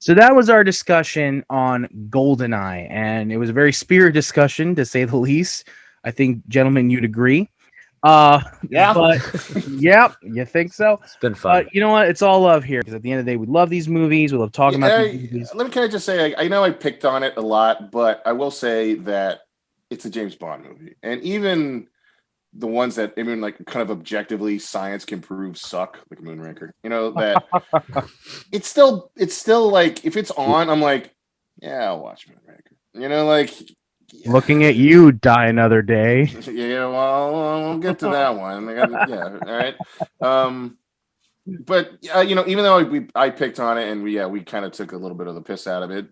So that was our discussion on GoldenEye, and it was a very spirited discussion, to say the least. I think, gentlemen, you'd agree. Yeah. But you think so? It's been fun. But you know what? It's all love here because at the end of the day, we love these movies. We love talking about these movies. Can I just say, I know I picked on it a lot, but I will say that it's a James Bond movie, and even the ones that even like kind of objectively science can prove suck, like Moonraker. You know that it's still like if it's on, I'm like, yeah, I'll watch Moonraker. You know, like. Yeah. Looking at you, Die Another Day. Yeah, well, we'll get to that one. All right. But you know, even though I picked on it and we kind of took a little bit of the piss out of it,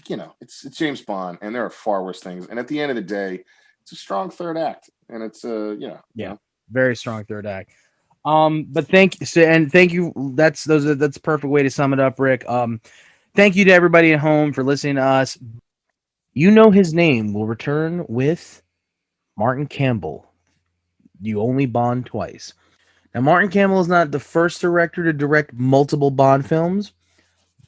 you know, it's James Bond, and there are far worse things. And at the end of the day, it's a strong third act, and it's very strong third act. But thank you. That's a perfect way to sum it up, Rick. Thank you to everybody at home for listening to us. You Know His Name will return with Martin Campbell. You Only Bond Twice. Now, Martin Campbell is not the first director to direct multiple Bond films,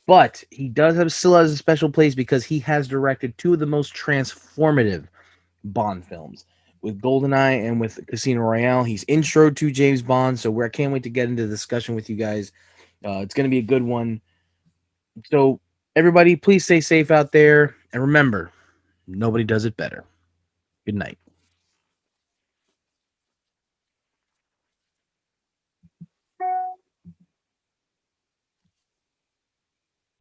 but he still has a special place because he has directed two of the most transformative Bond films. With GoldenEye and with Casino Royale, he's introed to James Bond, so I can't wait to get into the discussion with you guys. It's going to be a good one. So, everybody, please stay safe out there, and remember, nobody does it better. Good night.